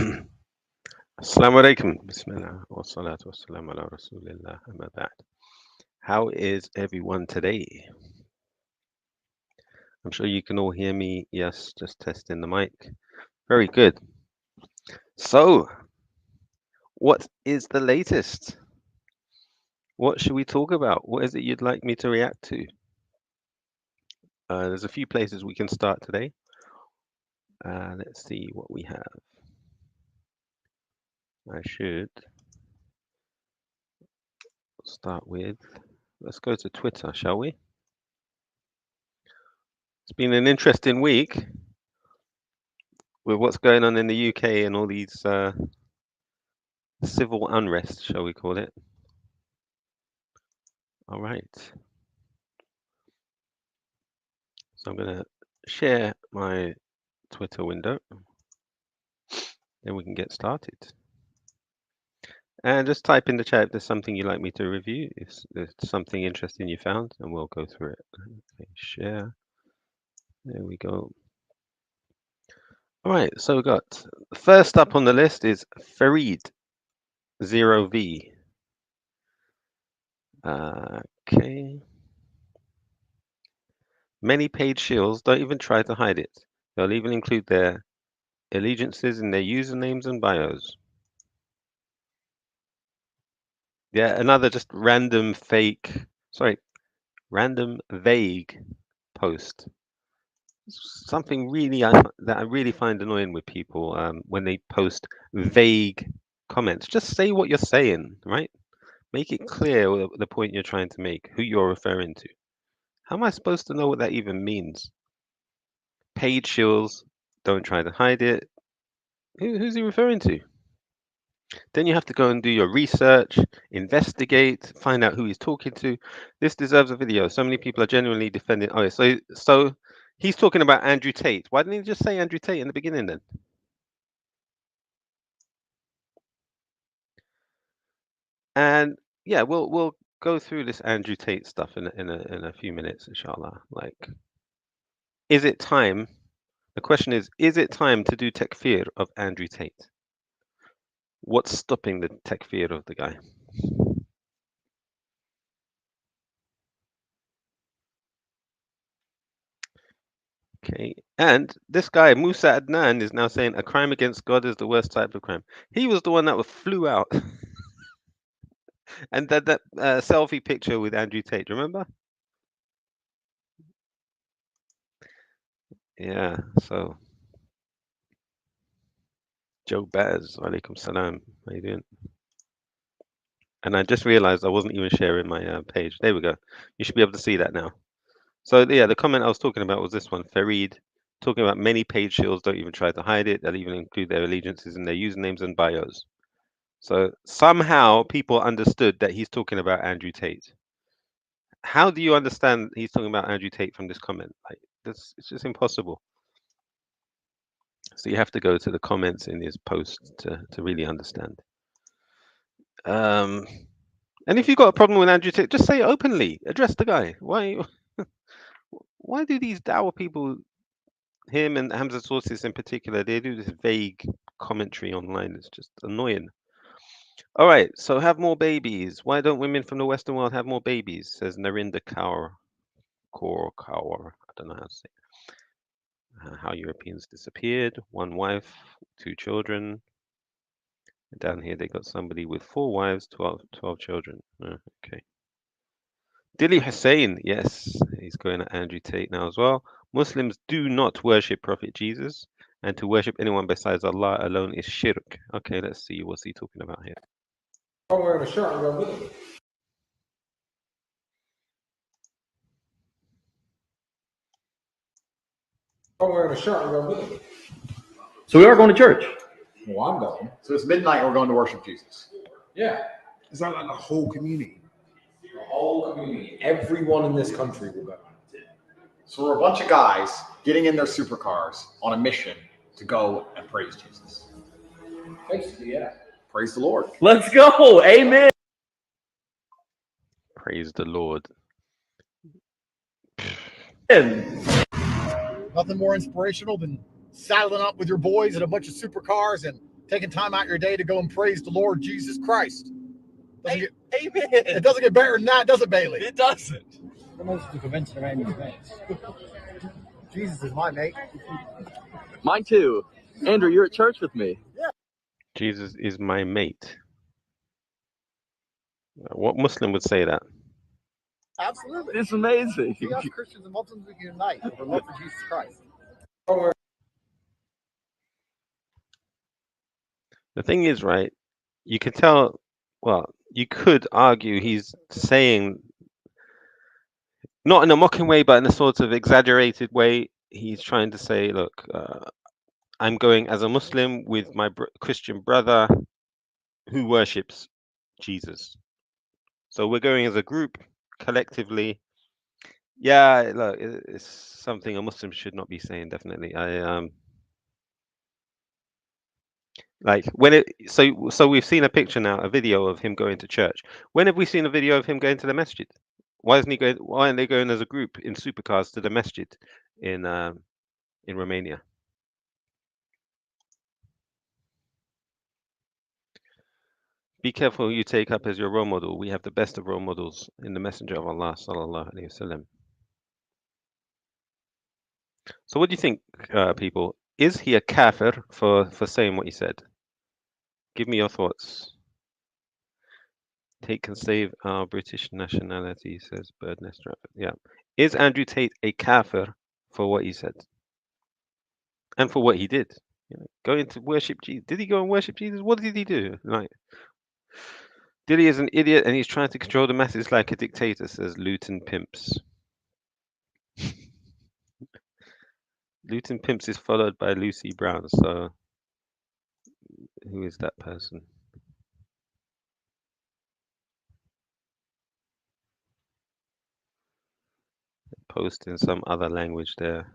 Assalamu alaikum. Bismillah. Wa salatu wa salam ala rasulillah. Amma ba'd. How is everyone today? I'm sure you can all hear me. Yes, just testing the mic. Very good. So, what is the latest? What should we talk about? What is it you'd like me to react to? There's a few places we can start today. Let's see what we have. I should start with, let's go to Twitter, shall we? It's been an interesting week with what's going on in the UK and all these civil unrest, shall we call it. All right. So I'm going to share my Twitter window. Then we can get started. And just type in the chat if there's something you'd like me to review, if there's something interesting you found, and we'll go through it. Okay, share. There we go. All right, so we've got first up on the list is Farid 0V. Okay. Many paid shills don't even try to hide it. They'll even include their allegiances in their usernames and bios. Yeah, another just random vague post. Something really that I really find annoying with people when they post vague comments. Just say what you're saying, right? Make it clear the point you're trying to make, who you're referring to. How am I supposed to know what that even means? Paid shills, don't try to hide it. Who's he referring to? Then you have to go and do your research, investigate, find out who he's talking to. This deserves a video. So many people are genuinely defending. Oh, so he's talking about Andrew Tate. Why didn't he just say Andrew Tate in the beginning then? And yeah, we'll go through this Andrew Tate stuff in a few minutes, inshallah. Like, is it time? The question is it time to do takfir of Andrew Tate? What's stopping the takfir of the guy? Okay, and this guy Musa Adnan is now saying a crime against God is the worst type of crime. He was the one that flew out and that selfie picture with Andrew Tate. Remember? Yeah. So Joe Baz, alaikum salam. How you doing? And I just realized I wasn't even sharing my page. There we go. You should be able to see that now. So yeah, the comment I was talking about was this one, Farid, talking about many page shields don't even try to hide it. They'll even include their allegiances in their usernames and bios. So somehow people understood that he's talking about Andrew Tate. How do you understand he's talking about Andrew Tate from this comment? Like, it's just impossible. So you have to go to the comments in his post to really understand. And if you've got a problem with Andrew Tate, just say it openly. Address the guy. Why do these Dawa people, him and Hamza Sources in particular, they do this vague commentary online? It's just annoying. All right, so have more babies. Why don't women from the Western world have more babies? Says Narinda Kaur. I don't know how to say it. How Europeans disappeared. One wife, two children. And down here they got somebody with 4 wives, 12 children. Okay. Dilly Hussein, yes, he's going at Andrew Tate now as well. Muslims do not worship Prophet Jesus, and to worship anyone besides Allah alone is shirk. Okay, let's see. What's he talking about here? I'm wearing a shirt. I'm going with it. I'm wearing a shirt. I'm going with it. So we are going to church. Well, I'm going. So it's midnight. We're going to worship Jesus. Yeah. It's not like the whole community. The whole community. Everyone in this country will go. So we're a bunch of guys getting in their supercars on a mission to go and praise Jesus. Basically, yeah. Praise the Lord. Let's go. Amen. Praise the Lord. Nothing more inspirational than saddling up with your boys in a bunch of supercars and taking time out your day to go and praise the Lord Jesus Christ. Amen. It doesn't get better than that, does it, Bailey? It doesn't. The most to convention around your mates. Jesus is my mate. Mine too. Andrew, you're at church with me. Jesus is my mate. What Muslim would say that? Absolutely. It's amazing. See, us Christians and Muslims, we can unite over love for Jesus Christ. The thing is, right, you can tell, well, you could argue he's saying, not in a mocking way, but in a sort of exaggerated way, he's trying to say, look, I'm going as a Muslim with my Christian brother who worships Jesus. So we're going as a group, collectively. Yeah, look, it's something a Muslim should not be saying, definitely. Like when it so we've seen a picture now, a video of him going to church. When have we seen a video of him going to the masjid? Why isn't he going? Why aren't they going as a group in supercars to the masjid in Romania? Be careful who you take up as your role model. We have the best of role models in the Messenger of Allah, sallallahu alaihi wasallam. So what do you think, people? Is he a kafir for saying what he said? Give me your thoughts. Tate can save our British nationality, says Birdnest Rabbit. Yeah. Is Andrew Tate a kafir for what he said? And for what he did? You know, going to worship Jesus. Did he go and worship Jesus? What did he do? Like, Dilly is an idiot and he's trying to control the masses like a dictator, says Luton Pimps. Luton Pimps is followed by Lucy Brown, so who is that person? Post in some other language there.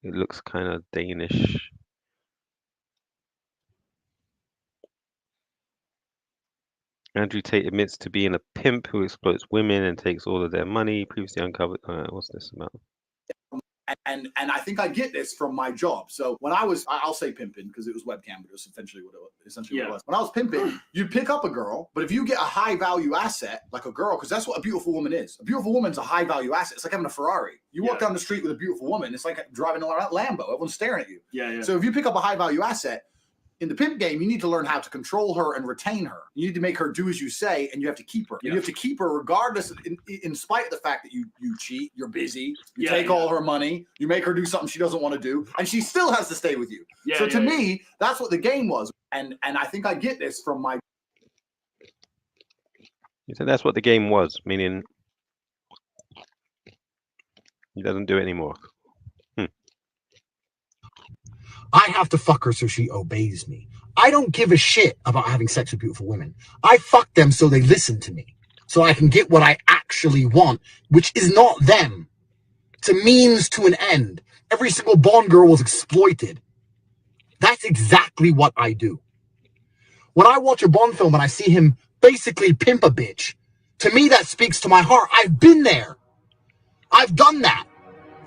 It looks kind of Danish. Andrew Tate admits to being a pimp who exploits women and takes all of their money. Previously uncovered. What's this about? And I think I get this from my job. So when I'll say pimping because it was webcam, but it was essentially what it was. When I was pimping, you pick up a girl, but if you get a high value asset like a girl, because that's what a beautiful woman is. A beautiful woman's a high value asset. It's like having a Ferrari. You walk down the street with a beautiful woman, it's like driving a Lambo. Everyone's staring at you. Yeah. So if you pick up a high value asset, in the pimp game, you need to learn how to control her and retain her. You need to make her do as you say, and you have to keep her. Yeah. You have to keep her regardless, in spite of the fact that you cheat, you're busy, you take all her money, you make her do something she doesn't want to do, and she still has to stay with you. So to me, that's what the game was. And I think I get this from my... You said that's what the game was, meaning he doesn't do it anymore. I have to fuck her so she obeys me. I don't give a shit about having sex with beautiful women. I fuck them so they listen to me, so I can get what I actually want, which is not them. It's a means to an end. Every single Bond girl was exploited. That's exactly what I do. When I watch a Bond film and I see him basically pimp a bitch, to me that speaks to my heart. I've been there. I've done that.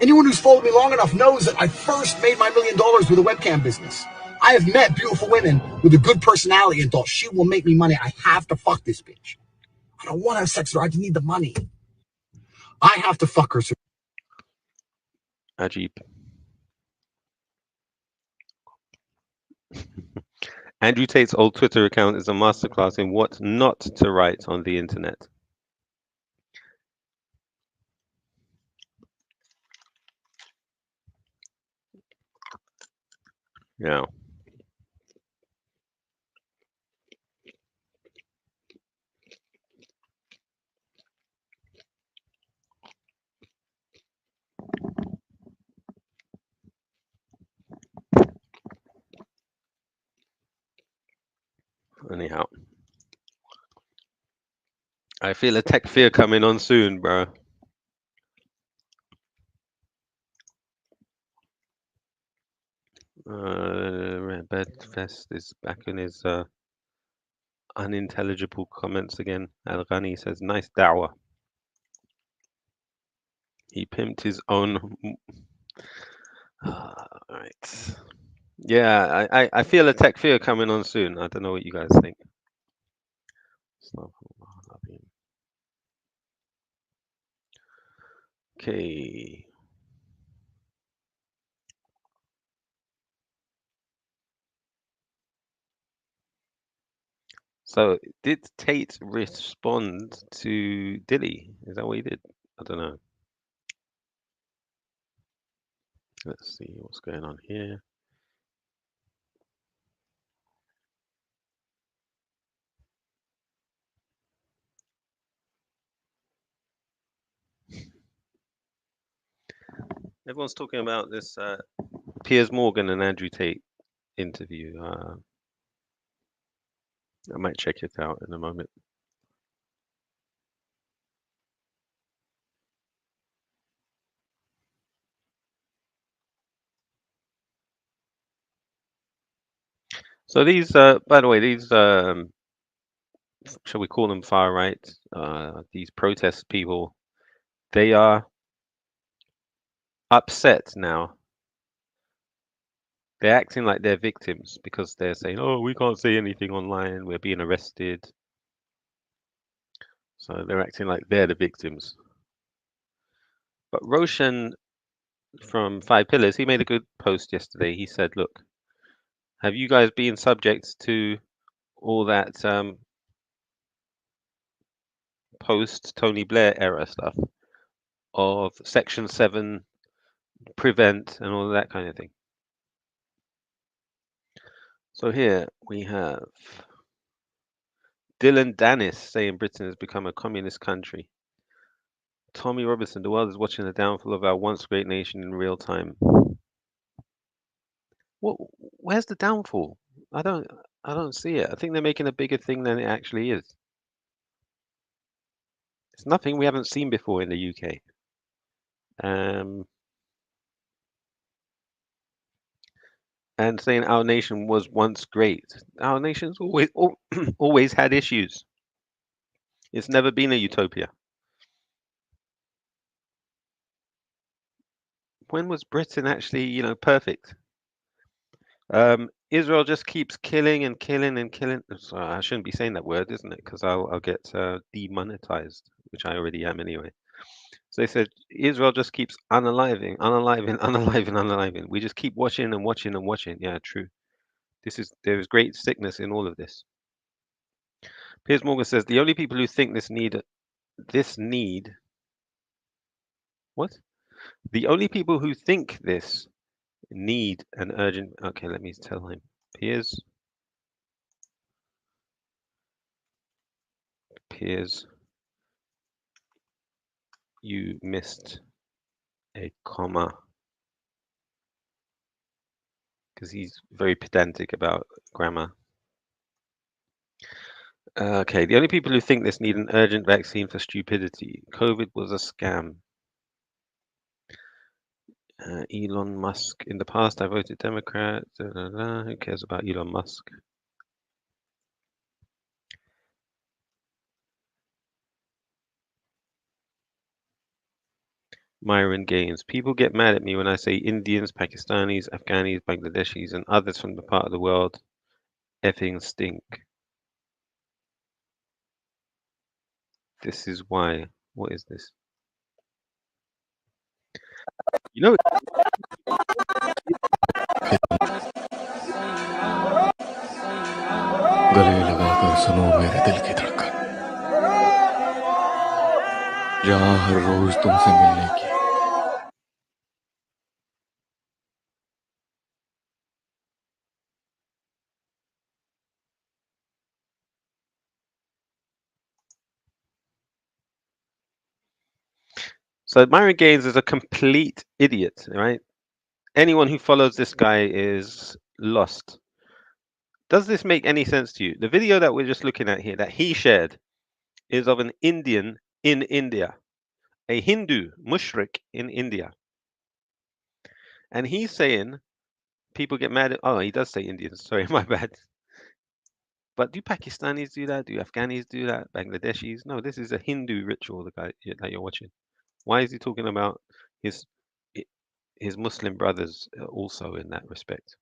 Anyone who's followed me long enough knows that I first made my $1 million with a webcam business. I have met beautiful women with a good personality and thought, she will make me money. I have to fuck this bitch. I don't want to have sex with her. I just need the money. I have to fuck her. So Ajib. Andrew Tate's old Twitter account is a masterclass in what not to write on the internet. Yeah. Anyhow, I feel a tech fear coming on soon, bro. Bedfest is back in his unintelligible comments again. Al Ghani says, nice da'wah. He pimped his own. All right. Yeah, I feel a tech fear coming on soon. I don't know what you guys think. Okay. So did Tate respond to Dilly? Is that what he did? I don't know. Let's see what's going on here. Everyone's talking about this Piers Morgan and Andrew Tate interview. I might check it out in a moment. So these, by the way, these, shall we call them far right? These protest people, they are upset now. They're acting like they're victims because they're saying, "Oh, we can't say anything online. We're being arrested." So they're acting like they're the victims. But Roshan from Five Pillars, he made a good post yesterday. He said, "Look, have you guys been subject to all that post Tony Blair era stuff of Section 7 prevent and all of that kind of thing?" So here we have Dylan Dennis saying Britain has become a communist country. Tommy Robinson, the world is watching the downfall of our once great nation in real time. What? Where's the downfall? I don't. I don't see it. I think they're making a bigger thing than it actually is. It's nothing we haven't seen before in the UK. And saying our nation was once great. Our nation's always had issues. It's never been a utopia. When was Britain actually, perfect? Israel just keeps killing and killing and killing. Sorry, I shouldn't be saying that word, isn't it? Because I'll get demonetized, which I already am anyway. So they said Israel just keeps unaliving, unaliving, unaliving, unaliving. We just keep watching and watching and watching. Yeah, true. There is great sickness in all of this. Piers Morgan says the only people who think this need what? The only people who think this need an urgent. Okay, let me tell him. Piers, you missed a comma because he's very pedantic about grammar. Okay, the only people who think this need an urgent vaccine for stupidity. COVID was a scam. Elon Musk. In the past, I voted Democrat. Who cares about Elon Musk? Myron Gaines. People get mad at me when I say Indians, Pakistanis, Afghanis, Bangladeshis, and others from the part of the world effing stink. This is why. What is this? You know, गले लगाकर सुनो मेरे दिल की धड़कन जहां हर रोज तुमसे मिलने की so Myron Gaines is a complete idiot, right? Anyone who follows this guy is lost. Does this make any sense to you? The video that we're just looking at here that he shared is of an Indian in India, a Hindu mushrik in India. And he's saying people get mad at, oh, he does say Indians, sorry, my bad. But do Pakistanis do that? Do Afghanis do that? Bangladeshis? No, this is a Hindu ritual, the guy that you're watching. Why is he talking about his his Muslim brothers also in that respect?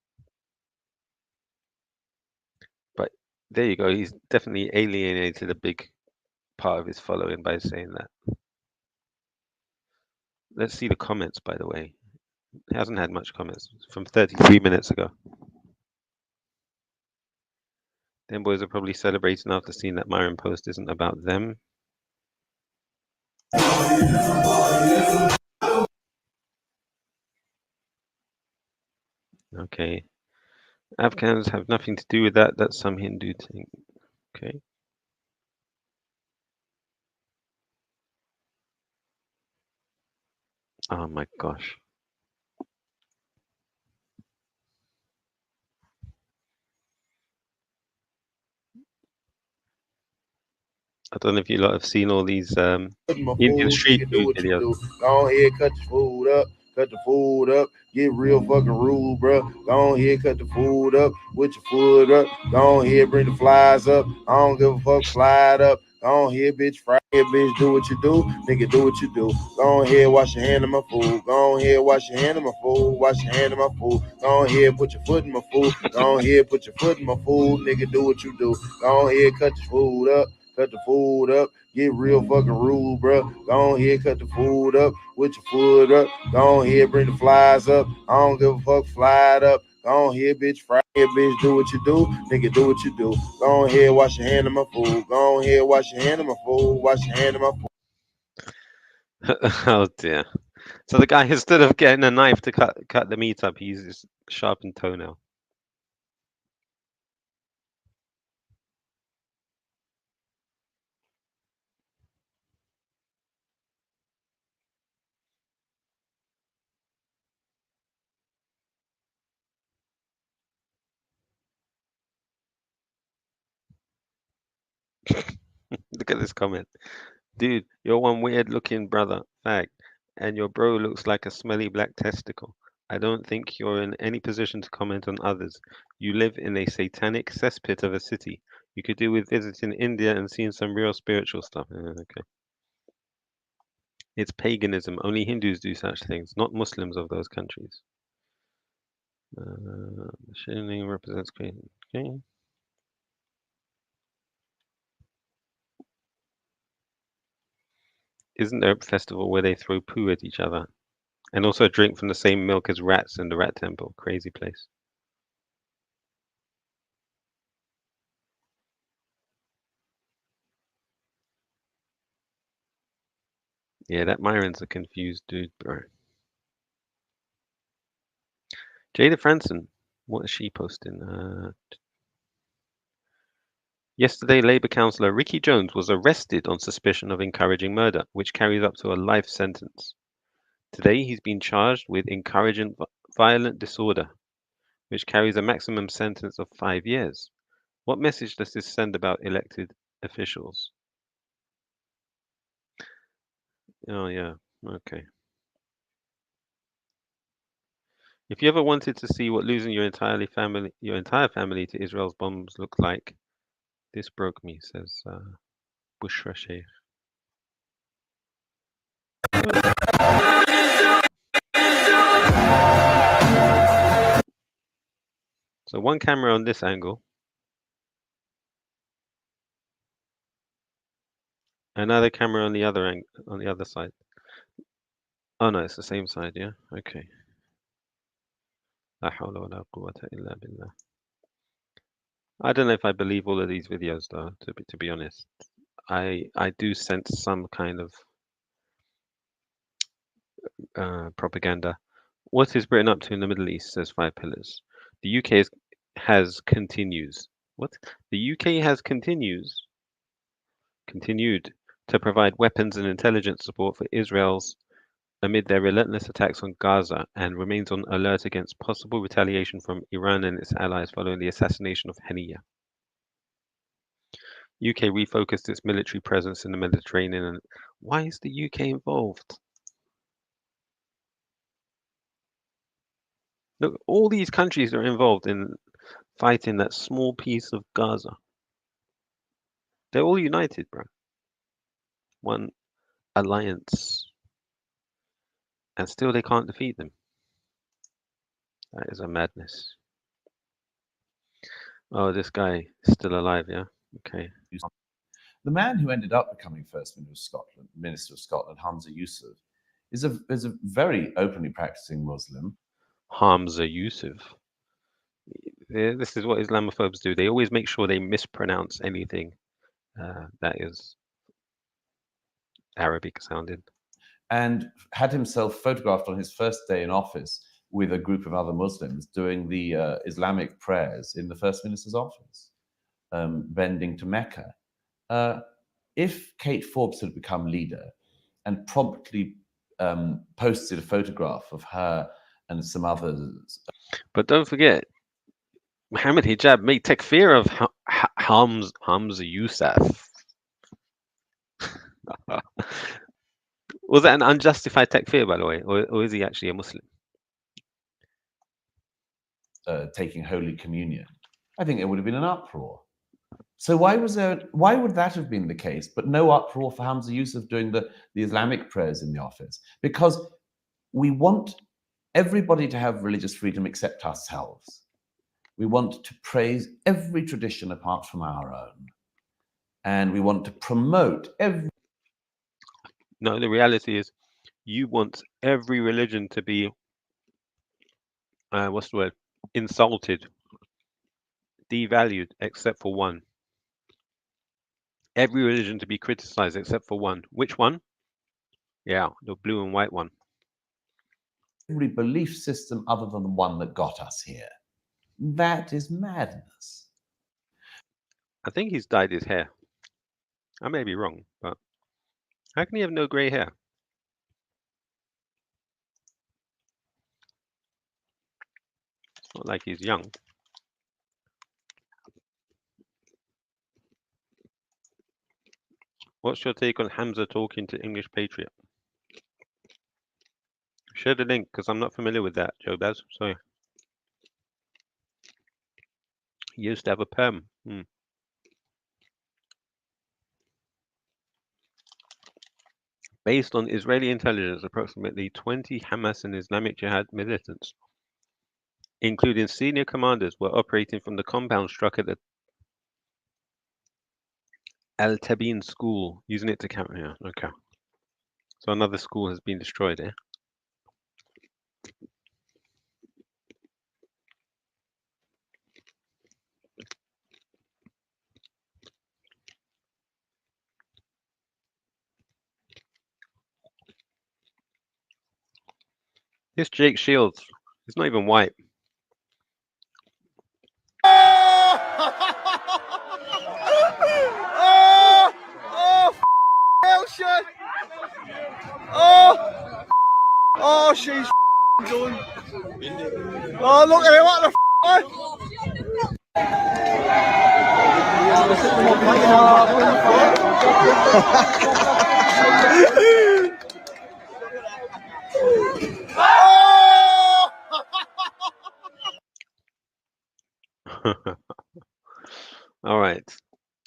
There you go. He's definitely alienated a big part of his following by saying that. Let's see the comments, by the way. He hasn't had much comments from 33 minutes ago. Them boys are probably celebrating after seeing that Myron post isn't about them. Okay. Afghans have nothing to do with that. That's some Hindu thing. Okay. Oh my gosh. I don't know if you lot have seen all these Indian street food videos. Go ahead, cut the food up. Cut the food up, get real fucking rude, bro. Go ahead, cut the food up, with your foot up. Go ahead, bring the flies up. I don't give a fuck, fly it up. Go ahead, bitch, fry it, bitch, do what you do. Nigga, do what you do. Go ahead, wash your hand of my food. Go ahead, wash your hand of my food. Wash your hand of my food. Go ahead, put your foot in my food. Go ahead, put your foot in my food. Nigga, do what you do. Go ahead, cut the food up. Cut the food up, get real fucking rude, bro. Go ahead, cut the food up, with your foot up. Go ahead, bring the flies up. I don't give a fuck, fly it up. Go ahead, bitch, fry it, bitch, do what you do. Nigga, do what you do. Go ahead, wash your hand of my food. Go ahead, wash your hand of my food. Wash your hand of my food. Oh dear. So the guy, instead of getting a knife to cut the meat up, he uses sharpened toenail. Look at this comment. Dude, you're one weird looking brother, fag, and your bro looks like a smelly black testicle. I don't think you're in any position to comment on others. You live in a satanic cesspit of a city. You could do with visiting India and seeing some real spiritual stuff. Okay. It's paganism. Only Hindus do such things, not Muslims of those countries. Machining represents creation. Okay. Isn't there a festival where they throw poo at each other? And also drink from the same milk as rats in the rat temple. Crazy place. Yeah, that Myron's a confused dude, bro. Jada Franson, what is she posting? Yesterday, Labour councillor Ricky Jones was arrested on suspicion of encouraging murder, which carries up to a life sentence. Today, he's been charged with encouraging violent disorder, which carries a maximum sentence of 5 years. What message does this send about elected officials? Oh, yeah. Okay. If you ever wanted to see what losing your entire family to Israel's bombs looked like, this broke me, says Bushra Sheikh. So one camera on this angle, another camera on the other side. Oh no, it's the same side, yeah. Okay. La hawla wa la quwwata illa billah. I don't know if I believe all of these videos though. To be honest, I do sense some kind of propaganda. What is Britain up to in the Middle East? Says Five Pillars. The UK has continues. What? The UK has continued to provide weapons and intelligence support for Israel's amid their relentless attacks on Gaza and remains on alert against possible retaliation from Iran and its allies following the assassination of Haniyeh. UK refocused its military presence in the Mediterranean. And why is the UK involved? Look, all these countries are involved in fighting that small piece of Gaza. They're all united, bro. One alliance. And still they can't defeat them. That is a madness. Oh, this guy is still alive, yeah? Okay. The man who ended up becoming First Minister of Scotland, Hamza Yusuf, is a very openly practicing Muslim. Hamza Yusuf. Yeah, this is what Islamophobes do. They always make sure they mispronounce anything that is Arabic sounding. And had himself photographed on his first day in office with a group of other Muslims doing the Islamic prayers in the First Minister's office, bending to Mecca. If Kate Forbes had become leader and promptly posted a photograph of her and some others. But don't forget, Muhammad Hijab made takfir of Hamza Yusuf. Was that an unjustified takfir, by the way, or is he actually a Muslim? Taking Holy Communion, I think it would have been an uproar. So why would that have been the case, but no uproar for Hamza Yusuf doing the Islamic prayers in the office? Because we want everybody to have religious freedom except ourselves. We want to praise every tradition apart from our own. And we want to promote every... No, the reality is you want every religion to be, what's the word, insulted, devalued, except for one. Every religion to be criticized except for one. Which one? Yeah, the blue and white one. Every belief system other than the one that got us here. That is madness. I think he's dyed his hair. I may be wrong, but how can he have no grey hair? It's not like he's young. What's your take on Hamza talking to English Patriot? Share the link, because I'm not familiar with that, Joe Baz. Sorry. He used to have a perm. Based on Israeli intelligence, approximately 20 Hamas and Islamic Jihad militants, including senior commanders, were operating from the compound struck at the Al Tabeen school, using it to counter. Yeah, okay. So another school has been destroyed, eh? This Jake Shields, he's not even white. Hell shit! Oh, she's done. Oh, look at it, what the All right.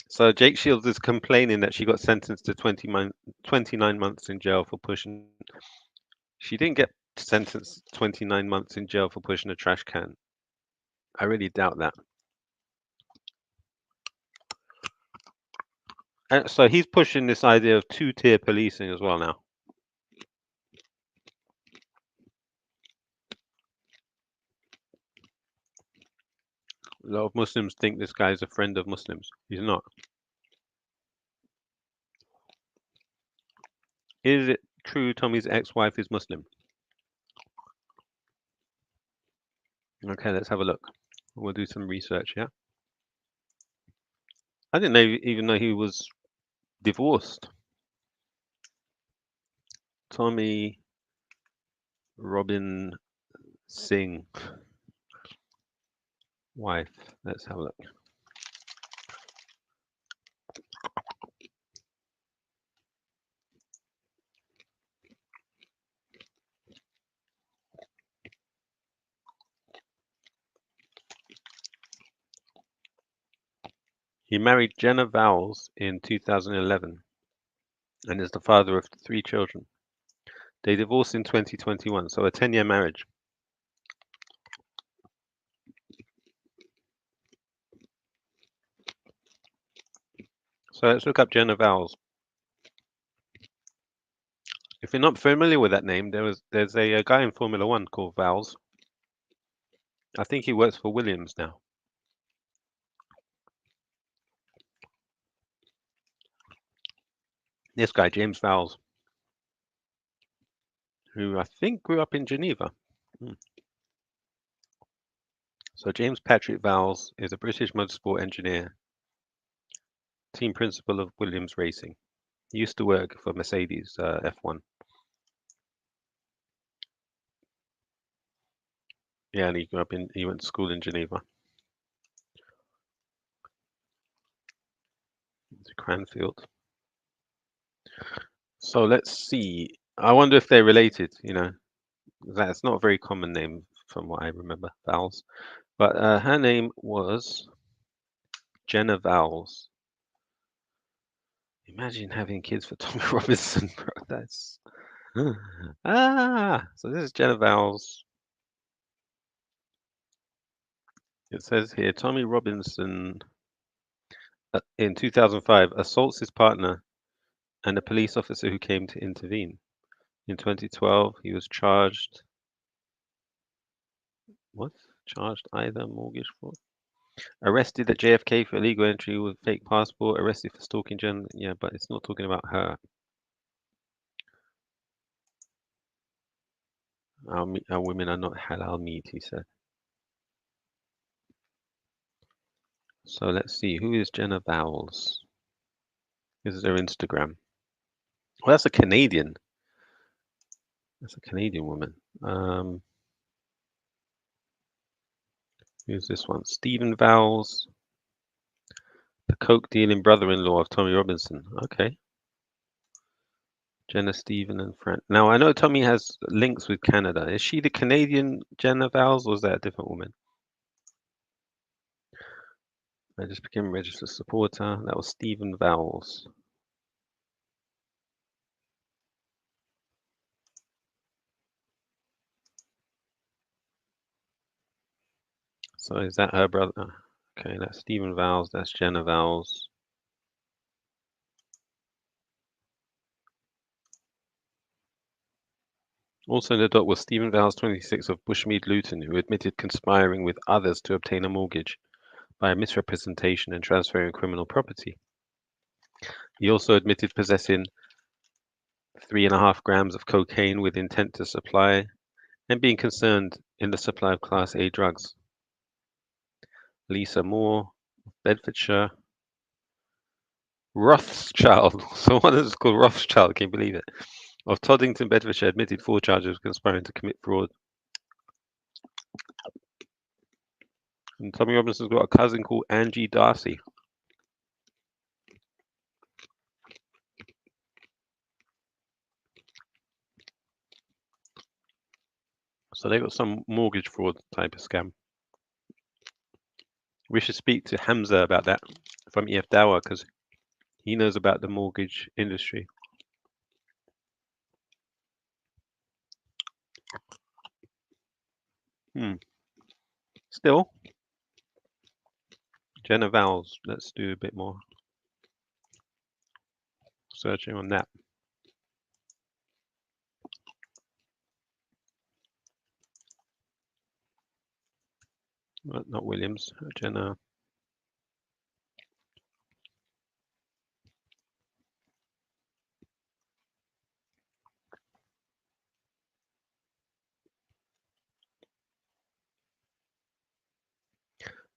So Jake Shields is complaining that she got sentenced to 29 months in jail for pushing. She didn't get sentenced 29 months in jail for pushing a trash can. I really doubt that. And so he's pushing this idea of two-tier policing as well now. A lot of Muslims think this guy is a friend of Muslims. He's not. Is it true Tommy's ex-wife is Muslim? Okay, let's have a look. We'll do some research, yeah? I didn't know even know he was divorced. Tommy Robin Singh wife. Let's have a look. He married Jenna Vowles in 2011 and is the father of 3 children. They divorced in 2021, so a 10-year marriage. So let's look up Jenna Vowles. If you're not familiar with that name, there's a guy in Formula One called Vowles. I think he works for Williams now. This guy, James Vowles, who I think grew up in Geneva. So James Patrick Vowles is a British motorsport engineer, team principal of Williams Racing. He used to work for Mercedes F1. Yeah, and he went to school in Geneva. To Cranfield. So let's see. I wonder if they're related, That's not a very common name from what I remember, Vowles. But her name was Jenna Vowles. Imagine having kids for Tommy Robinson, bro. That's so this is Jenna Vowles. It says here Tommy Robinson in 2005 assaults his partner and a police officer who came to intervene. In 2012, he was charged. What? Charged either mortgage fraud. Arrested at JFK for illegal entry with fake passport. Arrested for stalking Jen. Yeah, but it's not talking about her. Our women are not halal meat, he said. So let's see. Who is Jenna Vowles? This is her Instagram. Well, that's a Canadian. That's a Canadian woman. Who's this one? Stephen Vowles, the coke dealing brother-in-law of Tommy Robinson. Okay. Jenna, Stephen, and Fran. Now I know Tommy has links with Canada. Is she the Canadian Jenna Vowles, or is that a different woman? I just became a registered supporter. That was Stephen Vowles. So is that her brother? Okay, that's Stephen Vowles. That's Jenna Vowles. Also in the dock was Stephen Vowles, 26, of Bushmead, Luton, who admitted conspiring with others to obtain a mortgage by misrepresentation and transferring criminal property. He also admitted possessing 3.5 grams of cocaine with intent to supply and being concerned in the supply of Class A drugs. Lisa Moore, Bedfordshire. Rothschild, so one is called Rothschild, can you believe it? Of Toddington, Bedfordshire, admitted 4 charges of conspiring to commit fraud. And Tommy Robinson's got a cousin called Angie Darcy. So they got some mortgage fraud type of scam. We should speak to Hamza about that from EF Dower because he knows about the mortgage industry. Still, Jenna Vowles. Let's do a bit more searching on that. Not Williams, Jenna.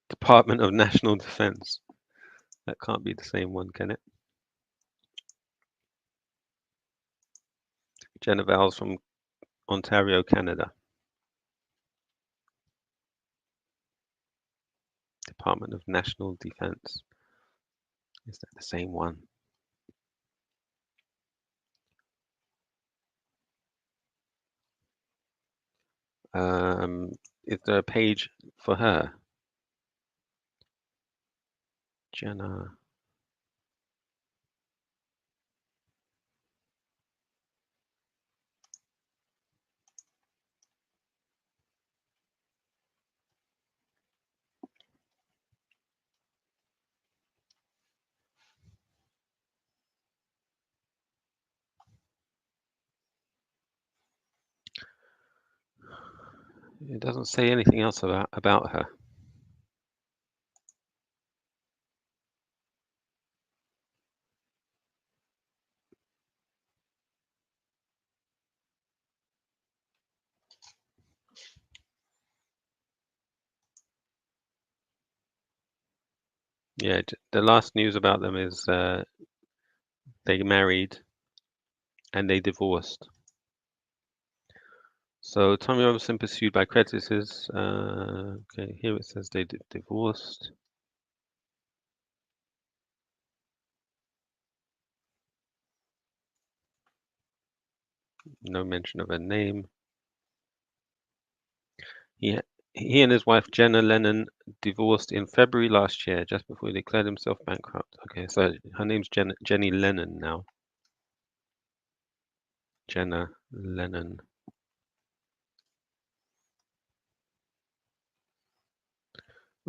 Department of National Defense. That can't be the same one, can it? Jenna Vowles from Ontario, Canada. Department of National Defense. Is that the same one? Is there a page for her? Jenna. It doesn't say anything else about her. Yeah, the last news about them is they married and they divorced. So Tommy Robinson pursued by creditors. Okay, here it says they divorced. No mention of her name. He and his wife Jenna Lennon divorced in February last year, just before he declared himself bankrupt. Okay, so her name's Jenny Lennon now. Jenna Lennon.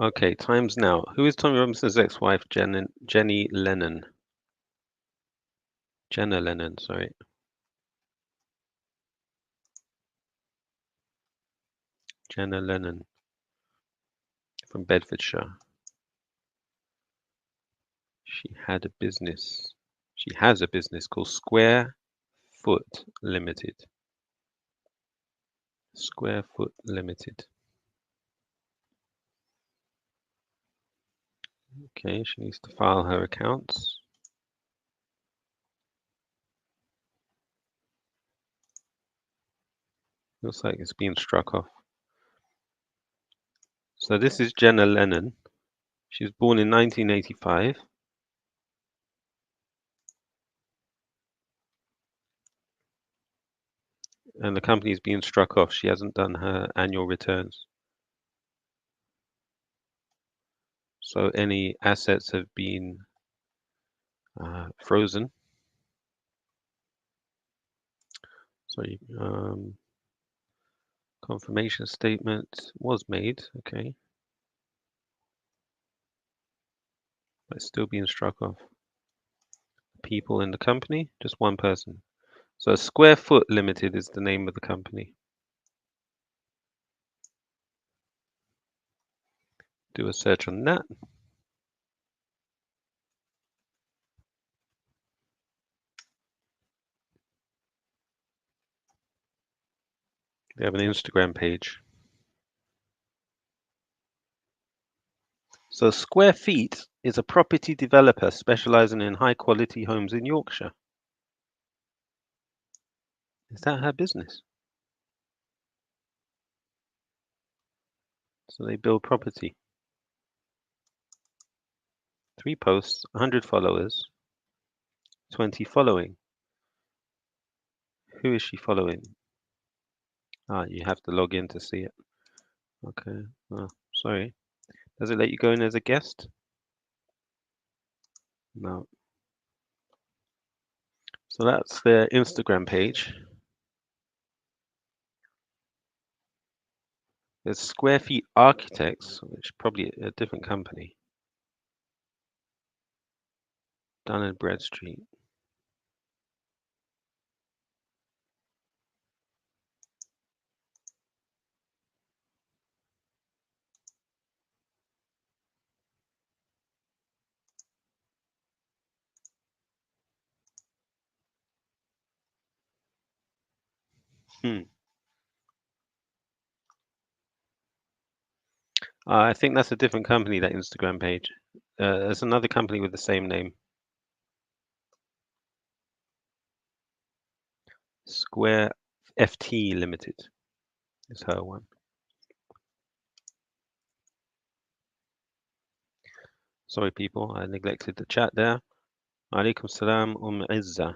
Okay, times now. Who is Tommy Robinson's ex-wife, Jenny Lennon? Jenna Lennon, sorry. Jenna Lennon from Bedfordshire. She had a business. She has a business called Square Foot Limited. Square Foot Limited. Okay, she needs to file her accounts. Looks like it's been struck off. So this is Jenna Lennon. She was born in 1985. And the company's being struck off. She hasn't done her annual returns. So any assets have been frozen. Sorry, confirmation statement was made, okay. But it's still being struck off. People in the company, just one person. So Square Foot Limited is the name of the company. Do a search on that. They have an Instagram page. So Square Feet is a property developer specializing in high quality homes in Yorkshire. Is that her business? So they build property. 3 posts, 100 followers, 20 following. Who is she following? Ah, you have to log in to see it. Okay, well, sorry. Does it let you go in as a guest? No. So that's their Instagram page. There's Square Feet Architects, which is probably a different company. Dun and Bradstreet. I think that's a different company, that Instagram page. There's another company with the same name. Square FT Limited is her one. Sorry, people, I neglected the chat there. Alaikum salam Izza.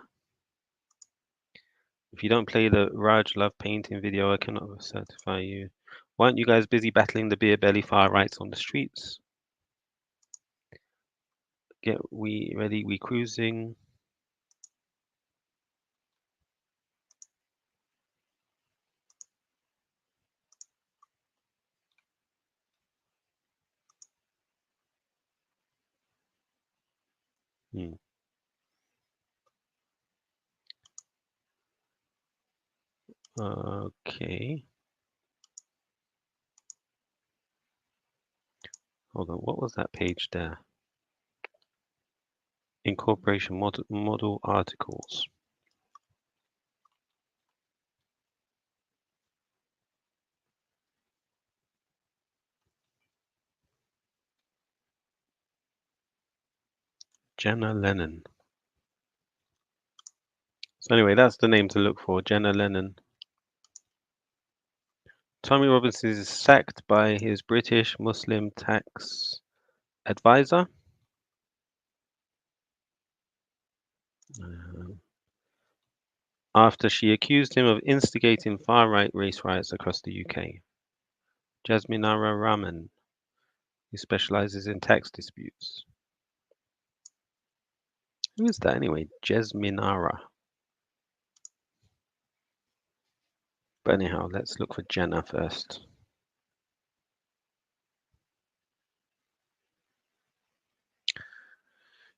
If you don't play the Raj Love Painting video, I cannot certify you. Why aren't you guys busy battling the beer belly far rights on the streets? Get we ready, we cruising. Okay. Hold on, what was that page there? Incorporation model articles. Jenna Lennon. So anyway, that's the name to look for, Jenna Lennon. Tommy Robinson is sacked by his British Muslim tax advisor. After she accused him of instigating far-right race riots across the UK. Jasminara Rahman, who specializes in tax disputes. Who is that anyway? Jasminara. But anyhow, let's look for Jenna first.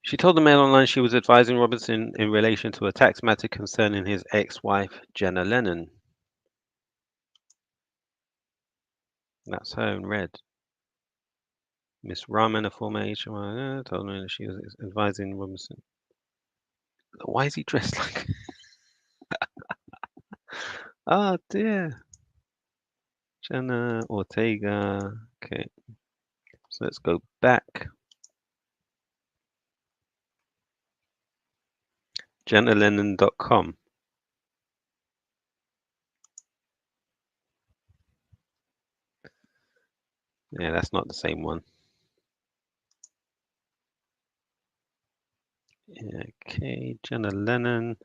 She told the Mail Online she was advising Robinson in relation to a tax matter concerning his ex-wife, Jenna Lennon. That's her in red. Miss Rahman, a former HMI, told me that she was advising Robinson. Why is he dressed like? Oh dear. Jenna Ortega. Okay. So let's go back. JennaLennon.com. Yeah, that's not the same one. Okay, Jenna Lennon.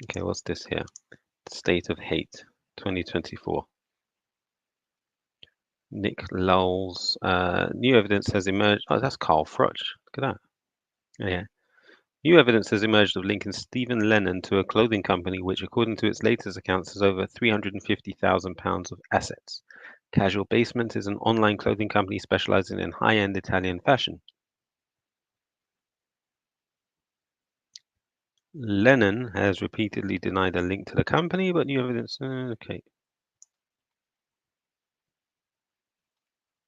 Okay, what's this here? State of Hate, 2024. Nick Lowell's new evidence has emerged. Oh, that's Carl Froch. Look at that. Oh, yeah. New evidence has emerged of linking Stephen Lennon to a clothing company which, according to its latest accounts, has over £350,000 of assets. Casual Basement is an online clothing company specializing in high-end Italian fashion. Lennon has repeatedly denied a link to the company, but new evidence. Okay.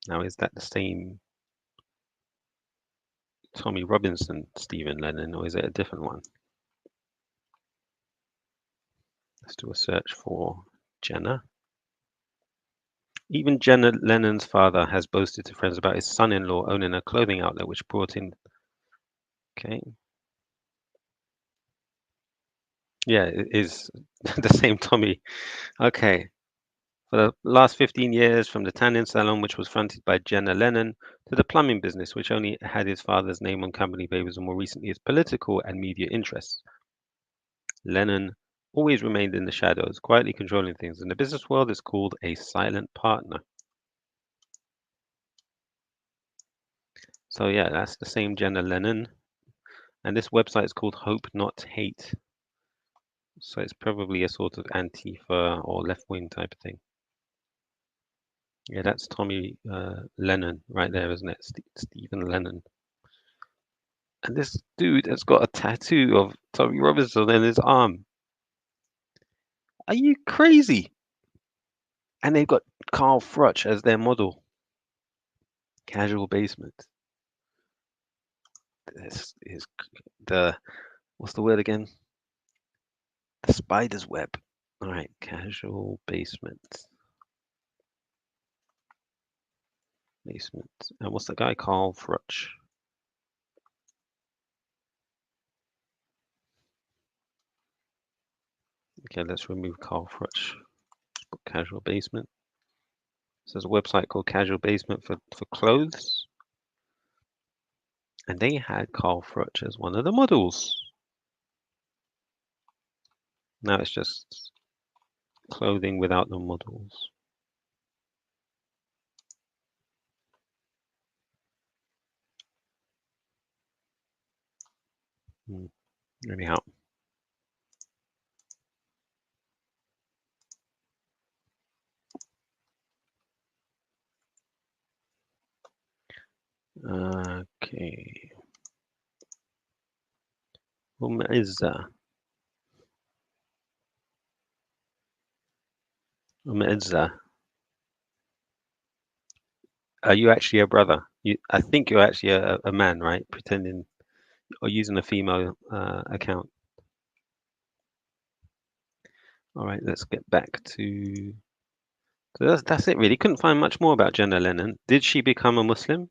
Now, is that the same Tommy Robinson, Stephen Lennon, or is it a different one? Let's do a search for Jenna. Even Jenna Lennon's father has boasted to friends about his son-in-law owning a clothing outlet which brought in. Okay. Yeah, it is the same Tommy. Okay. For the last 15 years, from the tanning salon, which was fronted by Jenna Lennon, to the plumbing business, which only had his father's name on company papers, and more recently his political and media interests, Lennon always remained in the shadows, quietly controlling things. In the business world, it's called a silent partner. So yeah, that's the same Jenna Lennon. And this website is called Hope Not Hate. So it's probably a sort of Antifa or left-wing type of thing. Yeah, that's Tommy Lennon right there, isn't it? Stephen Lennon. And this dude has got a tattoo of Tommy Robinson in his arm. Are you crazy? And they've got Carl Froch as their model. Casual Basement. This is what's the word again? The spider's web. All right, Casual Basement. And what's the guy? Carl Froch. Okay, let's remove Carl Froch. Casual Basement. So there's a website called Casual Basement for clothes. And they had Carl Froch as one of the models. Now it's just clothing without the models. Anyhow. Okay. Izza. Izza. Are you actually a brother? I think you're actually a man, right? Pretending or using a female account. All right, let's get back to. So that's it, really. Couldn't find much more about Jenna Lennon. Did she become a Muslim?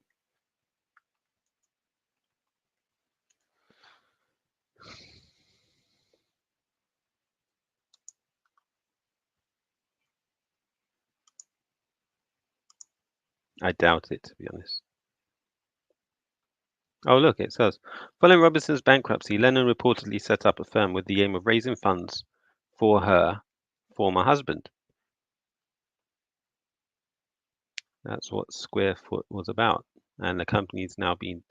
I doubt it, to be honest. Oh, look, it says, following Robinson's bankruptcy, Lennon reportedly set up a firm with the aim of raising funds for her former husband. That's what Square Foot was about. And the company's now been,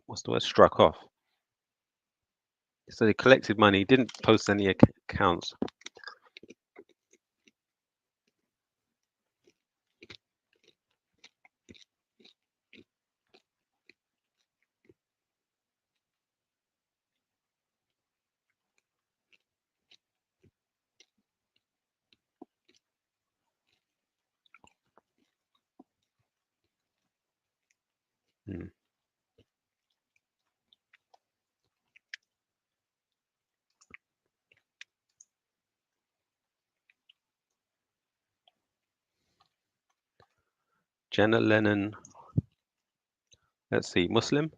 what's the word, struck off. So they collected money, didn't post any accounts. Hmm. Jenna Lennon, let's see, Muslim?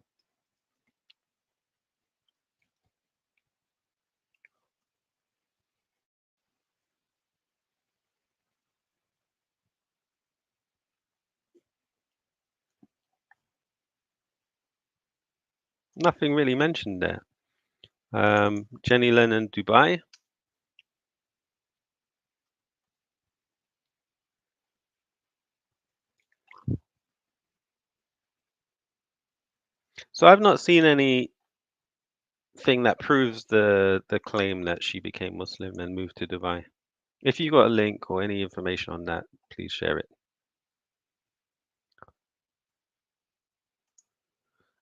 Nothing really mentioned there. Jenny Lennon, Dubai. So I've not seen anything that proves the claim that she became Muslim and moved to Dubai. If you got a link or any information on that, please share it.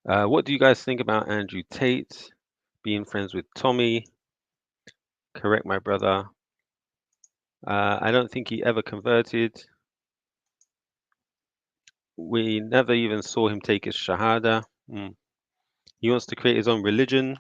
What do you guys think about Andrew Tate being friends with Tommy? Correct my brother. I don't think he ever converted. We never even saw him take his Shahada. He wants to create his own religion.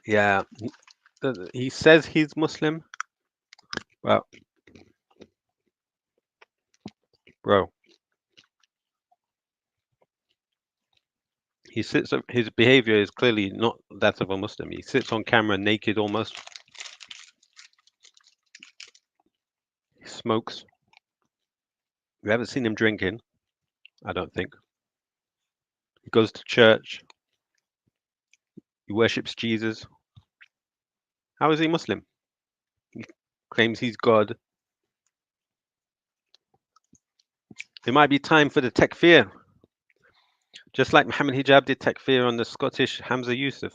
Yeah, he says he's Muslim. Well, bro, his behavior is clearly not that of a Muslim. He sits on camera naked almost. He smokes. We haven't seen him drinking, I don't think. He goes to church. He worships Jesus. How is he Muslim? He claims he's God. It might be time for the takfir. Just like Muhammad Hijab did takfir on the Scottish Hamza Yusuf.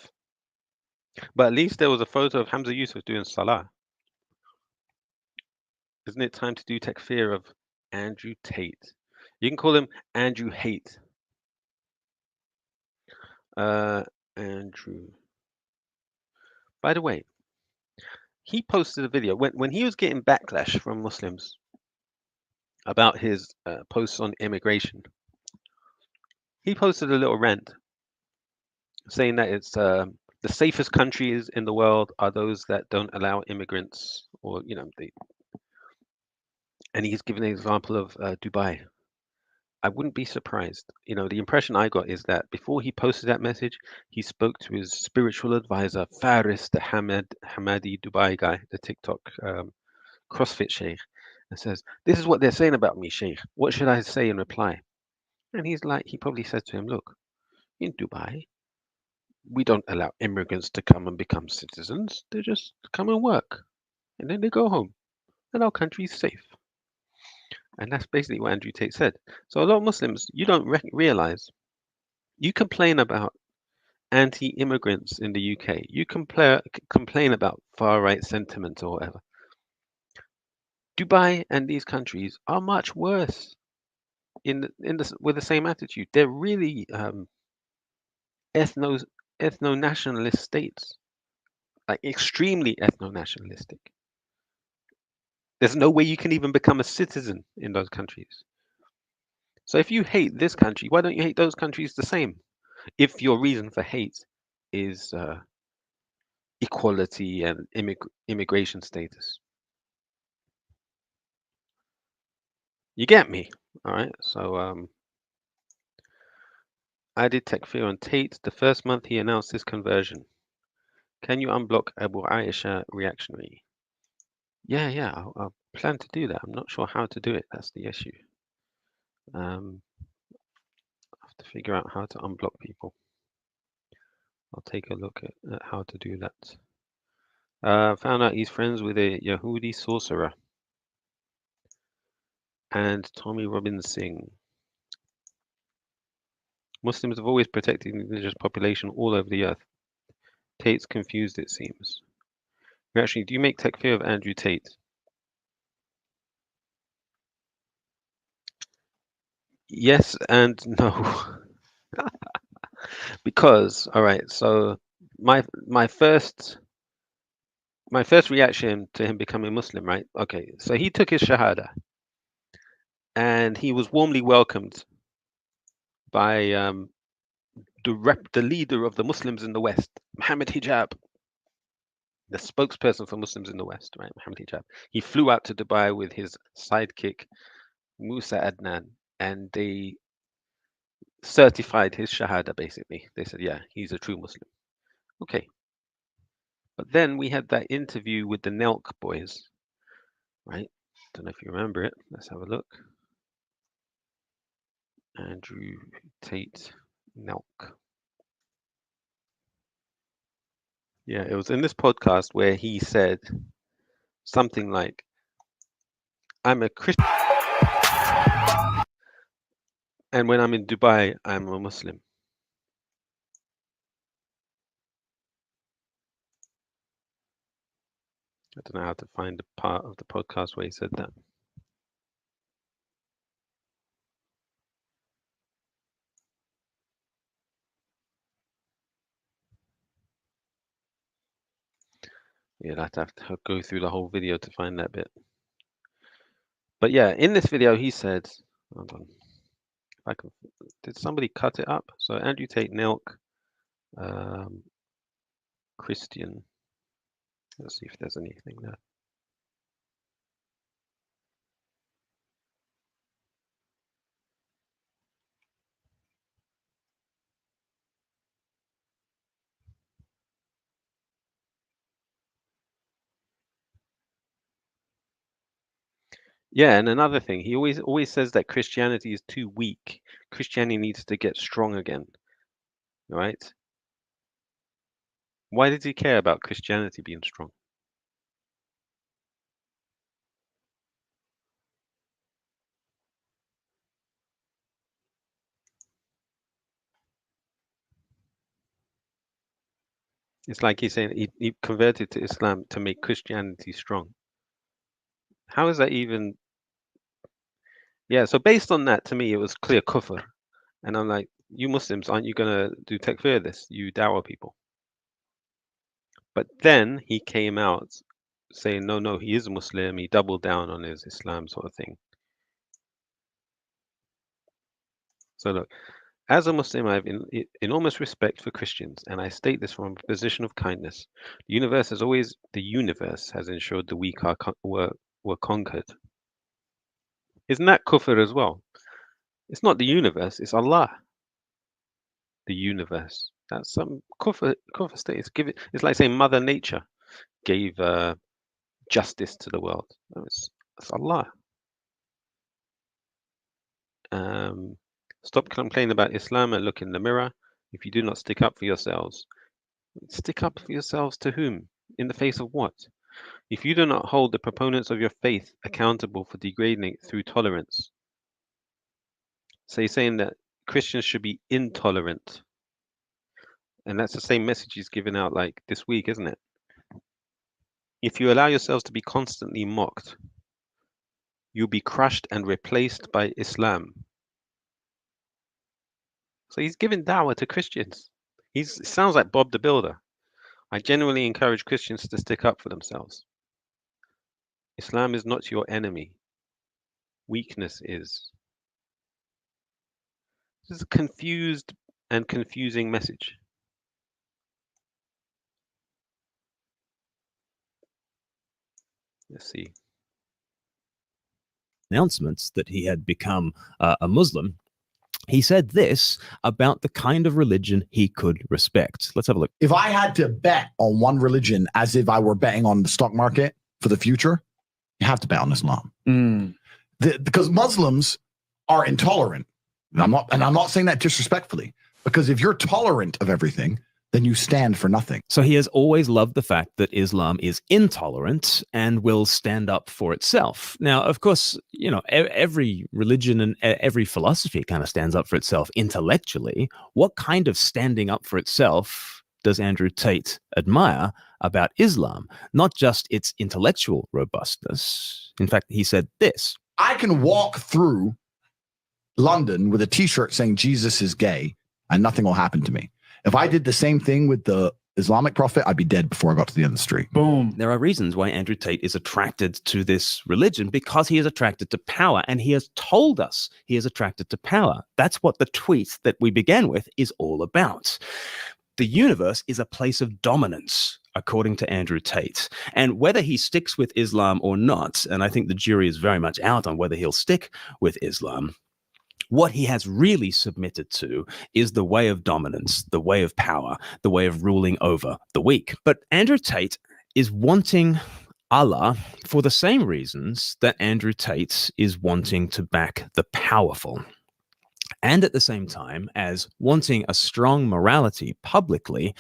But at least there was a photo of Hamza Yusuf doing salah. Isn't it time to do takfir of Andrew Tate? You can call him Andrew Hate. Andrew. By the way, he posted a video when he was getting backlash from Muslims about his posts on immigration. He posted a little rant saying that it's the safest countries in the world are those that don't allow immigrants, or and he's given an example of Dubai. I wouldn't be surprised. The impression I got is that before he posted that message, he spoke to his spiritual advisor, Faris, the Hamadi Dubai guy, the TikTok CrossFit sheikh, and says, "This is what they're saying about me, sheikh. What should I say in reply?" And he probably said to him, "Look, in Dubai, we don't allow immigrants to come and become citizens. They just come and work, and then they go home. and our country is safe. And that's basically what Andrew Tate said. So a lot of Muslims, you don't realize, you complain about anti-immigrants in the UK. You complain about far-right sentiment or whatever. Dubai and these countries are much worse with the same attitude. They're really ethno nationalist states, like extremely ethno nationalistic. There's no way you can even become a citizen in those countries. So if you hate this country, why don't you hate those countries the same? If your reason for hate is equality and immigration status. You get me? All right. So I did Takfir on Tate. The first month he announced his conversion. Can you unblock Abu Aisha reactionary? Yeah, I'll plan to do that. I'm not sure how to do it. That's the issue. I have to figure out how to unblock people. I'll take a look at how to do that. Found out he's friends with a Yahudi sorcerer. And Tommy Robin Singh. Muslims have always protected the indigenous population all over the earth. Tate's confused, it seems. Actually, do you make takfir of Andrew Tate? Yes and no. Because, all right, so my first reaction to him becoming Muslim, right? Okay, so he took his shahada, and he was warmly welcomed by the leader of the Muslims in the West, Muhammad Hijab, the spokesperson for Muslims in the West, right? Muhammad Hijab. He flew out to Dubai with his sidekick Musa Adnan, and they certified his shahada. Basically, they said, yeah, he's a true Muslim. Okay. But then we had that interview with the Nelk boys, right? Don't know if you remember it. Let's have a look. Andrew Tate Nelk. Yeah, it was in this podcast where he said something like, I'm a Christian, and when I'm in Dubai, I'm a Muslim. I don't know how to find the part of the podcast where he said that. Yeah, I'd have to go through the whole video to find that bit. But yeah, in this video, he said, hold on, if I can, did somebody cut it up? So Andrew Tate Nelk, Christian. Let's see if there's anything there. Yeah, and another thing, he always says that Christianity is too weak. Christianity needs to get strong again. Right? Why did he care about Christianity being strong? It's like he's saying he converted to Islam to make Christianity strong. How is that even? Yeah, so based on that, to me, it was clear kufr. And I'm like, you Muslims, aren't you going to do takfir this? You dawah people. But then he came out saying, no, he is a Muslim. He doubled down on his Islam sort of thing. So look, as a Muslim, I have enormous respect for Christians, and I state this from a position of kindness. The universe has ensured the weak were conquered. Isn't that kufr as well? It's not the universe, it's Allah. The universe. That's some kufr state. It's like saying Mother Nature gave justice to the world. No, it's Allah. Stop complaining about Islam and look in the mirror. If you do not stick up for yourselves, stick up for yourselves to whom? In the face of what? If you do not hold the proponents of your faith accountable for degrading it through tolerance, so you're saying that Christians should be intolerant, and that's the same message he's giving out like this week, isn't it? If you allow yourselves to be constantly mocked, you'll be crushed and replaced by Islam. So he's giving dawah to Christians. It sounds like Bob the Builder. I genuinely encourage Christians to stick up for themselves. Islam is not your enemy. Weakness is. This is a confused and confusing message. Let's see. Announcements that he had become a Muslim, he said this about the kind of religion he could respect. Let's have a look. If I had to bet on one religion as if I were betting on the stock market for the future, you have to bet on Islam. Because Muslims are intolerant. I'm not saying that disrespectfully, because if you're tolerant of everything, then you stand for nothing. So he has always loved the fact that Islam is intolerant and will stand up for itself. Now, of course, you know, every religion and every philosophy kind of stands up for itself intellectually. What kind of standing up for itself does Andrew Tate admire about Islam? Not just its intellectual robustness. In fact, he said this. I can walk through London with a t-shirt saying Jesus is gay and nothing will happen to me. If I did the same thing with the Islamic prophet, I'd be dead before I got to the end of the street. Boom. There are reasons why Andrew Tate is attracted to this religion, because he is attracted to power, and he has told us he is attracted to power. That's what the tweet that we began with is all about. The universe is a place of dominance, according to Andrew Tate. And whether he sticks with Islam or not, and I think the jury is very much out on whether he'll stick with Islam, what he has really submitted to is the way of dominance, the way of power, the way of ruling over the weak. But Andrew Tate is wanting Allah for the same reasons that Andrew Tate is wanting to back the powerful. And at the same time as wanting a strong morality publicly,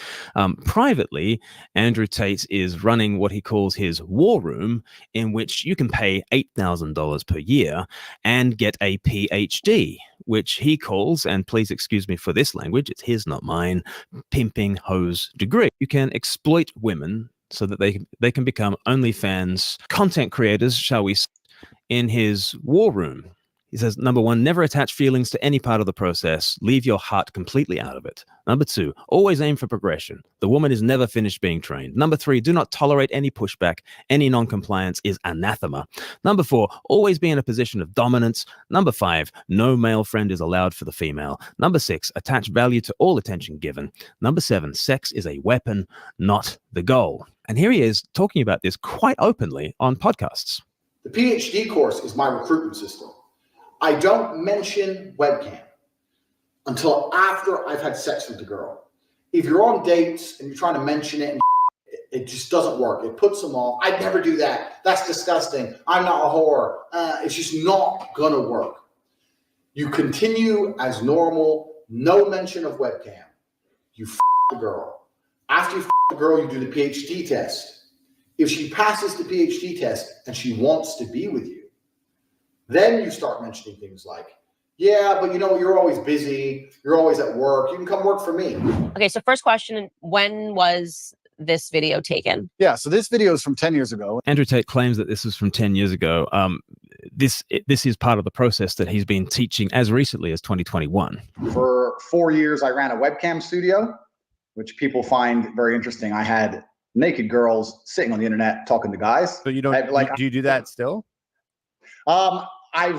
privately, Andrew Tate is running what he calls his war room, in which you can pay $8,000 per year and get a PhD, which he calls, and please excuse me for this language, it's his, not mine, pimping hose degree. You can exploit women so that they can become OnlyFans content creators, shall we say, in his war room. He says, number one, never attach feelings to any part of the process. Leave your heart completely out of it. Number two, always aim for progression. The woman is never finished being trained. Number three, do not tolerate any pushback. Any non-compliance is anathema. Number four, always be in a position of dominance. Number five, no male friend is allowed for the female. Number six, attach value to all attention given. Number seven, sex is a weapon, not the goal. And here he is talking about this quite openly on podcasts. The PhD course is my recruitment system. I don't mention webcam until after I've had sex with the girl. If you're on dates and you're trying to mention it, it just doesn't work. It puts them off. I'd never do that. That's disgusting. I'm not a whore. It's just not going to work. You continue as normal, no mention of webcam. You f the girl. After you f the girl, you do the PhD test. If she passes the PhD test and she wants to be with you, then you start mentioning things like, yeah, but you know, you're always busy. You're always at work. You can come work for me. Okay, so first question, when was this video taken? Yeah, so this video is from 10 years ago. Andrew Tate claims that this was from 10 years ago. This is part of the process that he's been teaching as recently as 2021. For 4 years, I ran a webcam studio, which people find very interesting. I had naked girls sitting on the internet talking to guys. So you don't, do you do that still? I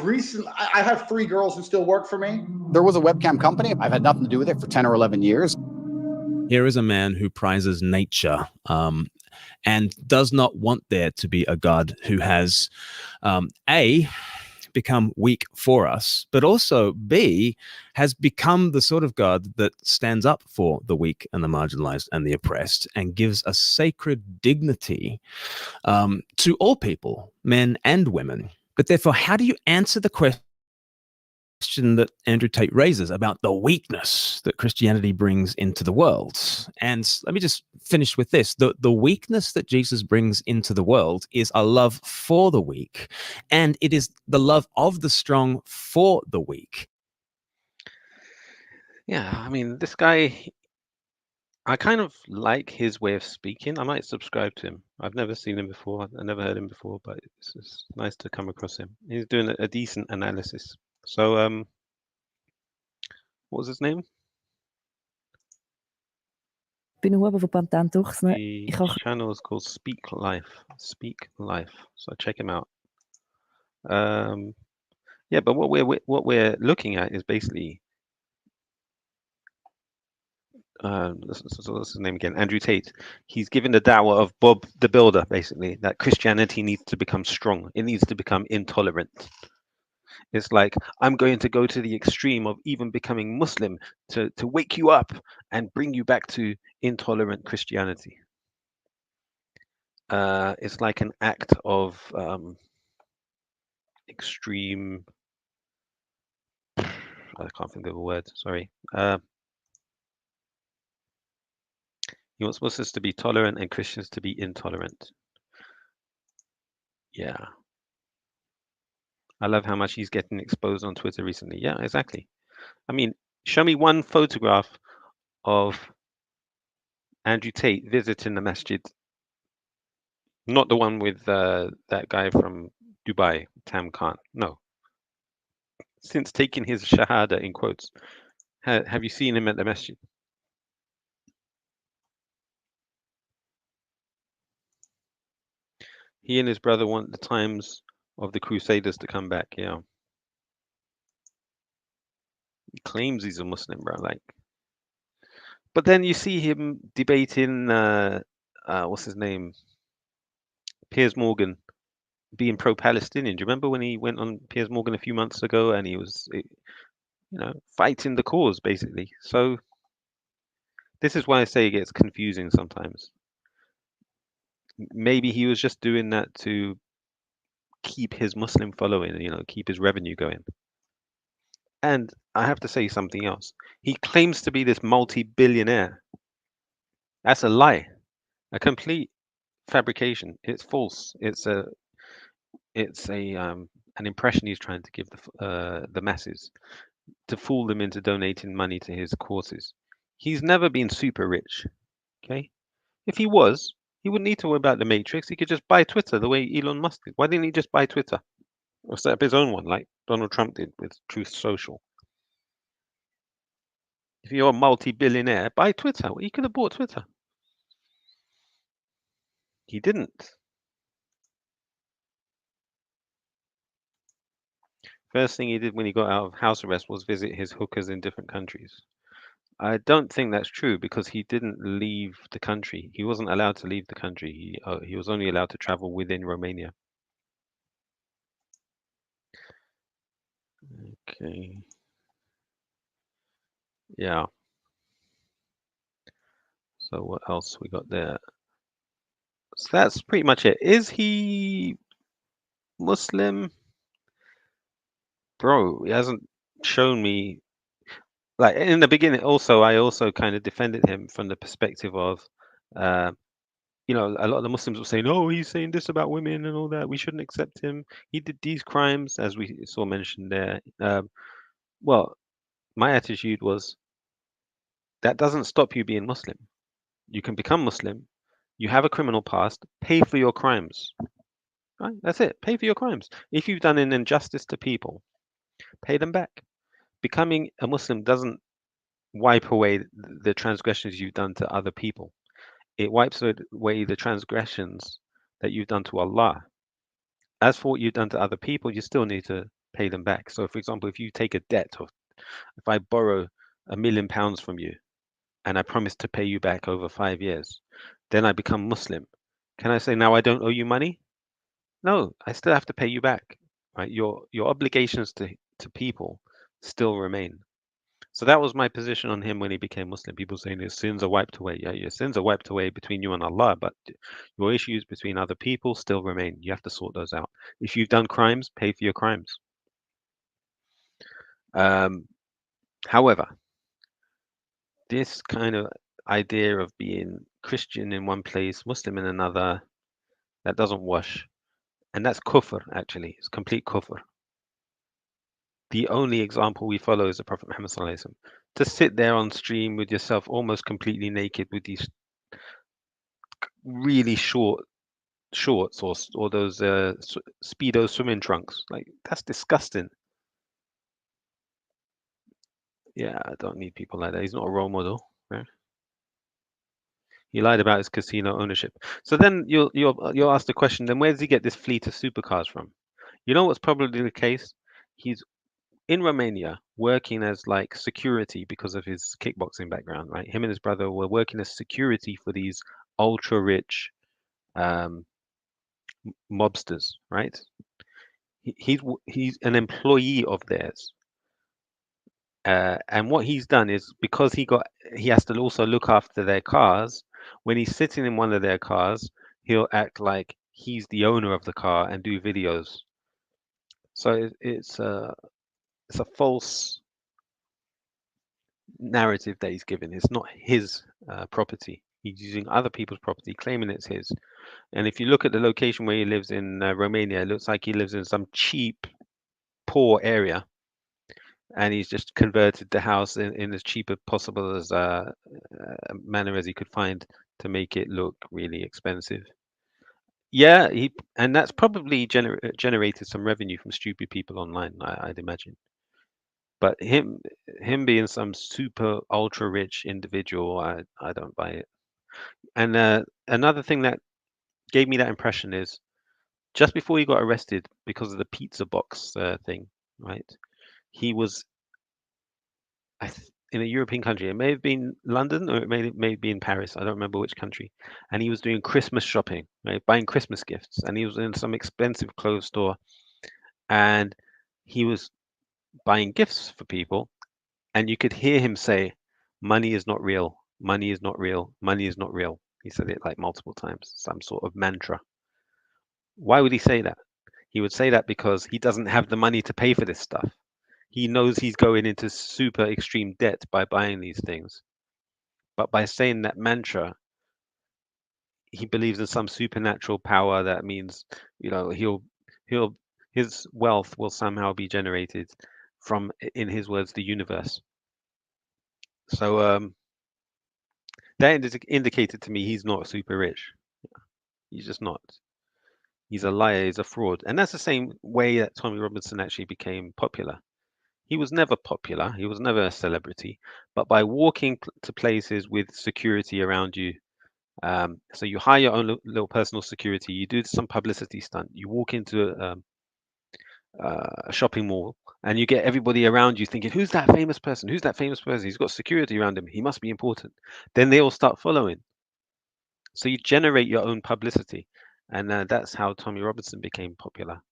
have 3 girls who still work for me. There was a webcam company. I've had nothing to do with it for 10 or 11 years. Here is a man who prizes nature and does not want there to be a God who has, A, become weak for us, but also B, has become the sort of God that stands up for the weak and the marginalized and the oppressed and gives a sacred dignity to all people, men and women. But therefore, how do you answer the question question that Andrew Tate raises about the weakness that Christianity brings into the world. And let me just finish with this. The weakness that Jesus brings into the world is a love for the weak, and it is the love of the strong for the weak. Yeah, I mean, this guy, I kind of like his way of speaking. I might subscribe to him. I've never seen him before. I never heard him before, but it's nice to come across him. He's doing a decent analysis. So, what was his name? The channel is called Speak Life. Speak Life. So check him out. Yeah, but what we're looking at is basically what's his name again? Andrew Tate. He's given the dawah of Bob the Builder, basically, that Christianity needs to become strong. It needs to become intolerant. It's like, I'm going to go to the extreme of even becoming Muslim to wake you up and bring you back to intolerant Christianity. It's like an act of extreme. I can't think of a word. Sorry. He wants Muslims to be tolerant and Christians to be intolerant. Yeah. I love how much he's getting exposed on Twitter recently. Yeah, exactly. I mean, show me one photograph of Andrew Tate visiting the masjid. Not the one with that guy from Dubai, Tam Khan. No. Since taking his shahada in quotes, have you seen him at the masjid? He and his brother want the times of the Crusaders to come back. Yeah. He claims he's a Muslim, bro. Like, but then you see him debating. What's his name? Piers Morgan, being pro-Palestinian. Do you remember when he went on Piers Morgan a few months ago and he was, fighting the cause basically? So this is why I say it gets confusing sometimes. Maybe he was just doing that to keep his Muslim following, keep his revenue going. And I have to say something else. He claims to be this multi-billionaire. That's a lie, a complete fabrication. It's false. It's an impression he's trying to give the masses to fool them into donating money to his causes. He's never been super rich. Okay, if he was, he wouldn't need to worry about the Matrix. He could just buy Twitter the way Elon Musk did. Why didn't he just buy Twitter or set up his own one like Donald Trump did with Truth Social? If you're a multi-billionaire, buy Twitter. Well, he could have bought Twitter. He didn't. First thing he did when he got out of house arrest was visit his hookers in different countries. I don't think that's true because he didn't leave the country. He wasn't allowed to leave the country. He was only allowed to travel within Romania. Okay. Yeah. So what else we got there? So that's pretty much it. Is he Muslim? Bro, he hasn't shown me. Like in the beginning, I also kind of defended him from the perspective of, a lot of the Muslims were saying, "Oh, he's saying this about women and all that. We shouldn't accept him. He did these crimes," as we saw mentioned there. Well, my attitude was that doesn't stop you being Muslim. You can become Muslim. You have a criminal past. Pay for your crimes. Right? That's it. Pay for your crimes. If you've done an injustice to people, pay them back. Becoming a Muslim doesn't wipe away the transgressions you've done to other people. It wipes away the transgressions that you've done to Allah. As for what you've done to other people, you still need to pay them back. So, for example, if you take a debt, or if I borrow £1 million from you and I promise to pay you back over 5 years, then I become Muslim. Can I say now I don't owe you money? No, I still have to pay you back. Right? Your obligations to people still remain. So that was my position on him when he became Muslim. People saying his sins are wiped away. Yeah, your sins are wiped away between you and Allah, but your issues between other people still remain. You have to sort those out. If you've done crimes, pay for your crimes. However, this kind of idea of being Christian in one place, Muslim in another, that doesn't wash. And that's kufr, actually. It's complete kufr. The only example we follow is the Prophet Muhammad Sallallahu Alaihi Wasallam. To sit there on stream with yourself almost completely naked with these really short shorts or those Speedo swimming trunks, like that's disgusting. Yeah, I don't need people like that. He's not a role model, right? He lied about his casino ownership. So then you'll ask the question, then where does he get this fleet of supercars from? You know what's probably the case? He's in Romania working as like security because of his kickboxing background, right? Him and his brother were working as security for these ultra rich mobsters, right? He's an employee of theirs. And what he's done is because he has to also look after their cars. When he's sitting in one of their cars, he'll act like he's the owner of the car and do videos. So it's a false narrative that he's given. It's not his property. He's using other people's property, claiming it's his. And if you look at the location where he lives in Romania, it looks like he lives in some cheap, poor area. And he's just converted the house in as cheap as possible as manner as he could find to make it look really expensive. Yeah, and that's probably generated some revenue from stupid people online, I'd imagine. But him being some super ultra rich individual, I don't buy it. And another thing that gave me that impression is just before he got arrested because of the pizza box thing, right? He was in a European country. It may have been London or it may be in Paris. I don't remember which country. And he was doing Christmas shopping, right? Buying Christmas gifts. And he was in some expensive clothes store. And he was buying gifts for people. And you could hear him say, money is not real. Money is not real. Money is not real. He said it like multiple times, some sort of mantra. Why would he say that? He would say that because he doesn't have the money to pay for this stuff. He knows he's going into super extreme debt by buying these things. But by saying that mantra, he believes in some supernatural power that means, his wealth will somehow be generated from, in his words, the universe. So that indicated to me he's not super rich. He's just not. He's a liar. He's a fraud. And that's the same way that Tommy Robinson actually became popular. He was never popular. He was never a celebrity. But by walking to places with security around you, so you hire your own little personal security, you do some publicity stunt, you walk into a shopping mall, and you get everybody around you thinking, who's that famous person? Who's that famous person? He's got security around him. He must be important. Then they all start following. So you generate your own publicity. And that's how Tommy Robinson became popular.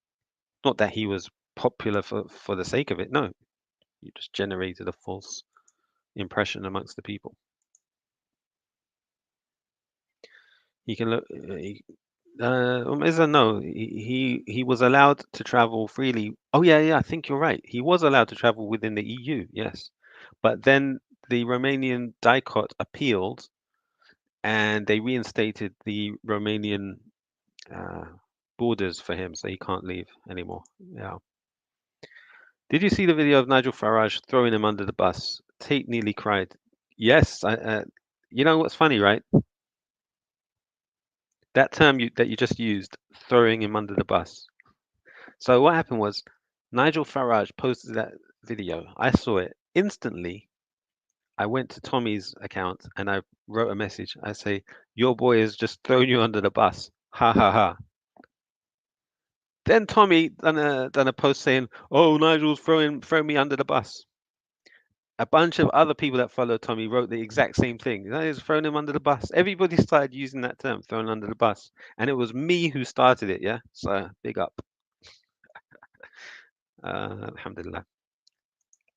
Not that he was popular for the sake of it. No, you just generated a false impression amongst the people. He can look. No, he was allowed to travel freely. Oh yeah, I think you're right. He was allowed to travel within the EU, yes, but then the Romanian Dicot appealed, and they reinstated the Romanian borders for him, so he can't leave anymore. Yeah. Did you see the video of Nigel Farage throwing him under the bus? Tate nearly cried. Yes, you know what's funny, right? That term that you just used, throwing him under the bus. So what happened was Nigel Farage posted that video. I saw it instantly. I went to Tommy's account and I wrote a message. I say, your boy has just thrown you under the bus. Ha ha ha. Then Tommy done a post saying, oh, Nigel's throwing me under the bus. A bunch of other people that followed Tommy wrote the exact same thing. He's throwing him under the bus. Everybody started using that term, thrown under the bus. And it was me who started it, yeah? So big up. Alhamdulillah.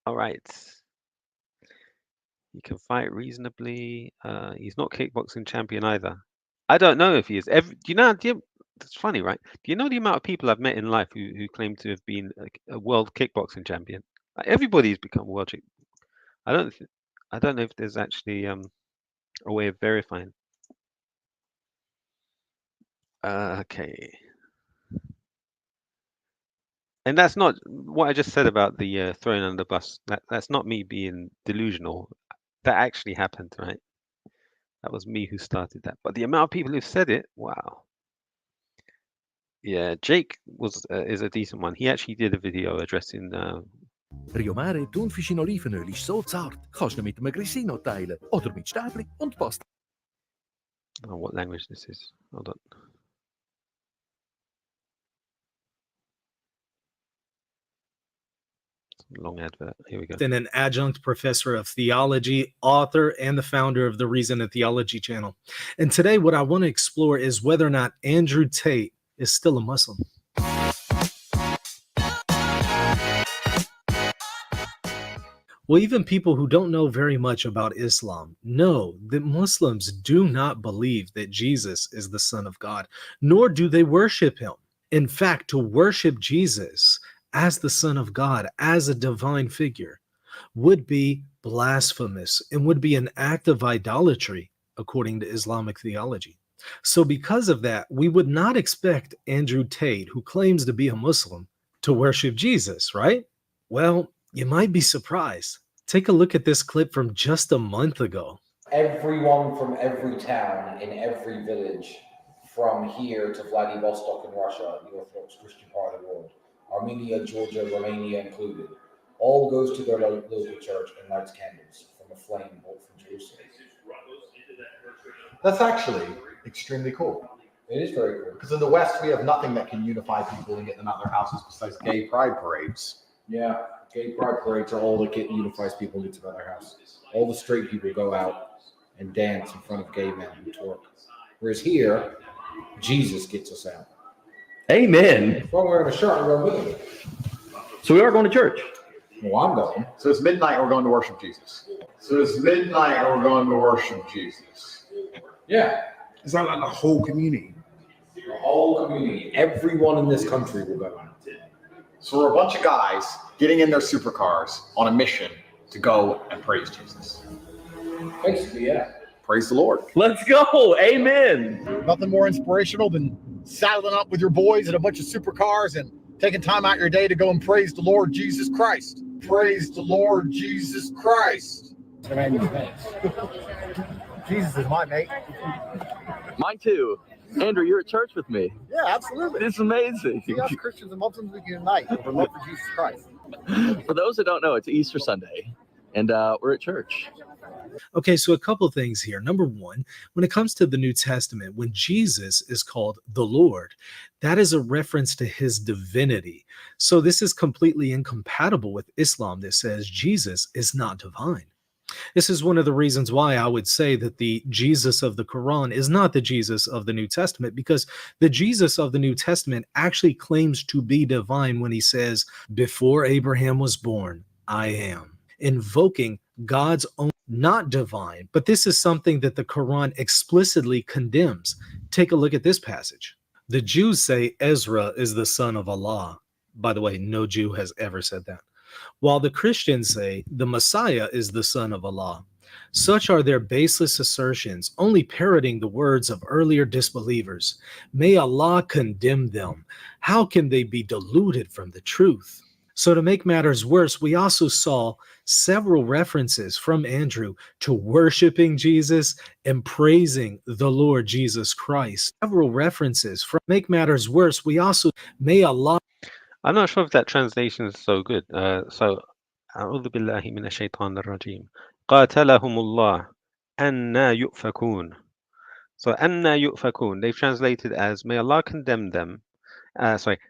All right. He can fight reasonably. He's not kickboxing champion either. I don't know if he is. That's funny, right? Do you know the amount of people I've met in life who claim to have been a world kickboxing champion? Everybody's become logic. I don't know if there's actually a way of verifying. Okay. And that's not what I just said about the throwing under the bus. That's not me being delusional. That actually happened, right? That was me who started that. But the amount of people who've said it, wow. Yeah, Jake is a decent one. He actually did a video addressing. Riomare Thunfisch in Olivenöl ist so zart, kannst du mit einem Grissino teilen oder mit Stäbli und Pasta. Oh, what language this is? Hold on. Long advert. Here we go. And an adjunct professor of theology, author, and the founder of the Reason and Theology channel. And today, what I want to explore is whether or not Andrew Tate is still a Muslim. Well, even people who don't know very much about Islam know that Muslims do not believe that Jesus is the Son of God, nor do they worship him. In fact, to worship Jesus as the Son of God, as a divine figure, would be blasphemous and would be an act of idolatry, according to Islamic theology. So because of that, we would not expect Andrew Tate, who claims to be a Muslim, to worship Jesus, right? Well, you might be surprised. Take a look at this clip from just a month ago. Everyone from every town in every village from here to Vladivostok in Russia, the Orthodox Christian part of the world, Armenia, Georgia, Romania included, all goes to their local church and lights candles from a flame brought from Jerusalem. That's actually extremely cool. It is very cool. Because in the West, we have nothing that can unify people and get them out of their houses besides gay pride parades. Yeah, gay pride parades are all that unifies people and gets them out of their house. All the straight people go out and dance in front of gay men and twerk. Whereas here, Jesus gets us out. Amen. If I'm wearing a shirt, I'm going with him. So we are going to church. Well, I'm going. So it's midnight, we're going to worship Jesus. So it's midnight, and we're going to worship Jesus. Yeah. Is that like the whole community? The whole community. Everyone in this country will go. So we're a bunch of guys getting in their supercars on a mission to go and praise Jesus. Basically, yeah. Praise the Lord. Let's go. Amen. Nothing more inspirational than saddling up with your boys in a bunch of supercars and taking time out your day to go and praise the Lord Jesus Christ. Praise the Lord Jesus Christ. Jesus is my mate. Mine too. Andrew, you're at church with me. Yeah, absolutely. It's amazing. See, us Christians and Muslims, we can unite over love for Jesus Christ. For those that don't know, it's Easter Sunday, and we're at church. Okay, so a couple things here. Number one, when it comes to the New Testament, when Jesus is called the Lord, that is a reference to his divinity. So this is completely incompatible with Islam that says Jesus is not divine. This is one of the reasons why I would say that the Jesus of the Quran is not the Jesus of the New Testament, because the Jesus of the New Testament actually claims to be divine when he says, "Before Abraham was born, I am," invoking God's own, not divine. But this is something that the Quran explicitly condemns. Take a look at this passage. The Jews say Ezra is the son of Allah. By the way, no Jew has ever said that. While the Christians say the Messiah is the son of Allah. Such are their baseless assertions, only parroting the words of earlier disbelievers. May Allah condemn them. How can they be deluded from the truth? So to make matters worse, we also saw several references from Andrew to worshiping Jesus and praising the Lord Jesus Christ. Several references from make matters worse, we also may Allah. I'm not sure if that translation is so good. So, أعوذ بالله من الشيطان الرجيم. قاتلهم الله أنا يؤفكون. So, أنا يؤفكون, they've translated as, may Allah condemn them.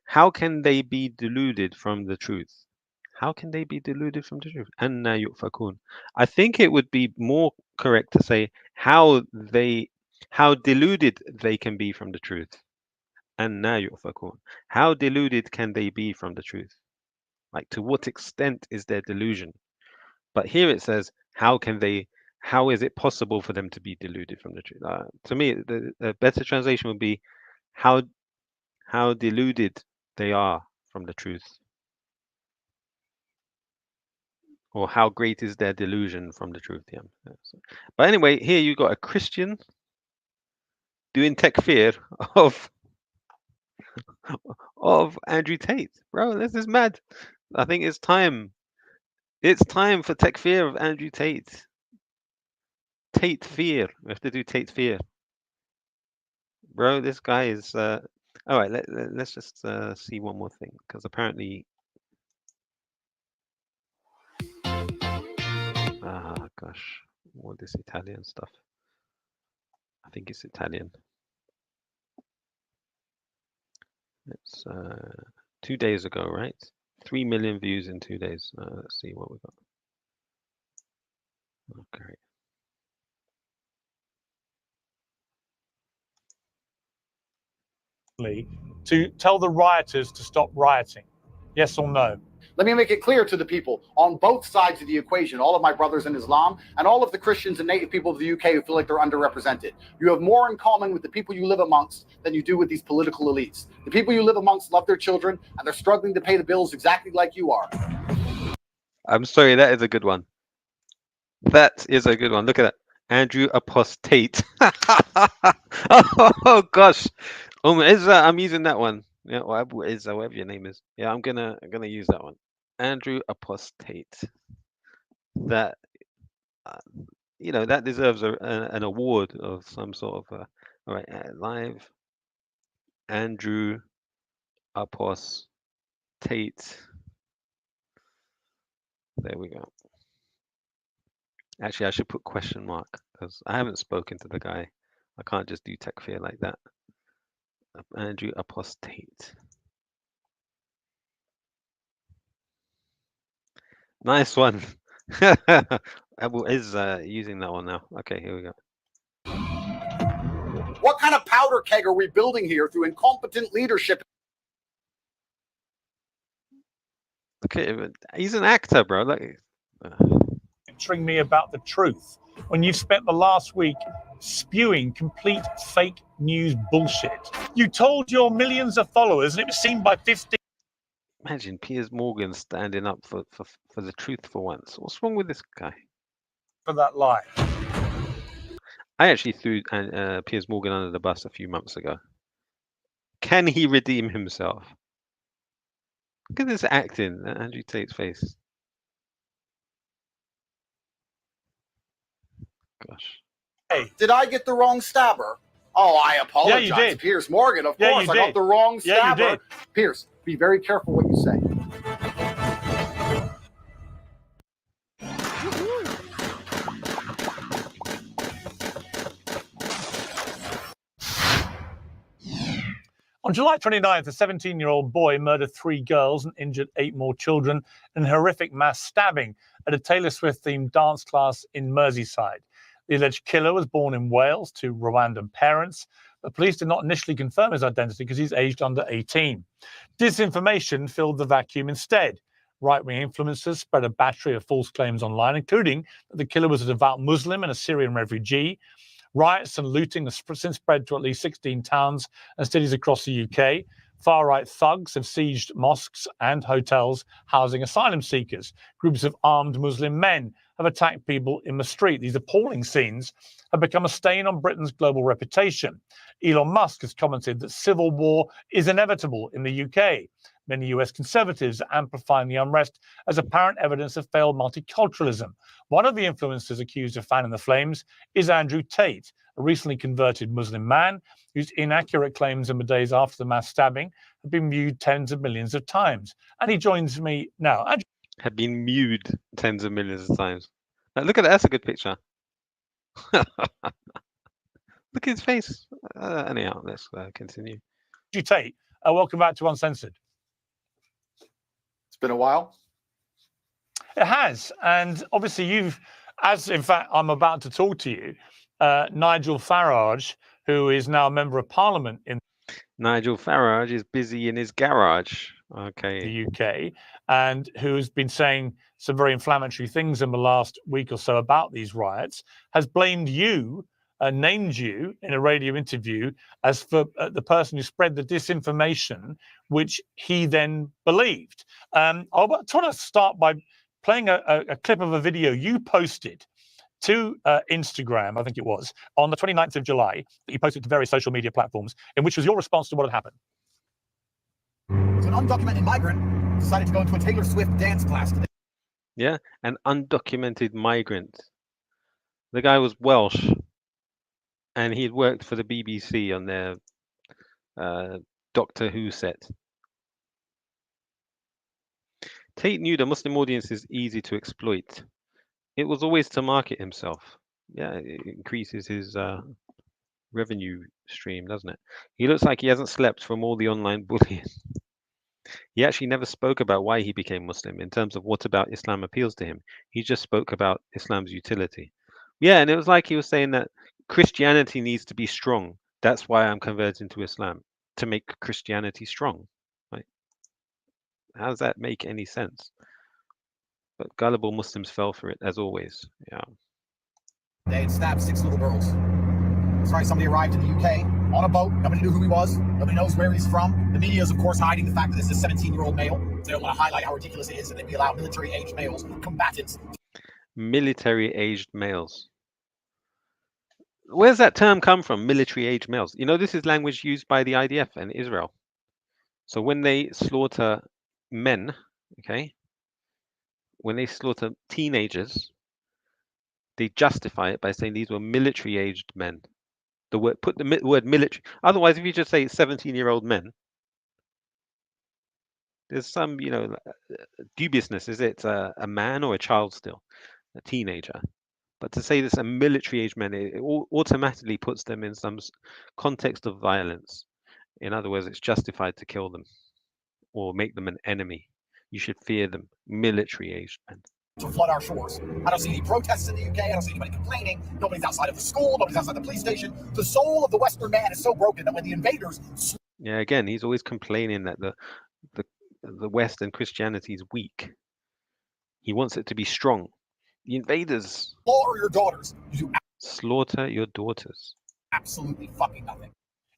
How can they be deluded from the truth? How can they be deluded from the truth? أنا يؤفكون. I think it would be more correct to say how deluded they can be from the truth. أنا يؤفكون. How deluded can they be from the truth? Like, to what extent is their delusion? But here it says, how is it possible for them to be deluded from the truth? To me, the better translation would be how deluded they are from the truth. Or how great is their delusion from the truth? Yeah. But anyway, here you got a Christian doing takfir of Andrew Tate. Bro, this is mad. I think it's time. It's time for takfir of Andrew Tate. Tate fear. We have to do Tate fear. Bro, this guy is all right, let's just see one more thing, because apparently gosh, all this Italian stuff. I think it's Italian. It's 2 days ago, right? 3 million views in 2 days. Let's see what we got. Okay. To tell the rioters to stop rioting? Yes or no? Let me make it clear to the people on both sides of the equation, all of my brothers in Islam and all of the Christians and native people of the UK who feel like they're underrepresented. You have more in common with the people you live amongst than you do with these political elites. The people you live amongst love their children, and they're struggling to pay the bills exactly like you are. I'm sorry, that is a good one. That is a good one. Look at that. Andrew Apos Tate. Oh gosh. I'm using that one. Yeah, or Abu Izza, whatever your name is. Yeah, I'm gonna use that one. Andrew Apos Tate. That that deserves an award of some sort of. All right, live. Andrew Apos Tate. There we go. Actually, I should put question mark, because I haven't spoken to the guy. I can't just do takfir like that. Andrew Apos Tate. Nice one. Abu is using that one now. Okay, here we go. What kind of powder keg are we building here through incompetent leadership? Okay, he's an actor, bro. Like, Lecturing me about the truth when you've spent the last week spewing complete fake news bullshit. You told your millions of followers, and it was seen by 50. Imagine Piers Morgan standing up for the truth for once. What's wrong with this guy? For that lie. I actually threw Piers Morgan under the bus a few months ago. Can he redeem himself? Look at this acting, Andrew Tate's face. Gosh. Hey, did I get the wrong stabber? Oh, I apologize. Yeah, you did. Piers Morgan, of Yeah, course. you I got did. the wrong Yeah, you stabber. did. Piers, be very careful what you say. On July 29th, a 17-year-old boy murdered 3 girls and injured 8 more children in a horrific mass stabbing at a Taylor Swift-themed dance class in Merseyside. The alleged killer was born in Wales to Rwandan parents, but police did not initially confirm his identity because he's aged under 18. Disinformation filled the vacuum instead. Right-wing influencers spread a battery of false claims online, including that the killer was a devout Muslim and a Syrian refugee. Riots and looting have since spread to at least 16 towns and cities across the UK. Far-right thugs have sieged mosques and hotels housing asylum seekers. Groups of armed Muslim men have attacked people in the street. These appalling scenes have become a stain on Britain's global reputation. Elon Musk has commented that civil war is inevitable in the UK. Many US conservatives are amplifying the unrest as apparent evidence of failed multiculturalism. One of the influencers accused of fanning the flames is Andrew Tate, a recently converted Muslim man whose inaccurate claims in the days after the mass stabbing have been viewed tens of millions of times. And he joins me now. Andrew have been mewed tens of millions of times. Now, look at that. That's a good picture. Look at his face. Anyhow, let's continue. Andrew Tate, welcome back to Uncensored. It's been a while. It has. And obviously you've, as in fact I'm about to talk to you, Nigel Farage, who is now a member of Parliament in Nigel Farage is busy in his garage. Okay. The UK, and who's been saying some very inflammatory things in the last week or so about these riots, has blamed you, named you in a radio interview as for the person who spread the disinformation, which he then believed. I want to start by playing a clip of a video you posted to Instagram, I think it was, on the 29th of July, that you posted to various social media platforms, in which was your response to what had happened. So an undocumented migrant decided to go into a Taylor Swift dance class today. Yeah, an undocumented migrant. The guy was Welsh, and he had worked for the BBC on their Doctor Who set. Tate knew the Muslim audience is easy to exploit. It was always to market himself. Yeah, it increases his revenue stream, doesn't it? He looks like he hasn't slept from all the online bullying. He actually never spoke about why he became Muslim in terms of what about Islam appeals to him. He just spoke about Islam's utility. Yeah, and it was like he was saying that Christianity needs to be strong. That's why I'm converting to Islam, to make Christianity strong. Right? How does that make any sense? But gullible Muslims fell for it, as always. Yeah. They had stabbed 6 little girls. Sorry, somebody arrived in the UK on a boat. Nobody knew who he was. Nobody knows where he's from. The media is, of course, hiding the fact that this is a 17-year-old male. They don't want to highlight how ridiculous it is that they allow military-aged males, combatants. Military-aged males. Where's that term come from? Military-aged males. You know, this is language used by the IDF and Israel. So when they slaughter men, okay, when they slaughter teenagers, they justify it by saying these were military-aged men. The word, put the word military. Otherwise, if you just say 17-year-old men, there's some, you know, dubiousness. Is it a man or a child still, a teenager? But to say this a military-aged men, it automatically puts them in some context of violence. In other words, it's justified to kill them or make them an enemy. You should fear them, military-aged men. To flood our shores. I don't see any protests in the UK. I don't see anybody complaining. Nobody's outside of the school. Nobody's outside the police station. The soul of the Western man is so broken that when the invaders... Yeah, again, he's always complaining that the West and Christianity is weak. He wants it to be strong. The invaders... Slaughter your daughters. You slaughter your daughters. Absolutely fucking nothing.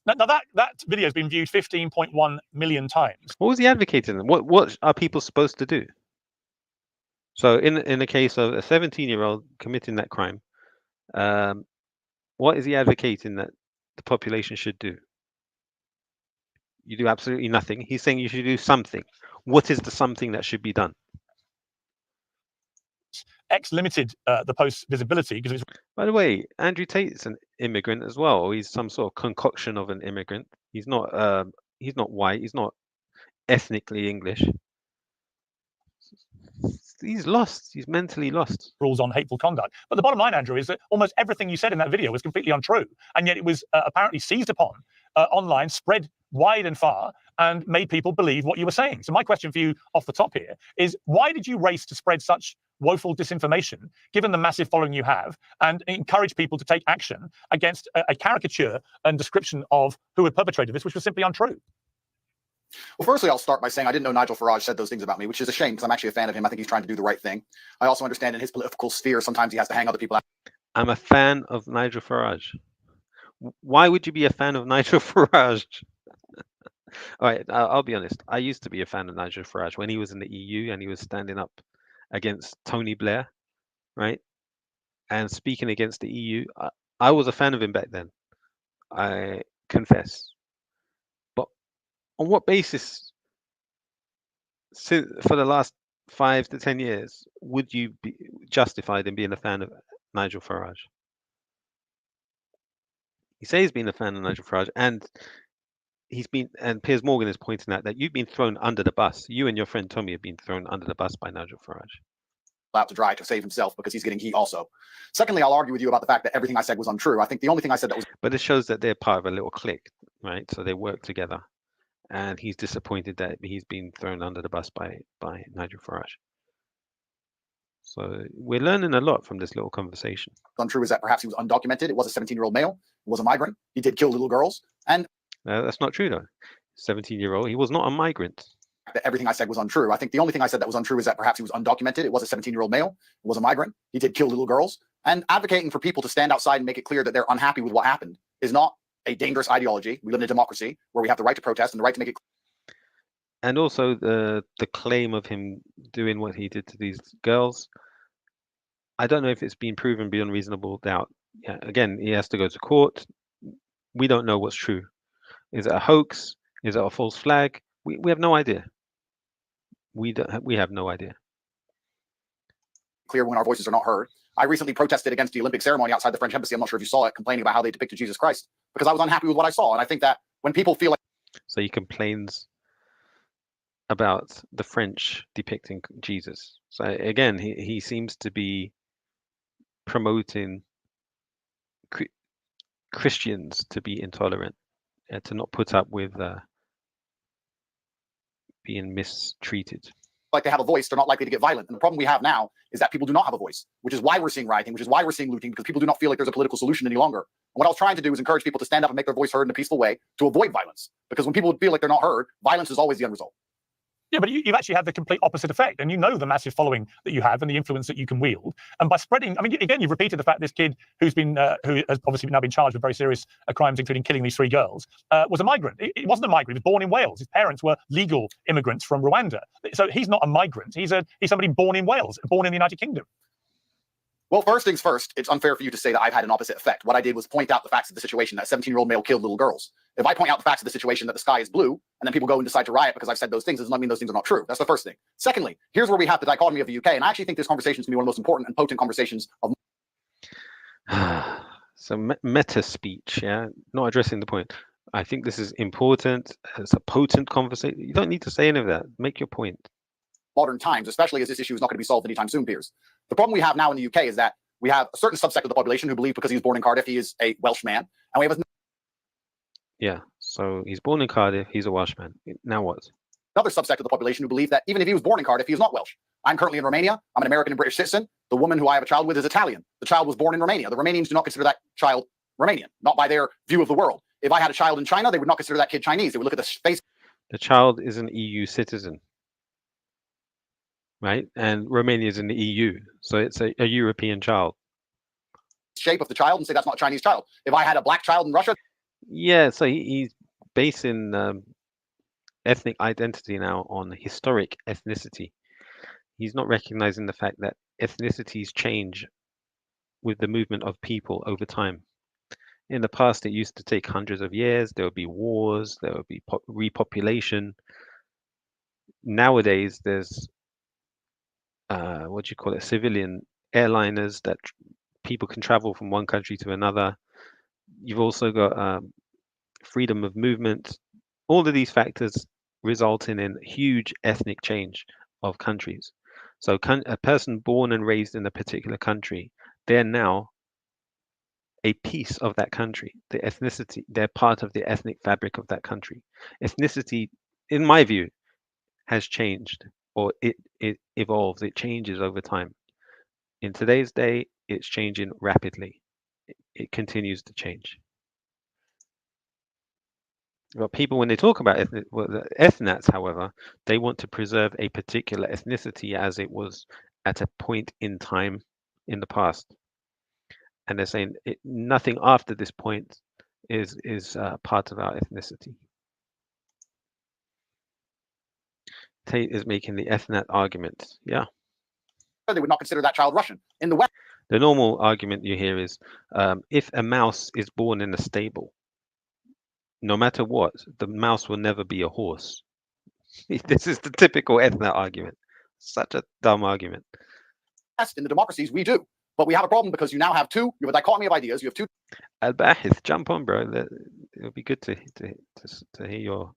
Now that video has been viewed 15.1 million times. What was he advocating? What are people supposed to do? So in the case of a 17-year-old committing that crime, what is he advocating that the population should do? You do absolutely nothing. He's saying you should do something. What is the something that should be done? X limited the post's visibility because it's... By the way, Andrew Tate's an immigrant as well, or he's some sort of concoction of an immigrant. He's not white. He's not ethnically English. He's lost. He's mentally lost. Rules on hateful conduct. But the bottom line, Andrew, is that almost everything you said in that video was completely untrue, and yet it was apparently seized upon online, spread wide and far, and made people believe what you were saying. So my question for you off the top here is, why did you race to spread such woeful disinformation, given the massive following you have, and encourage people to take action against a caricature and description of who had perpetrated this, which was simply untrue? Well, firstly, I'll start by saying I didn't know Nigel Farage said those things about me, which is a shame because I'm actually a fan of him. I think he's trying to do the right thing. I also understand in his political sphere, sometimes he has to hang other people out. I'm a fan of Nigel Farage. Why would you be a fan of Nigel Farage? All right, I'll be honest. I used to be a fan of Nigel Farage when he was in the EU and he was standing up against Tony Blair, right? And speaking against the EU. I was a fan of him back then. I confess. On what basis, for the last 5 to 10 years, would you be justified in being a fan of Nigel Farage? He says he's been a fan of Nigel Farage, and Piers Morgan is pointing out that you've been thrown under the bus. You and your friend Tommy have been thrown under the bus by Nigel Farage. Out to dry to save himself because he's getting heat also. Secondly, I'll argue with you about the fact that everything I said was untrue. I think the only thing I said that was... But it shows that they're part of a little clique, right? So they work together. And he's disappointed that he's been thrown under the bus by Nigel Farage. So we're learning a lot from this little conversation. Untrue is that perhaps he was undocumented. It was a 17-year-old male. It was a migrant. He did kill little girls. And that's not true, though. 17-year-old. He was not a migrant. That everything I said was untrue. I think the only thing I said that was untrue is that perhaps he was undocumented. It was a 17-year-old male. It was a migrant. He did kill little girls. And advocating for people to stand outside and make it clear that they're unhappy with what happened is not a dangerous ideology. We live in a democracy where we have the right to protest and the right to make it. and also the claim of him doing what he did to these girls. I don't know if it's been proven beyond reasonable doubt. Yeah, again, he has to go to court. We don't know what's true. Is it a hoax? Is it a false flag? We have no idea. We have no idea. Clear when our voices are not heard. I recently protested against the Olympic ceremony outside the French embassy. I'm not sure if you saw it, complaining about how they depicted Jesus Christ, because I was unhappy with what I saw. And I think that when people feel like... So he complains about the French depicting Jesus. So again, he seems to be promoting Christians to be intolerant, to not put up with being mistreated. Like they have a voice, they're not likely to get violent. And the problem we have now is that people do not have a voice, which is why we're seeing rioting, which is why we're seeing looting, because people do not feel like there's a political solution any longer. And what I was trying to do is encourage people to stand up and make their voice heard in a peaceful way to avoid violence. Because when people feel like they're not heard, violence is always the end result. Yeah, but you've actually had the complete opposite effect, and you know the massive following that you have and the influence that you can wield. And by spreading, I mean, again, you've repeated the fact this kid who has obviously now been charged with very serious crimes, including killing these 3 girls, was a migrant. He wasn't a migrant; he was born in Wales. His parents were legal immigrants from Rwanda. So he's not a migrant. He's somebody born in Wales, born in the United Kingdom. Well, first things first, it's unfair for you to say that I've had an opposite effect. What I did was point out the facts of the situation that a 17-year-old male killed little girls. If I point out the facts of the situation that the sky is blue, and then people go and decide to riot because I've said those things, does not mean those things are not true. That's the first thing. Secondly, here's where we have the dichotomy of the UK, and I actually think this conversation is going to be one of the most important and potent conversations of... So meta speech, yeah, not addressing the point. I think this is important. It's a potent conversation. You don't need to say any of that. Make your point. Modern times, especially as this issue is not going to be solved anytime soon, peers. The problem we have now in the UK is that we have a certain subsect of the population who believe because he was born in Cardiff, he is a Welsh man. And we have Yeah, so he's born in Cardiff, he's a Welshman. Now what? another subsect of the population who believe that even if he was born in Cardiff, he is not Welsh. I'm currently in Romania. I'm an American and British citizen. The woman who I have a child with is Italian. The child was born in Romania. The Romanians do not consider that child Romanian, not by their view of the world. If I had a child in China, they would not consider that kid Chinese. They would look at the face. The child is an EU citizen, right? And Romania is in the EU, so it's a European child. Shape of the child and say that's not a Chinese child. If I had a black child in Russia... Yeah, so he's basing ethnic identity now on historic ethnicity. He's not recognizing the fact that ethnicities change with the movement of people over time. In the past, it used to take hundreds of years. There would be wars, there would be repopulation. Nowadays, there's what do you call it? Civilian airliners that people can travel from one country to another. You've also got freedom of movement. All of these factors resulting in huge ethnic change of countries. So a person born and raised in a particular country, they're now a piece of that country. The ethnicity, they're part of the ethnic fabric of that country. Ethnicity, in my view, has changed, or it evolves, it changes over time. In today's day, it's changing rapidly. It continues to change. But people, when they talk about ethnats, however, they want to preserve a particular ethnicity as it was at a point in time in the past. And they're saying nothing after this point is part of our ethnicity. Tate is making the ethnat argument. Yeah. They would not consider that child Russian. In the West, the normal argument you hear is if a mouse is born in a stable, no matter what, the mouse will never be a horse. This is the typical ethnat argument. Such a dumb argument. In the democracies, we do. But we have a problem because you now have two. You have a dichotomy of ideas. You have two. Al-Bahith, jump on, bro. It'll be good to hear your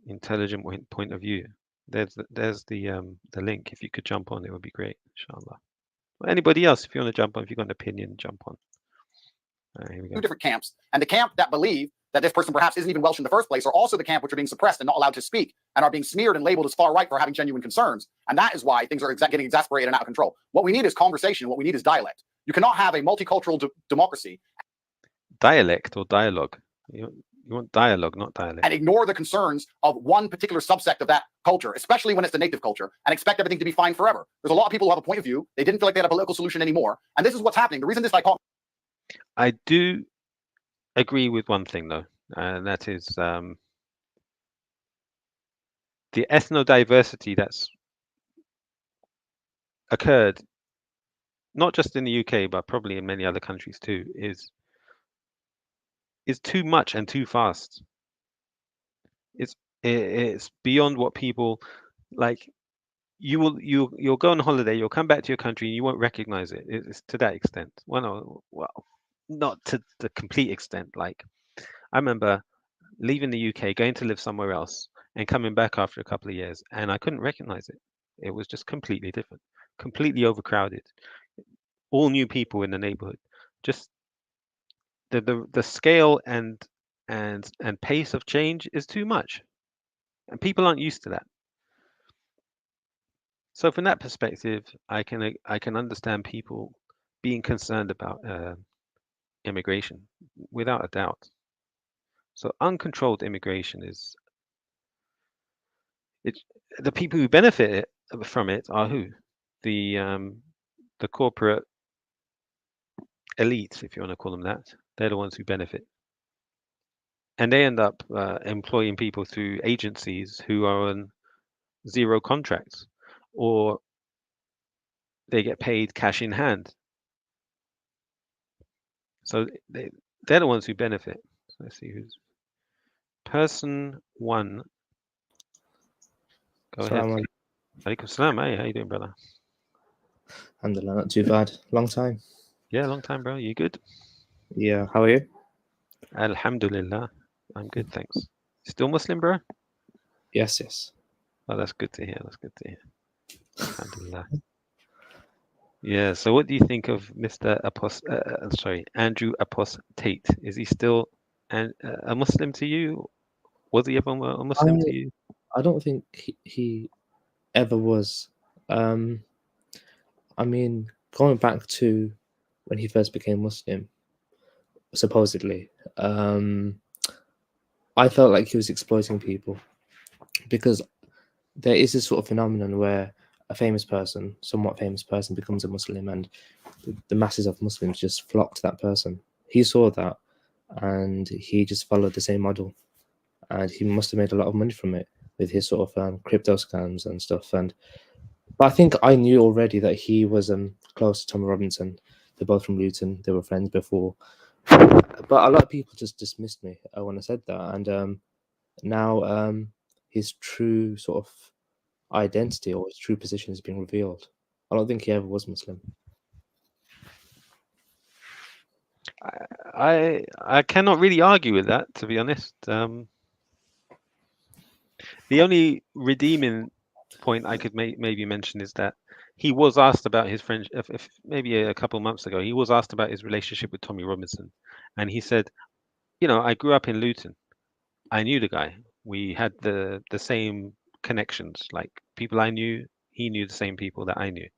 intelligent point of view. There's the link. If you could jump on, it would be great, inshallah. Well, anybody else, if you want to jump on, if you've got an opinion, jump on. All right, here we go. Two different camps. And the camp that believe that this person perhaps isn't even Welsh in the first place are also the camp which are being suppressed and not allowed to speak and are being smeared and labeled as far right for having genuine concerns. And that is why things are getting exasperated and out of control. What we need is conversation. What we need is dialect. You cannot have a multicultural democracy. Dialect or dialogue? You want dialogue, not dialect. And ignore the concerns of one particular subsect of that culture, especially when it's the native culture, and expect everything to be fine forever. There's a lot of people who have a point of view. They didn't feel like they had a political solution anymore. And this is what's happening. The reason this dichotomy... I do agree with one thing, though, and that is the ethnodiversity that's occurred, not just in the UK, but probably in many other countries too, is too much and too fast. It's beyond what people like. You'll go on holiday, you'll come back to your country, and you won't recognize it. It's to that extent. Well, not to the complete extent. Like I remember leaving the UK, going to live somewhere else, and coming back after a couple of years, and I couldn't recognize it. It was just completely different, completely overcrowded, all new people in the neighborhood. Just the scale and pace of change is too much, and people aren't used to that. So from that perspective, I can understand people being concerned about immigration, without a doubt. So uncontrolled immigration is it. The people who benefit from it are who? The corporate elites, if you want to call them that. They're the ones who benefit, and they end up employing people through agencies who are on zero contracts, or they get paid cash in hand. So they're the ones who benefit. So let's see who's person one. Go ahead. Assalamu Alaikum salam. Hey, how you doing, brother? Alhamdulillah, not too bad. Long time. Yeah, long time, bro. You good? Yeah, how are you? Alhamdulillah. I'm good, thanks. Still Muslim, bro? Yes, yes. Oh, that's good to hear. That's good to hear. Alhamdulillah. Yeah. So, what do you think of Mr. Andrew Apos Tate? Is he still a Muslim to you? Was he ever a Muslim to you? I don't think he ever was. I mean, going back to when he first became Muslim, supposedly, I felt like he was exploiting people, because there is this sort of phenomenon where a famous person, somewhat famous person, becomes a Muslim, and the masses of Muslims just flock to that person. He saw that, and he just followed the same model, and he must have made a lot of money from it with his sort of crypto scams and stuff. But I think I knew already that he was close to Tommy Robinson. They're both from Luton. They were friends before. But a lot of people just dismissed me when I said that. And now his true sort of identity or his true position is being revealed. I don't think he ever was Muslim. I cannot really argue with that, to be honest. The only redeeming point I could maybe mention is that he was asked about his friendship. If maybe a couple of months ago, he was asked about his relationship with Tommy Robinson, and he said, I grew up in Luton. I knew the guy. We had the same connections. Like people I knew, he knew the same people that I knew.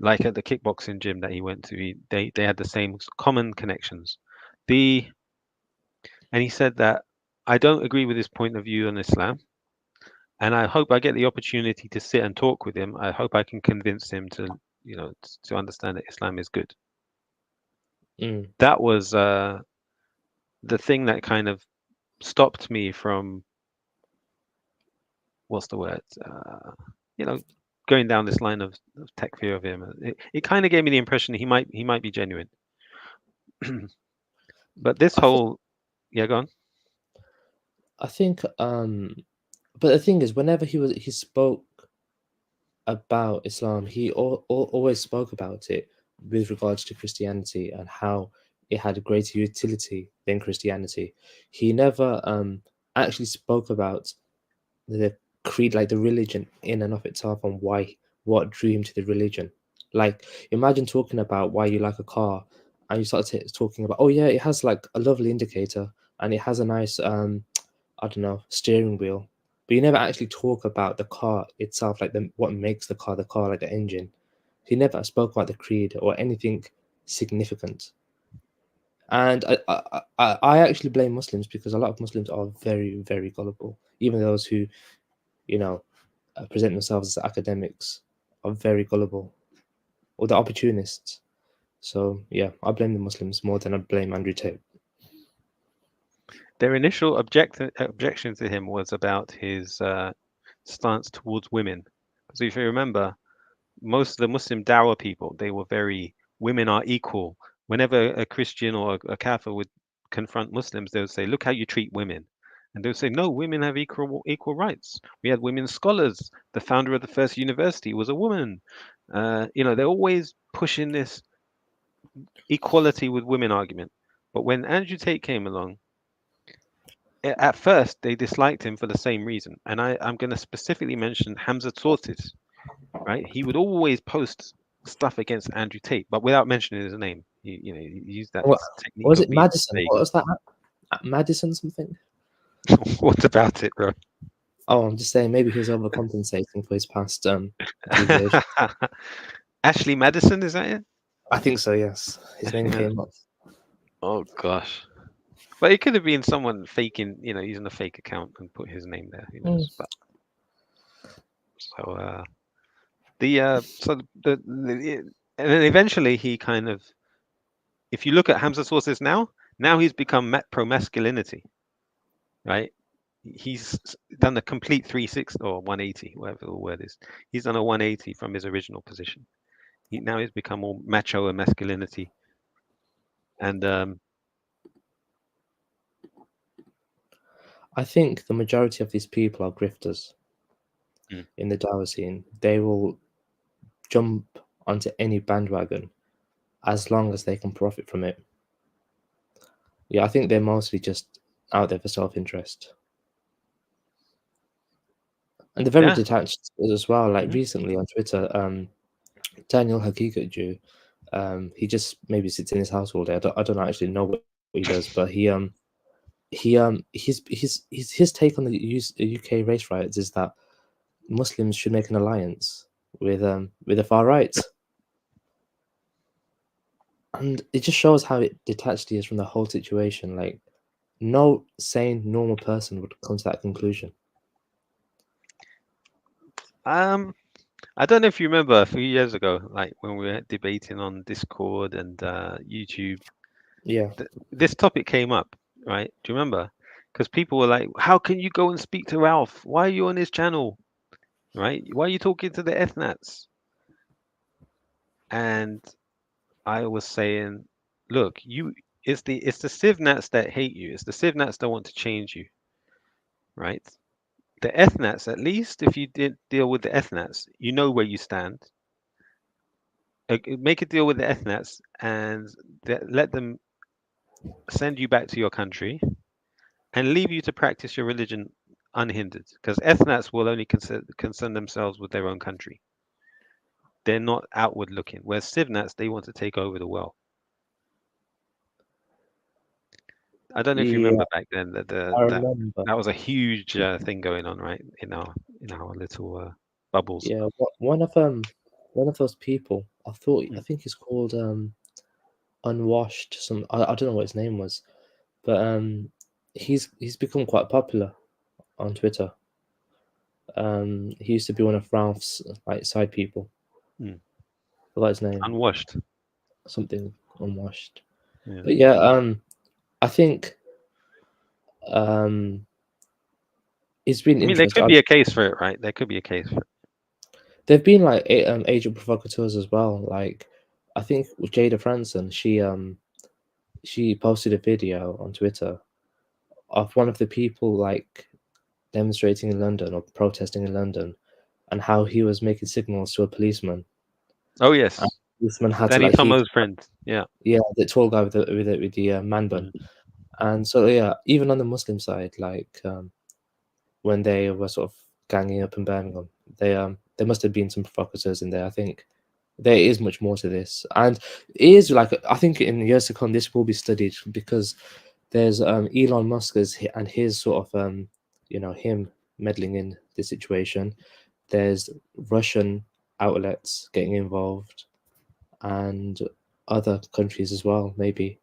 Like at the kickboxing gym that he went to, they had the same common connections. And he said that I don't agree with his point of view on Islam, and I hope I get the opportunity to sit and talk with him. I hope I can convince him to understand that Islam is good. That was the thing that kind of stopped me from, what's the word, going down this line of takfir of him. It kind of gave me the impression he might be genuine. But this whole, yeah, go on. I think, but the thing is, whenever he spoke about Islam, he always spoke about it with regards to Christianity and how it had a greater utility than Christianity. He never actually spoke about the creed, like the religion in and of itself, and what drew him to the religion. Like, imagine talking about why you like a car, and you start talking about, oh yeah, it has like a lovely indicator, and it has a nice I don't know, steering wheel, but you never actually talk about the car itself, like what makes the car, like the engine. He never spoke about the creed or anything significant. And I actually blame Muslims, because a lot of Muslims are very, very gullible. Even those who, present themselves as academics are very gullible, or the opportunists. So yeah, I blame the Muslims more than I blame Andrew Tate. Their initial objection to him was about his stance towards women. So if you remember, most of the Muslim Dawah people, they were very, women are equal. Whenever a Christian or a Kafir would confront Muslims, they would say, look how you treat women. And they would say, no, women have equal rights. We had women scholars. The founder of the first university was a woman. They're always pushing this equality with women argument. But when Andrew Tate came along, at first they disliked him for the same reason. And I'm going to specifically mention Hamza Sources, right? He would always post stuff against Andrew Tate, but without mentioning his name. He used that technique. Was of it being Madison? vague. What was that? Madison something? What about it, bro? Oh, I'm just saying maybe he was overcompensating for his past deviation. Ashley Madison, is that it? I think so, yes. His name came up. Oh gosh. But it could have been someone faking, using a fake account and put his name there. Who knows? But so and then eventually he kind of, if you look at Hamza Sources now he's become pro masculinity, right? He's done a complete 360 or 180, whatever the word is. He's done a 180 from his original position. Now he's become more macho and masculinity, and I think the majority of these people are grifters in the Dawah scene. They will jump onto any bandwagon as long as they can profit from it. Yeah, I think they're mostly just out there for self-interest. And they're very detached as well. Like recently on Twitter, Daniel Hakikat Jew, he just maybe sits in his house all day. I don't actually know what he does, but his take on the UK race riots is that Muslims should make an alliance with the far right, and it just shows how detached he is from the whole situation. Like, no sane, normal person would come to that conclusion. I don't know if you remember a few years ago, like when we were debating on Discord and YouTube. Yeah. This topic came up, right? Do you remember? Because people were like, "How can you go and speak to Ralph? Why are you on his channel? Right? Why are you talking to the ethnats?" And I was saying, "Look, it's the Civnats that hate you. It's the Civnats that want to change you, right? The ethnats, at least, if you did deal with the ethnats, you know where you stand. Make a deal with the ethnats and let them send you back to your country and leave you to practice your religion unhindered, because ethnats will only concern themselves with their own country. They're not outward looking, whereas Civnats, they want to take over the world." I don't know if you remember back then that that was a huge thing going on, right, in our little bubbles. Yeah, one of those people, I think he's called Unwashed. I don't know what his name was, but he's become quite popular on Twitter. He used to be one of Ralph's side people. I forgot his name. Unwashed. Something Unwashed. Yeah. But yeah, I think it's been interesting. There could be a case for it, right? There could be a case for it. There've been agent provocateurs as well. Like, I think with Jada Franson, she posted a video on Twitter of one of the people demonstrating in London or protesting in London, and how he was making signals to a policeman. Oh yes, policeman had Danny to Tomo's friend. Yeah, the tall guy with the man bun. And so yeah, even on the Muslim side, when they were sort of ganging up in Birmingham, there must have been some provocateurs in there. I think there is much more to this, and it is I think in years to come this will be studied, because there's Elon Musk and his sort of him meddling in the situation. There's Russian outlets getting involved, and other countries as well, maybe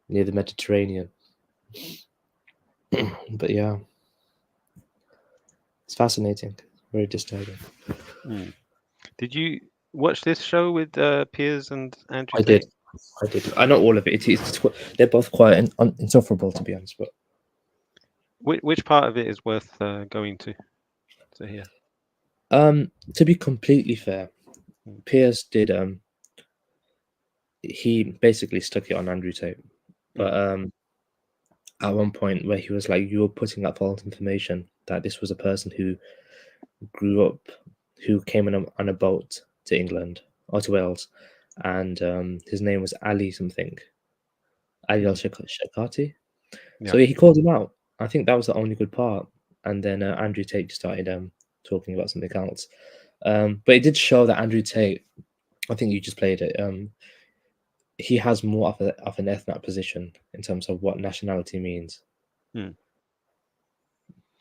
near the Mediterranean. But yeah, it's fascinating, very disturbing. Did you watch this show with Piers and Andrew? I did. I know all of it. They're both quite insufferable, to be honest. But Which part of it is worth going to hear? To be completely fair, Pierce did he basically stuck it on Andrew Tate, but at one point where he was like, you were putting up false information that this was a person who grew up, who came on a boat to England or to Wales, and his name was Ali something, Ali al-Shakati. So he called him out. I think that was the only good part. And then Andrew Tate started talking about something else. But it did show that Andrew Tate, I think you just played it, he has more of an ethnic position in terms of what nationality means. But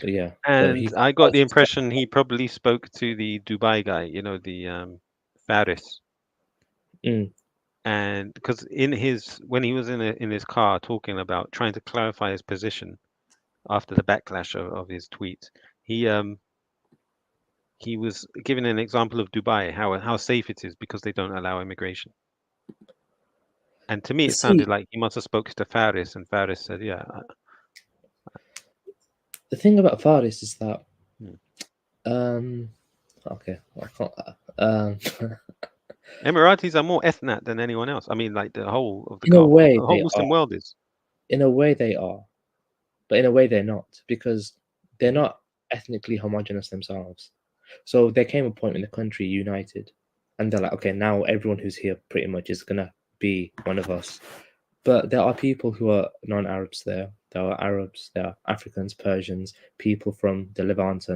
yeah. And I got the impression he probably spoke to the Dubai guy, you know, the Faris. And because when he was in his car talking about trying to clarify his position after the backlash of his tweet, he was giving an example of Dubai, how safe it is because they don't allow immigration. And to me, it sounded like he must have spoken to Faris, and Faris said, "Yeah." The thing about Faris is that, okay, I can't. Emiratis are more ethnic than anyone else. I mean, like the whole of the whole Muslim world is. In a way, they are, but in a way, they're not, because they're not ethnically homogenous themselves. So there came a point in the country united, and they're like, okay, now everyone who's here pretty much is gonna be one of us. But there are people who are non-Arabs there. There are Arabs, there are Africans, Persians, people from the Levant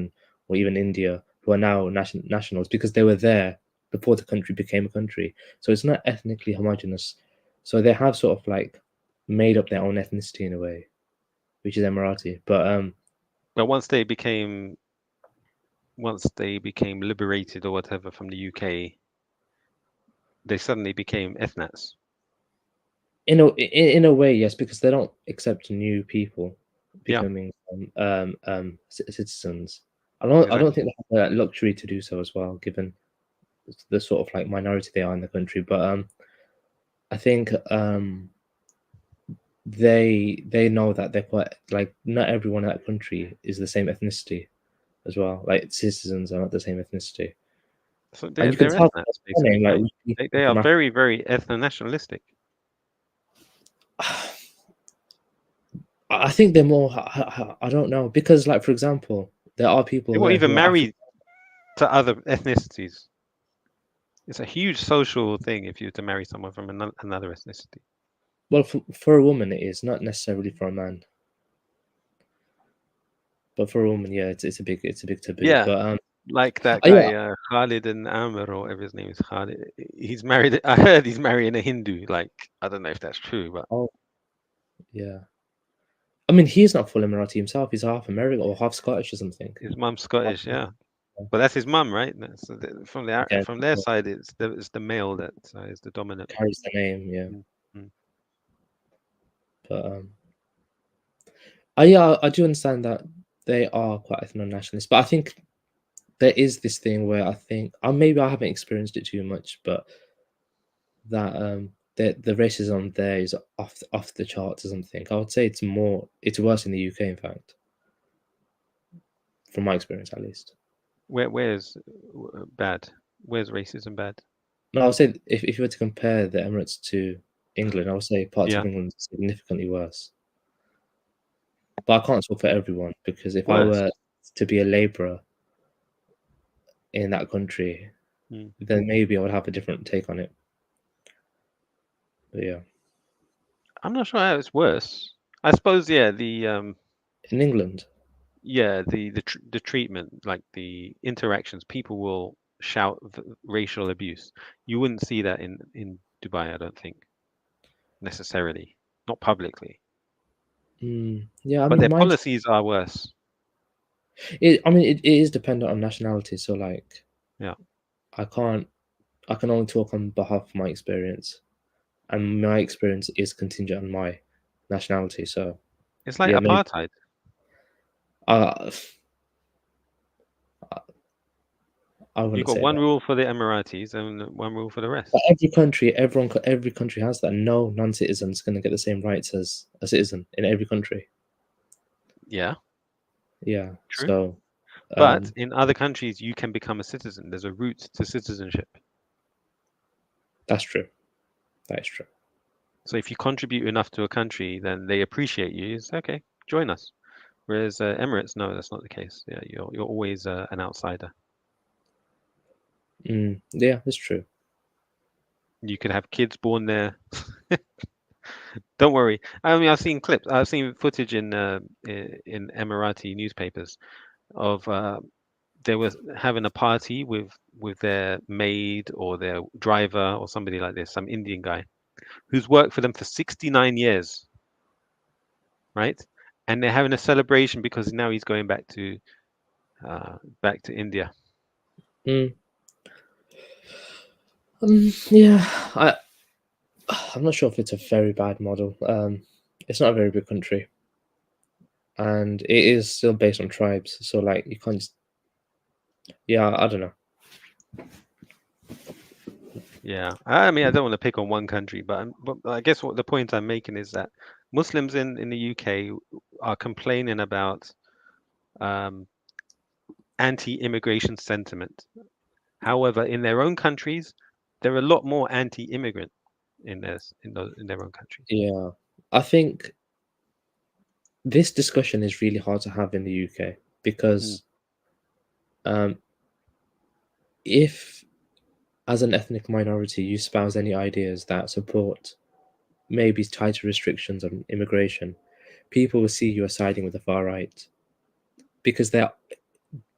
or even India who are now nationals because they were there before the country became a country. So it's not ethnically homogenous. So they have sort of like made up their own ethnicity in a way, which is Emirati. But once they became liberated or whatever from the UK, they suddenly became ethnics. In a way, yes, because they don't accept new people becoming citizens. I don't think they have the luxury to do so as well, given the sort of like minority they are in the country. But I think they know that they're quite like not everyone in that country is the same ethnicity as well. Like citizens are not the same ethnicity. So they're ethnics, basically. Like, they are very, very ethno-nationalistic. I think they're more. I don't know, because, like, for example, there are people. They won't even marry to other ethnicities. It's a huge social thing if you were to marry someone from another ethnicity. Well, for a woman, it is not necessarily for a man. But for a woman, yeah, it's a big taboo. Yeah, but like that guy Khalid and Amr, or whatever his name is, Khalid. He's married. I heard he's marrying a Hindu. Like, I don't know if that's true, but yeah. I mean, he's not full Emirati himself. He's half American or half Scottish or something. His mum's Scottish, yeah. But that's his mum, right? So from their side, it's the male that is the dominant. Carries the name, yeah. But I do understand that they are quite ethno-nationalist, but I think there is this thing where I think, maybe I haven't experienced it too much, but that the racism there is off the charts or something. I would say it's worse in the UK, in fact, from my experience at least. Where's bad? Where's racism bad? No, I would say if you were to compare the Emirates to England, I would say parts of England are significantly worse. But I can't talk for everyone, because if I were to be a labourer in that country, then maybe I would have a different take on it. But yeah, I'm not sure how it's worse. I suppose the in England, the treatment, like the interactions, people will shout racial abuse. You wouldn't see that in Dubai, I don't think, necessarily, not publicly. Yeah, but their policies are worse. It is dependent on nationality. So, like, yeah, I can only talk on behalf of my experience, and my experience is contingent on my nationality. So it's like apartheid. You've got one rule for the Emiratis and one rule for the rest. But every country has that. No non-citizen is going to get the same rights as a citizen in every country. Yeah, Yeah. True. So, But in other countries, you can become a citizen. There's a route to citizenship. that's true. That is true. So if you contribute enough to a country, then they appreciate you. It's okay, join us. Whereas Emirates, no, that's not the case. Yeah, you're always an outsider. Yeah, that's true. You could have kids born there. Don't worry. I mean, I've seen clips. I've seen footage in Emirati newspapers of they were having a party with their maid or their driver or somebody like this, some Indian guy who's worked for them for 69 years, right? And they're having a celebration because now he's going back to India. Yeah, I'm not sure if it's a very bad model. It's not a very big country, and it is still based on tribes. So like you can't just. Yeah, I don't know. Yeah, I mean, I don't want to pick on one country, but I guess what the point I'm making is that Muslims in the UK are complaining about anti-immigration sentiment. However, in their own countries, they're a lot more anti-immigrant in their own countries. Yeah, I think this discussion is really hard to have in the UK because if, as an ethnic minority, you espouse any ideas that support maybe tighter restrictions on immigration, people will see you as siding with the far right because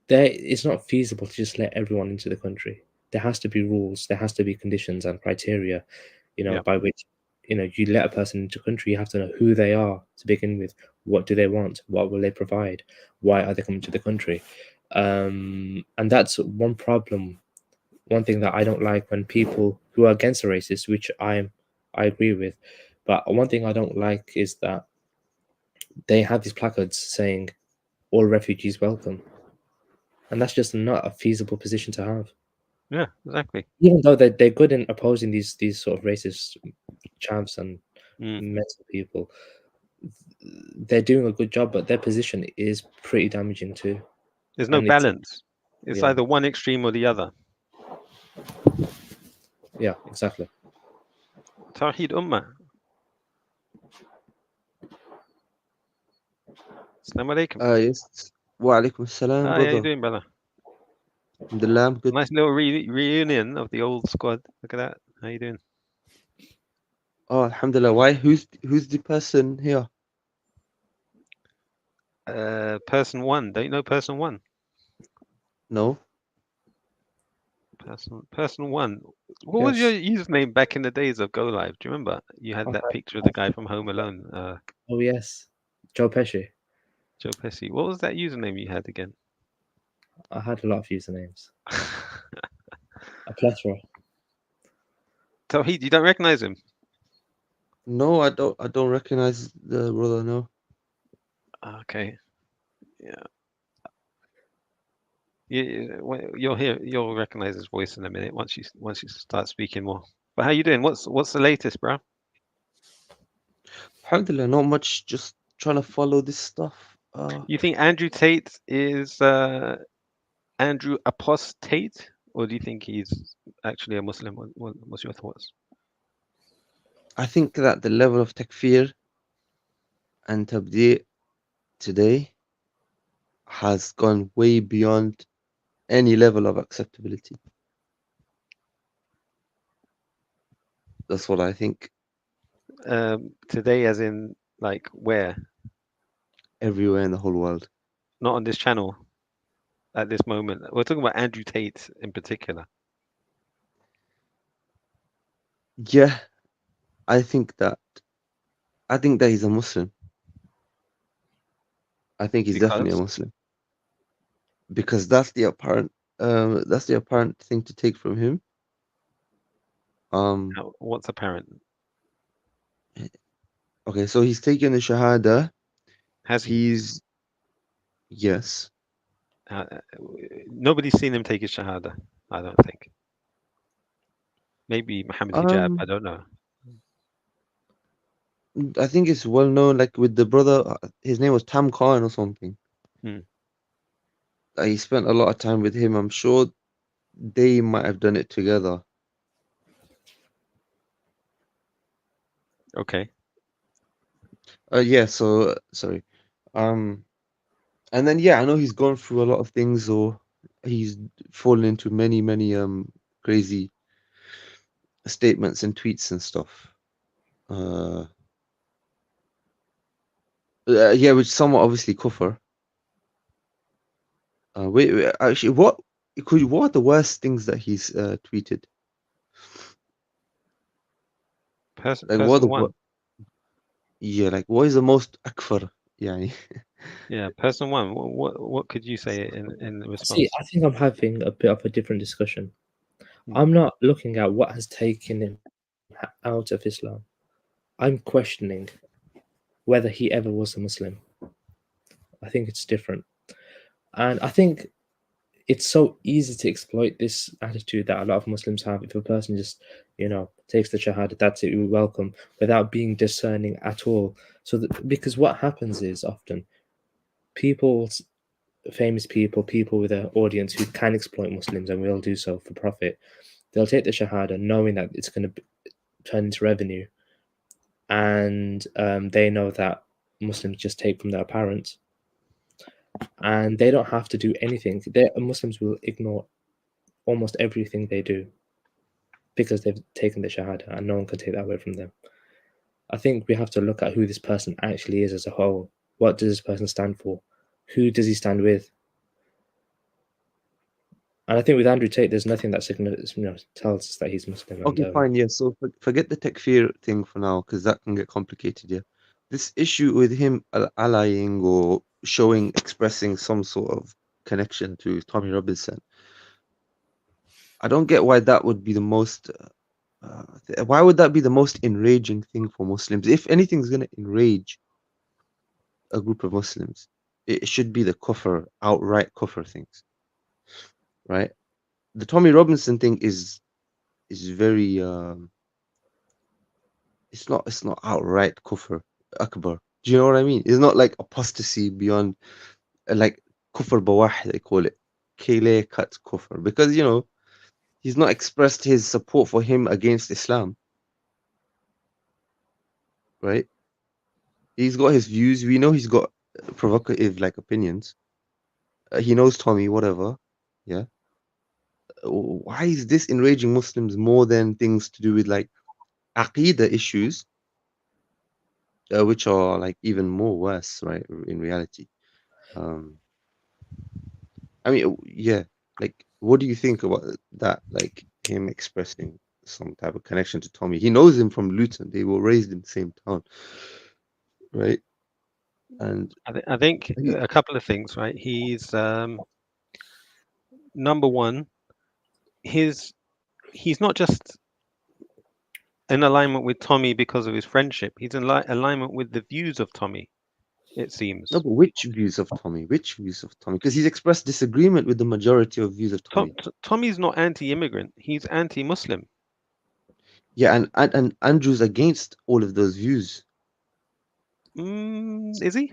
it's not feasible to just let everyone into the country. There has to be rules, there has to be conditions and criteria, by which you let a person into the country. You have to know who they are to begin with. What do they want? What will they provide? Why are they coming to the country? And that's one problem. One thing that I don't like when people who are against the racist, which I agree with, but one thing I don't like is that they have these placards saying all refugees welcome, and that's just not a feasible position to have. Yeah, exactly. Even though they're good in opposing these sort of racist chavs and mental people, they're doing a good job, but their position is pretty damaging too. There's no balance. It's yeah. either one extreme or the other. Yeah, exactly. Tawheed Ummah. Assalamu alaikum. Yes. Wa alaikum assalam, Hi, brother. how you doing, brother? Alhamdulillah, I'm good. Nice little reunion of the old squad. Look at that. How you doing? Oh, alhamdulillah. Why? Who's the person here? Person one. Don't you know person one? No. Person one. What was your Yes. username back in the days of Go Live? Do you remember? You had that picture of the guy from Home Alone. Oh yes, Joe Pesci. Joe Pesci. What was that username you had again? I had a lot of usernames. A plethora. Tawheed, you don't recognize him? No, I don't recognize the brother. No. Okay. Yeah. You'll recognize his voice in a minute once you start speaking more. But how you doing? What's the latest, bro? Alhamdulillah, not much. Just trying to follow this stuff. You think Andrew Tate is Andrew Apos Tate, or do you think he's actually a Muslim? What's your thoughts? I think that the level of takfir and tabdi' today has gone way beyond any level of acceptability. That's what I think. Today, as in like where? Everywhere in the whole world. Not on this channel at this moment. We're talking about Andrew Tate in particular. Yeah, I think that he's a Muslim. I think he's definitely a Muslim. Because that's the apparent thing to take from him. What's apparent? Okay, so he's taken the Shahada. Has he? Yes. Nobody's seen him take his Shahada, I don't think. Maybe Muhammad Hijab, I don't know. I think it's well known, like with the brother, his name was Tam Khan or something. he spent a lot of time with him. I'm sure they might have done it together. Okay. Yeah. So sorry. Um, and then yeah, I know he's gone through a lot of things, or he's fallen into many crazy statements and tweets and stuff. Yeah, which somewhat obviously kufr. Wait, actually, what are the worst things that he's tweeted? Like what are Person the one. yeah, like what is the most akfar? Yeah. Yeah, person one. What could you say in See, response? I think I'm having a bit of a different discussion. Hmm. I'm not looking at what has taken him out of Islam. I'm questioning whether he ever was a Muslim. I think it's different. And I think it's so easy to exploit this attitude that a lot of Muslims have. If a person just, takes the Shahada, that's it, we welcome, without being discerning at all. So, because what happens is often people, famous people with an audience who can exploit Muslims and will do so for profit, they'll take the Shahada knowing that it's going to turn into revenue. And they know that Muslims just take from their parents. And they don't have to do anything. Muslims will ignore almost everything they do because they've taken the Shahada and no one can take that away from them. I think we have to look at who this person actually is as a whole. What does this person stand for? Who does he stand with? And I think with Andrew Tate, there's nothing that tells us that he's Muslim. Okay, fine. Yeah. So forget the takfir thing for now, because that can get complicated. Yeah. This issue with him allying or expressing some sort of connection to Tommy Robinson, I don't get why that would be the most. Why would that be the most enraging thing for Muslims? If anything's going to enrage a group of Muslims, it should be the kufr, outright kufr things, right? The Tommy Robinson thing is very it's not outright kufr akbar. Do you know what I mean? It's not like apostasy beyond like kufr bawah they call it, kele cut kufr, because he's not expressed his support for him against Islam, right? He's got his views. We know he's got provocative like opinions. He knows Tommy, whatever. Yeah. Why is this enraging Muslims more than things to do with like aqidah issues, which are like even more worse, right? In reality. Um, I mean, yeah. Like, what do you think about that? Like him expressing some type of connection to Tommy. He knows him from Luton. They were raised in the same town, right? And I think a couple of things, right? He's number one. He's not just in alignment with Tommy because of his friendship. He's in alignment with the views of Tommy. It seems. no, but which views of Tommy? Which views of Tommy? Because he's expressed disagreement with the majority of views of Tommy. Tommy's not anti-immigrant. He's anti-Muslim. Yeah, and Andrew's against all of those views. Is he?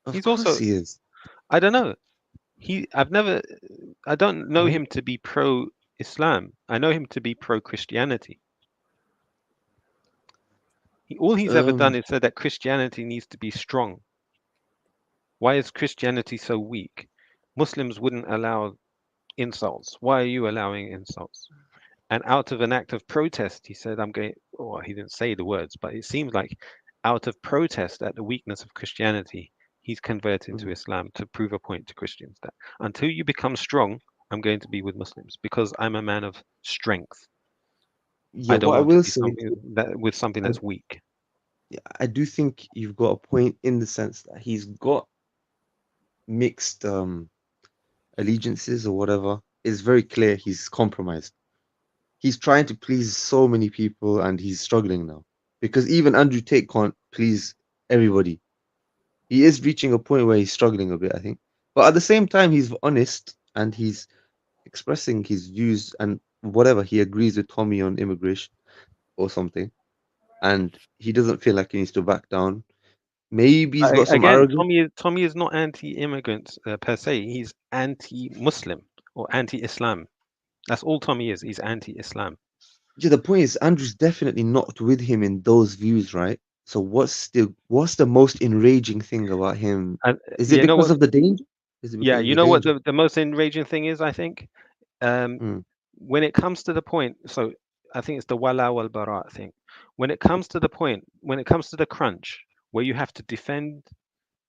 Of course he is. I don't know. I don't know Right? him to be pro-Islam. I know him to be pro-Christianity. All he's ever done is said that Christianity needs to be strong. Why is Christianity so weak? Muslims wouldn't allow insults. Why are you allowing insults? And out of an act of protest, he said, I'm going, or he didn't say the words, but it seems like out of protest at the weakness of Christianity, he's converted to Islam to prove a point to Christians that until you become strong, I'm going to be with Muslims because I'm a man of strength. Yeah, I don't what I want to will be say, with something that's weak. yeah, I do think you've got a point in the sense that he's got mixed allegiances or whatever. It's very clear he's compromised. He's trying to please so many people and he's struggling now because even Andrew Tate can't please everybody. He is reaching a point where he's struggling a bit, I think. But at the same time, he's honest and he's expressing his views and whatever. He agrees with Tommy on immigration or something. And he doesn't feel like he needs to back down. Maybe he's got some Again, arrogance. Tommy is not anti-immigrant per se. He's anti-Muslim or anti-Islam. That's all Tommy is. He's anti-Islam. Yeah, the point is Andrew's definitely not with him in those views, right? So what's the most enraging thing about him? Is it You know because what? of the danger? Is it Yeah, because of you the know what danger? the most enraging thing is, I think? Mm. When it comes to the point, so I think it's the wala wal bara thing. When it comes to the point, when it comes to the crunch, where you have to defend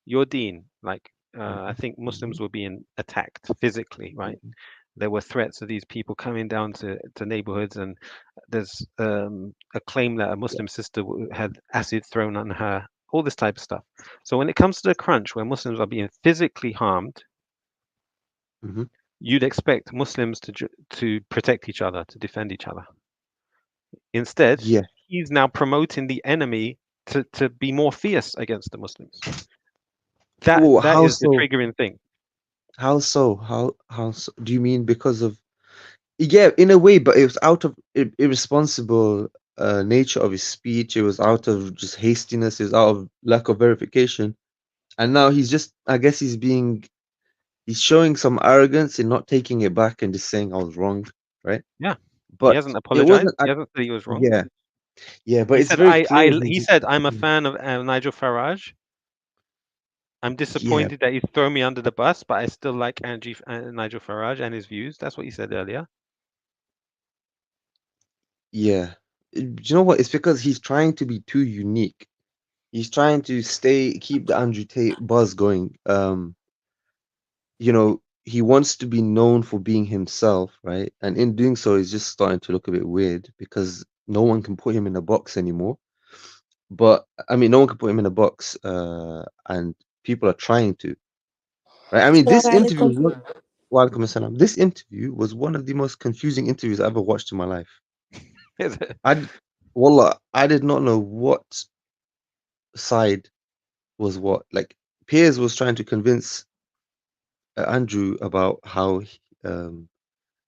your deen, like I think Muslims were being attacked physically, right? There were threats of these people coming down to neighborhoods, and there's a claim that a Muslim sister had acid thrown on her, all this type of stuff. So when it comes to the crunch, where Muslims are being physically harmed, Mhm. you'd expect Muslims to protect each other, to defend each other. Instead, Yeah. he's now promoting the enemy to be more fierce against the Muslims. That Well, that how is the so? triggering thing. How so? How so? Do you mean because of? Yeah, in a way, but it was out of irresponsible nature of his speech. It was out of just hastiness. It was out of lack of verification. And now he's just, I guess he's showing some arrogance in not taking it back and just saying I was wrong, right? Yeah, he But hasn't it apologized. wasn't. He hasn't said he was wrong. Yeah, yeah, but He it's said, very clear. he said, I'm a fan of Nigel Farage. I'm Yeah, disappointed that he's thrown me under the bus, but I still like Nigel Farage and his views. That's what he said earlier. yeah. Do you know what? It's because he's trying to be too unique. He's trying to keep the Andrew Tate buzz going. He wants to be known for being himself, right? And in doing so, he's just starting to look a bit weird because no one can put him in a box anymore. But I mean, no one can put him in a box, and people are trying to, right? I mean, this interview Assalamualaikum. was Walaikum assalam. This interview was one of the most confusing interviews I ever watched in my life. Is it? Wallah, I did not know what side was what. Like, Piers was trying to convince Andrew about how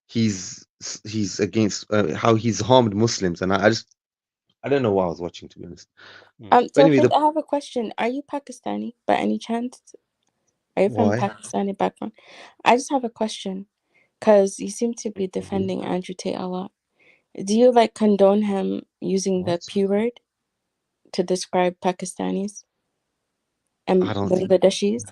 he's against how he's harmed Muslims, and I don't know what I was watching, to be honest. But anyway, Tawfiq, I have a question. Are you Pakistani by any chance? Are you from why? Pakistani background? I just have a question because you seem to be Mhm. defending Andrew Tate a lot. Do you like condone him using the What? P word to describe Pakistanis and I don't think Bangladeshis?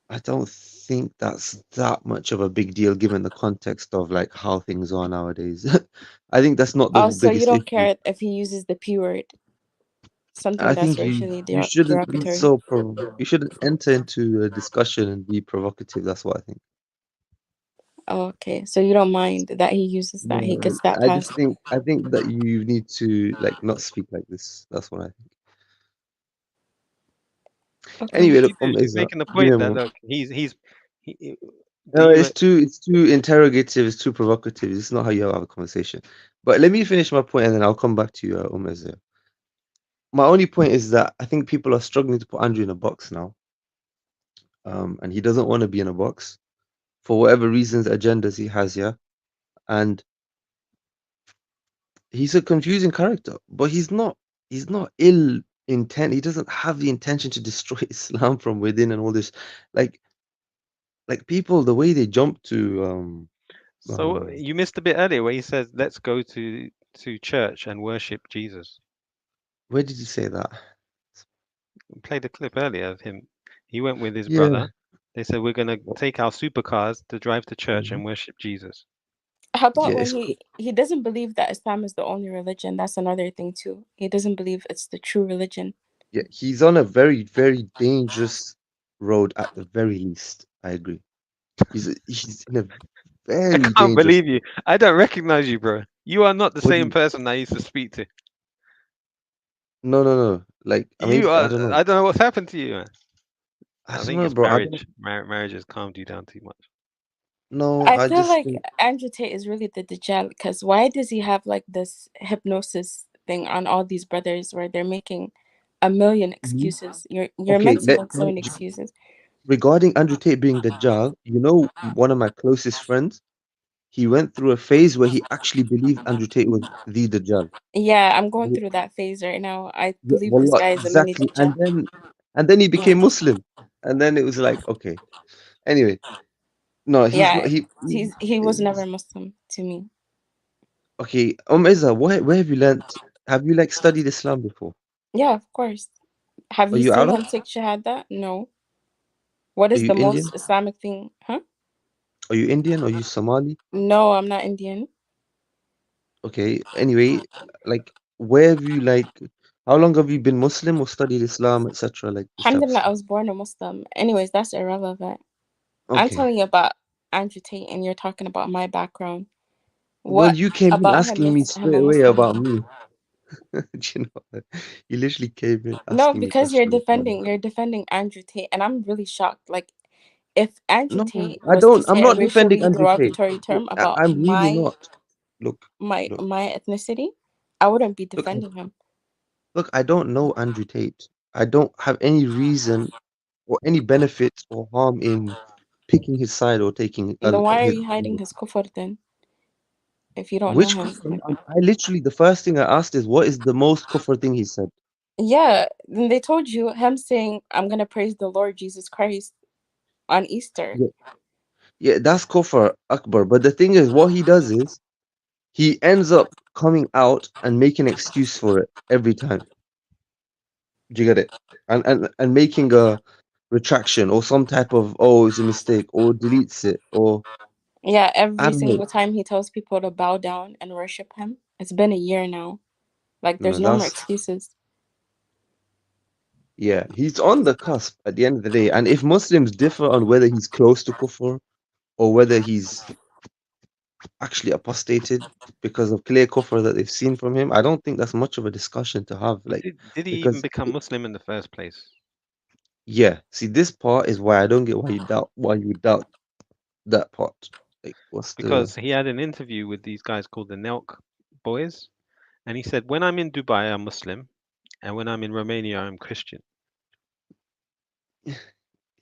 I don't think that's that much of a big deal given the context of like how things are nowadays. I think that's not the Oh, so you biggest don't issue. care if he uses the P word, something I that's think you racially you shouldn't be derogatory? so you shouldn't enter into a discussion and be provocative. That's what I think. Oh, okay, so you don't mind that he uses that, he No, gets that I just pass. think that you need to like not speak like this. That's what I think. Okay. Anyway, look, He's Isa, making the give me point a that moment. look, he do No, you it's too interrogative, it's too provocative. It's not how you have a conversation. But let me finish my point and then I'll come back to you, Umezia. My only point is that I think people are struggling to put Andrew in a box now. And he doesn't want to be in a box for whatever reasons, agendas he has, yeah. And he's a confusing character, but he's not ill intent. He doesn't have the intention to destroy Islam from within and all this. Like people, the way they jump to so you missed a bit earlier where he says, "Let's go to church and worship Jesus." where did he say that? Played a clip earlier of him. He went with his Yeah. brother. They said, "We're going to take our supercars to drive to church and worship Jesus." How about Yeah, when it's he doesn't believe that Islam is the only religion? That's another thing too. He doesn't believe it's the true religion. yeah, he's on a very, very dangerous road at the very least. I agree. He's in a I very can't dangerous. believe you. I don't recognize you, bro. You are not the What do same you, person I used to speak to. no. Like You I are. don't know. I don't know what's happened to you, man. I I don't think know, it's bro. I don't marriage. Marriage has calmed you down too much. know. I I feel just like think Andrew Tate is really the Dajjal because why does he have like this hypnosis thing on all these brothers where they're making a million Mhm. excuses? You're Okay. meant to make so many excuses. Regarding Andrew Tate being the Dajjal, one of my closest friends. he went through a phase where he actually believed Andrew Tate was the Dajjal. Yeah, I'm going through that phase right now. I Yeah, believe this wallah, guy is a mini exactly. Dajjal. And then he Yeah. became Muslim. And then it was like, okay. Anyway, no, he's not. Yeah, he was never He's, Muslim to me. okay. Izza, where have you learnt? Have you like studied Islam before? Yeah, of course. Have Are you you seen Arab? him take Shahada? No. What Are is you the most Indian? Islamic thing? Huh? Are you Indian? Are you Somali? No, I'm not Indian. Okay. Anyway, like, where have you like? How long have you been Muslim or studied Islam, etc.? Like this type of Alhamdulillah, I stuff. was born a Muslim. Anyways, that's irrelevant. I'm Okay. telling you about Andrew Tate, and you're talking about my background. Well, What you came in about him asking me makes him straight a away Muslim? about me. Do you know that? You literally came in No, asking me because you're questions about defending Andrew Tate, and I'm really shocked. Like, if Andrew no, Tate I was to don't. I'm say a not defending racially Andrew Tate. derogatory term about I'm really not. Look, look, my ethnicity, I wouldn't be look, defending him. look. I don't know Andrew Tate. I don't have any reason or any benefit or harm in picking his side or taking Then why are his. you hiding his kufr then? If you don't know Which him, kufr? I literally the first thing I asked is what is the most kufr thing he said. yeah, then they told you him saying, "I'm gonna praise the Lord Jesus Christ on Easter." Yeah, yeah, that's kufr akbar. But the thing is, what he does is he ends up coming out and making an excuse for it every time. Do you get it? And making a retraction or some type of it's a mistake or deletes it or Yeah, I every don't know. single time he tells people to bow down and worship him. It's been a year now. Like, there's No, no more that's excuses. yeah. He's on the cusp at the end of the day. And if Muslims differ on whether he's close to kufr or whether he's actually apostated because of clear kufr that they've seen from him, I don't think that's much of a discussion to have. Like Did he even because become Muslim in the first place? yeah, see this part is why I don't get why you would doubt that part. Like what's the Because he had an interview with these guys called the Nelk boys, and he said, "When I'm in Dubai, I'm Muslim, and when I'm in Romania, I'm Christian."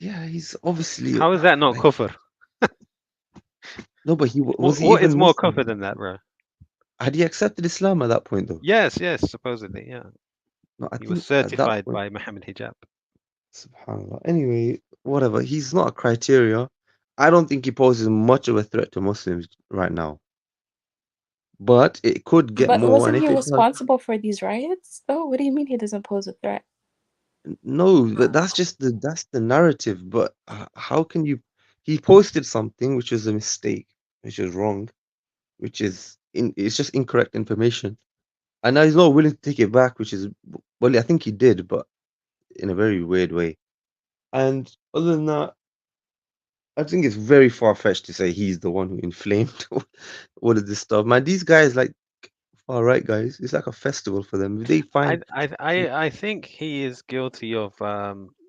yeah, he's obviously How is that not like kufr? no, but was he What is even more Muslim? kufr than that, bro? Had he accepted Islam at that point though? Yes, yes, supposedly, yeah. No, I He was think at that certified point, by Muhammad Hijab. subhanAllah. Anyway, whatever. He's not a criteria. I don't think he poses much of a threat to Muslims right now. But it could get But more, and wasn't if he it does, responsible for these riots, though? What do you mean he doesn't pose a threat? no. But that's the narrative. But how can you? He posted something which was a mistake, which is wrong, which is it's just incorrect information, and now he's not willing to take it back, which is well, I think he did, but in a very weird way. And other than that, I think it's very far fetched to say he's the one who inflamed all of this stuff. Man, these guys like far right guys. It's like a festival for them. If they I find I I I think he is guilty of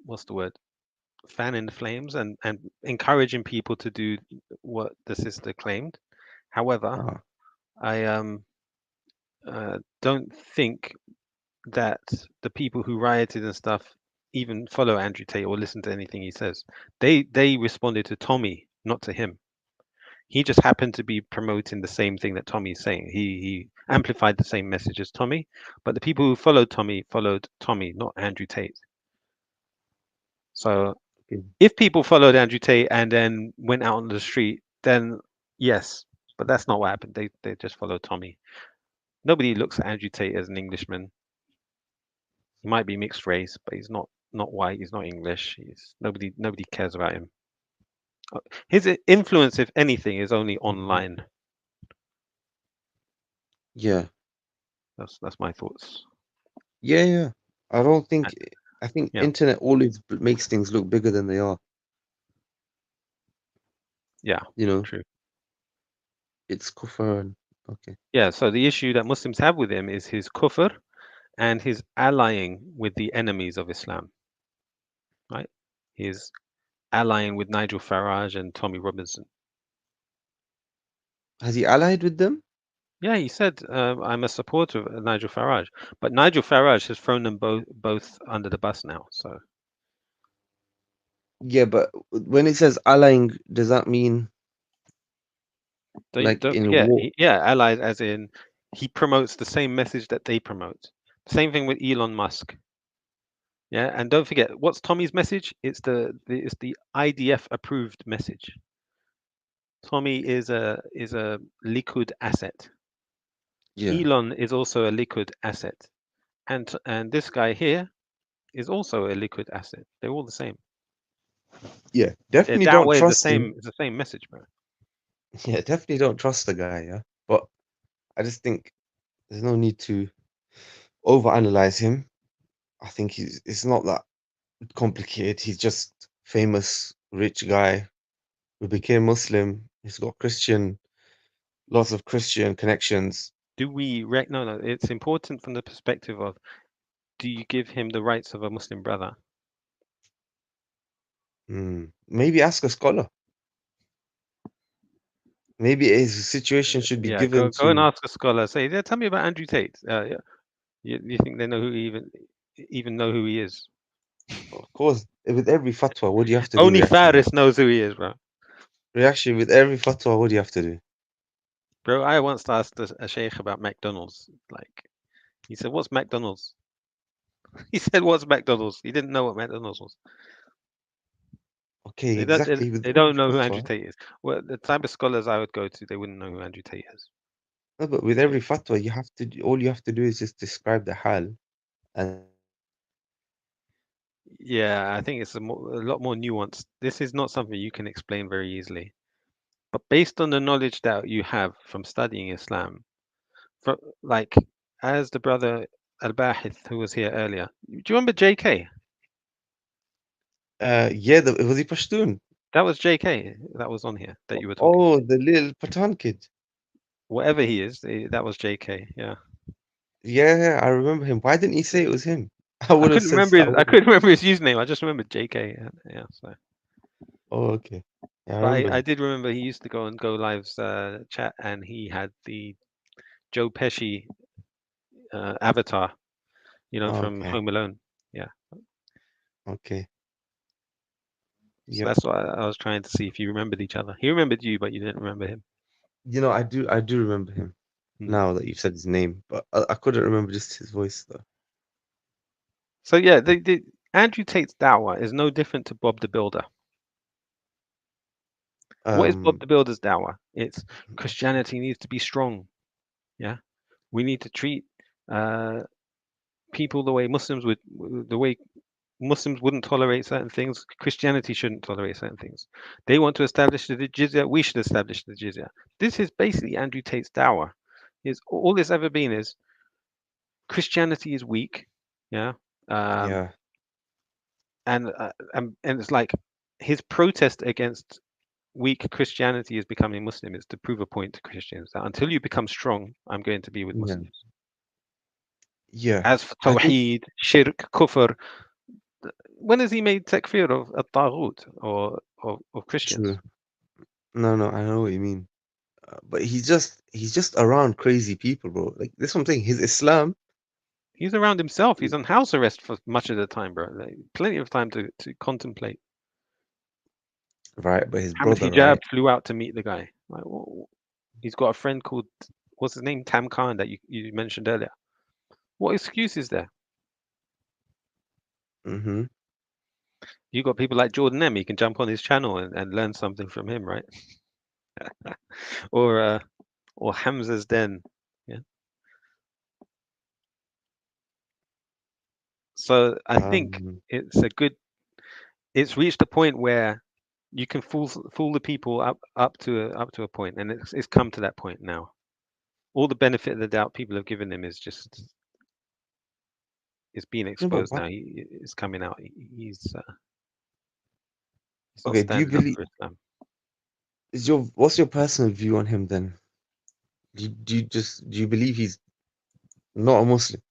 what's the word? Fanning the flames and encouraging people to do what the sister claimed. However, uh, I don't think that the people who rioted and stuff even follow Andrew Tate or listen to anything he says. They responded to Tommy, not to him. He just happened to be promoting the same thing that Tommy is saying. He amplified the same message as Tommy, but the people who followed Tommy, not Andrew Tate. So if people followed Andrew Tate and then went out on the street, then yes, but that's not what happened. They just followed Tommy. Nobody looks at Andrew Tate as an Englishman. He might be mixed race, but he's not white. He's not English. He's nobody cares about him. His influence, if anything, is only online. yeah, That's my thoughts. yeah. I don't think. And- I think yeah, internet always makes things look bigger than they are. yeah, You know, true. it's kufr and okay. Yeah. So the issue that Muslims have with him is his kufr and his allying with the enemies of Islam. Right? His allying with Nigel Farage and Tommy Robinson. Has he allied with them? Yeah, he said, "I'm a supporter of Nigel Farage," but Nigel Farage has thrown them both under the bus now. So Yeah, but when it says allying, does that mean Don't in forget, war. allies as in he promotes the same message that they promote. Same thing with Elon Musk. Yeah, and don't forget, what's Tommy's message? It's the IDF approved message. Tommy is a Likud asset. Yeah, Elon is also a Likud asset, and this guy here is also a Likud asset. They're all the same. yeah, Their definitely don't da'wah is the trust same. him. It's the same message, bro. Yeah, definitely don't trust the guy. Yeah, but I just think there's no need to overanalyze him. I think it's not that complicated. He's just famous, rich guy who became Muslim. He's got lots of Christian connections. Do we no? It's important from the perspective of, do you give him the rights of a Muslim brother? Maybe ask a scholar. Maybe his situation should be Yeah, given go and to. ask a scholar. Say, yeah, tell me about Andrew Tate. Yeah. You think they know who even know who he is? Of course, with every fatwa, what do you have to do? Only Reaction. Faris knows who he is, bro. Reaction with every fatwa, what do you have to do? Bro, I once asked a sheikh about McDonald's. Like, he said, "What's McDonald's?" He said, "What's McDonald's?" He didn't know what McDonald's was. Okay, They don't. They, exactly. With they every don't know who Andrew fatwa, Tate is. Well, the type of scholars I would go to, they wouldn't know who Andrew Tate is. no, but with every fatwa, all you have to do is just describe the hal, and Yeah, I think it's a lot more nuanced. This is not something you can explain very easily. But based on the knowledge that you have from studying Islam, like as the brother Al-Bahith who was here earlier, do you remember JK? yeah, was he Pashtun? That was JK that was on here that you were talking. Oh, the little Pathan kid. Whatever he is, that was JK. Yeah. Yeah, I remember him. Why didn't he say it was him? I I would have couldn't said. remember I couldn't remember his username. I just remembered JK. Yeah. So. Oh, okay. Yeah, I But remember I him. did remember he used to go lives chat, and he had the Joe Pesci avatar, Oh, from okay. Home Alone. Yeah. Okay. So Yep. that's why I was trying to see if you remembered each other. He remembered you, but you didn't remember him. I do remember him now that you've said his name, but I couldn't remember just his voice though. So yeah, the Andrew Tate's dawah is no different to Bob the Builder. What is Bob the Builder's dawah? It's Christianity needs to be strong. Yeah, we need to treat people the way Muslims wouldn't tolerate certain things. Christianity shouldn't tolerate certain things. They want to establish the jizya. We should establish the jizya. This is basically Andrew Tate's dawah. Is all it's ever been is Christianity is weak. Yeah. Yeah. And it's like his protest against weak Christianity is becoming Muslim is to prove a point to Christians that until you become strong, I'm going to be with Muslims. Yeah. As for I think Tawheed, Shirk, Kufr, when has he made takfir of Taghut or of Christians? true. No, I know what you mean. But he's just around crazy people, bro. Like this one thing, his Islam. He's around himself. He's on house arrest for much of the time, bro. Like, plenty of time to contemplate. Right, but his Hamid brother, Hijab right? flew out to meet the guy. Like, he's got a friend called, what's his name, Tam Khan, that you mentioned earlier. What excuse is there? Mm-hmm. You got people like Jordan M. You can jump on his channel and learn something from him, right? or Hamza's Den. Yeah. So I think it's reached a point where you can fool the people up to a point, and it's come to that point now. All the benefit of the doubt people have given him is being No, but exposed what? now. It's coming out. He's not Okay, do you standing up believe? for Islam. What's your personal view on him then? Do you believe he's not a Muslim,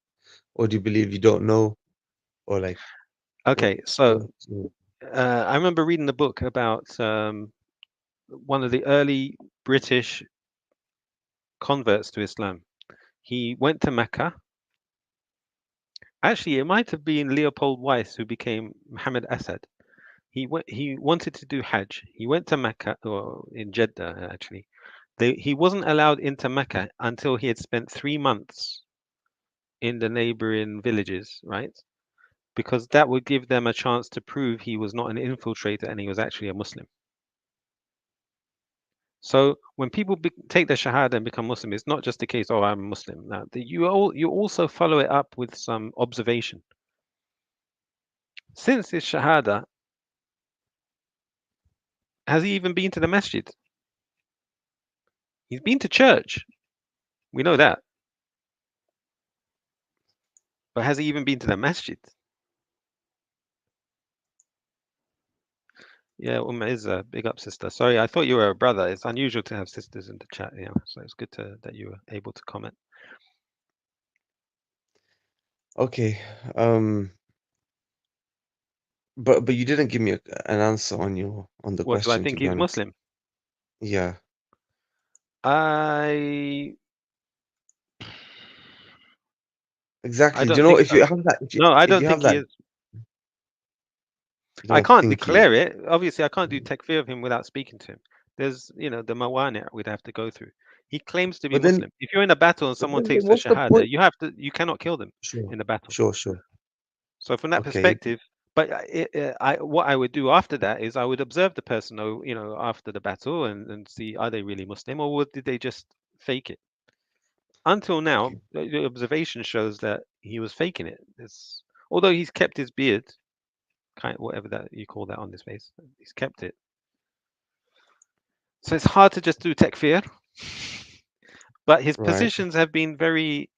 or do you believe you don't know, or like? Okay, so I remember reading a book about one of the early British converts to Islam. He went to Mecca. Actually, it might have been Leopold Weiss who became Muhammad Asad. He wanted to do Hajj. He went to Mecca, or in Jeddah actually, He wasn't allowed into Mecca until he had spent 3 months in the neighboring villages, right? Because that would give them a chance to prove he was not an infiltrator and he was actually a Muslim. So when people take the Shahada and become Muslim, it's not just a case, oh, I'm a Muslim. Now, you also follow it up with some observation. Since his Shahada, has he even been to the masjid? He's been to church. We know that. But has he even been to the masjid? Yeah, Izza, big up, sister. Sorry, I thought you were a brother. It's unusual to have sisters in the chat, yeah. So it's good that you were able to comment. Okay. But you didn't give me an answer on the What do I question, to think be he's honest. Muslim? Yeah. Exactly. I Do you don't know think if so. you have that No, I if don't you have think he that is. you I don't can't think he is. declare it. Obviously, I can't do takfir of him without speaking to him. There's, the mawani' we'd have to go through. He claims to be But then Muslim. If you're in a battle and someone takes the what's the Shahada, point? you cannot kill them Sure. in the battle. Sure. So from that Okay. perspective, but what I would do after that is I would observe the person, after the battle and see, are they really Muslim or did they just fake it? Until now, the observation shows that he was faking it. Although he's kept his beard, whatever that you call that on his face, he's kept it. So it's hard to just do takfir, but his Right. positions have been very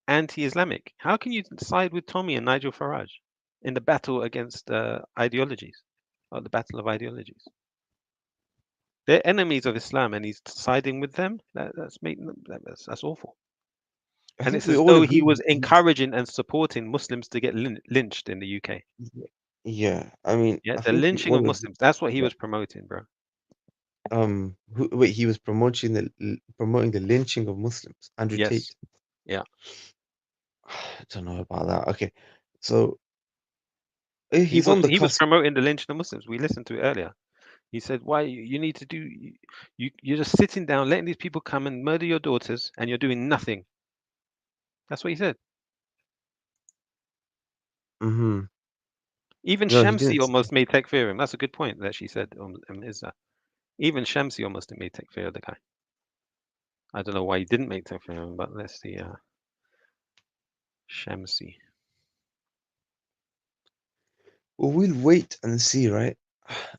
anti-Islamic. How can you side with Tommy and Nigel Farage in the battle against ideologies, or the battle of ideologies? They're enemies of Islam, and he's siding with them. That's awful. I And think it's we as all though he agree was encouraging and supporting Muslims to get lynched in the UK. Yeah. I mean, Yeah, I the think we lynching all of agree Muslims. That's what he that was promoting, bro. wait, he was promoting the lynching of Muslims, Andrew Yes. Tate. Yeah. I don't know about that. Okay. So He he's was on the he was cusp. promoting the lynching of Muslims. We listened to it earlier. He said, "Why you need to do? You're just sitting down, letting these people come and murder your daughters, and you're doing nothing." That's what he said. Mm-hmm. Even No, he Shamsi didn't. almost made takfir of him. That's a good point that she said. Is that even Shamsi almost made takfir of the guy? I don't know why he didn't make takfir of him, but let's see. Shamsi. Well, we'll wait and see, right?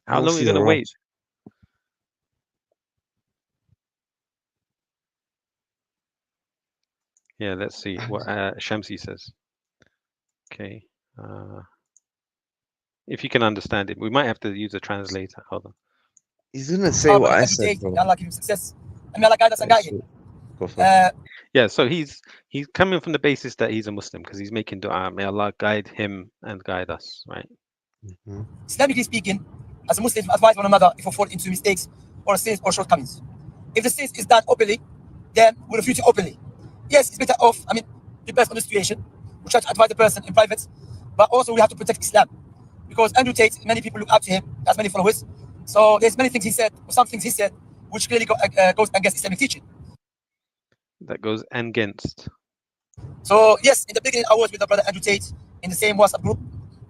How We'll long are see you the gonna wait? rush. Yeah, let's see what Shamsi says. Okay. If you can understand it, we might have to use a translator. Hold on. He's gonna say what I said, bro. May Allah give him success. And may Allah guide us and guide him. Go for it. Yeah, so he's coming from the basis that he's a Muslim because he's making dua. May Allah guide him and guide us, right? Mm-hmm. Islamically speaking, as a Muslim, advise one another if we fall into mistakes or sins or shortcomings. If the sins is done openly, then we refute it openly. Yes, it's better off, depends on the situation. We try to advise the person in private, but also we have to protect Islam. Because Andrew Tate, many people look up to him, has many followers. So there's many things he said, or some things he said, which clearly goes against Islamic teaching. That goes against. So yes, in the beginning I was with the brother Andrew Tate in the same WhatsApp group,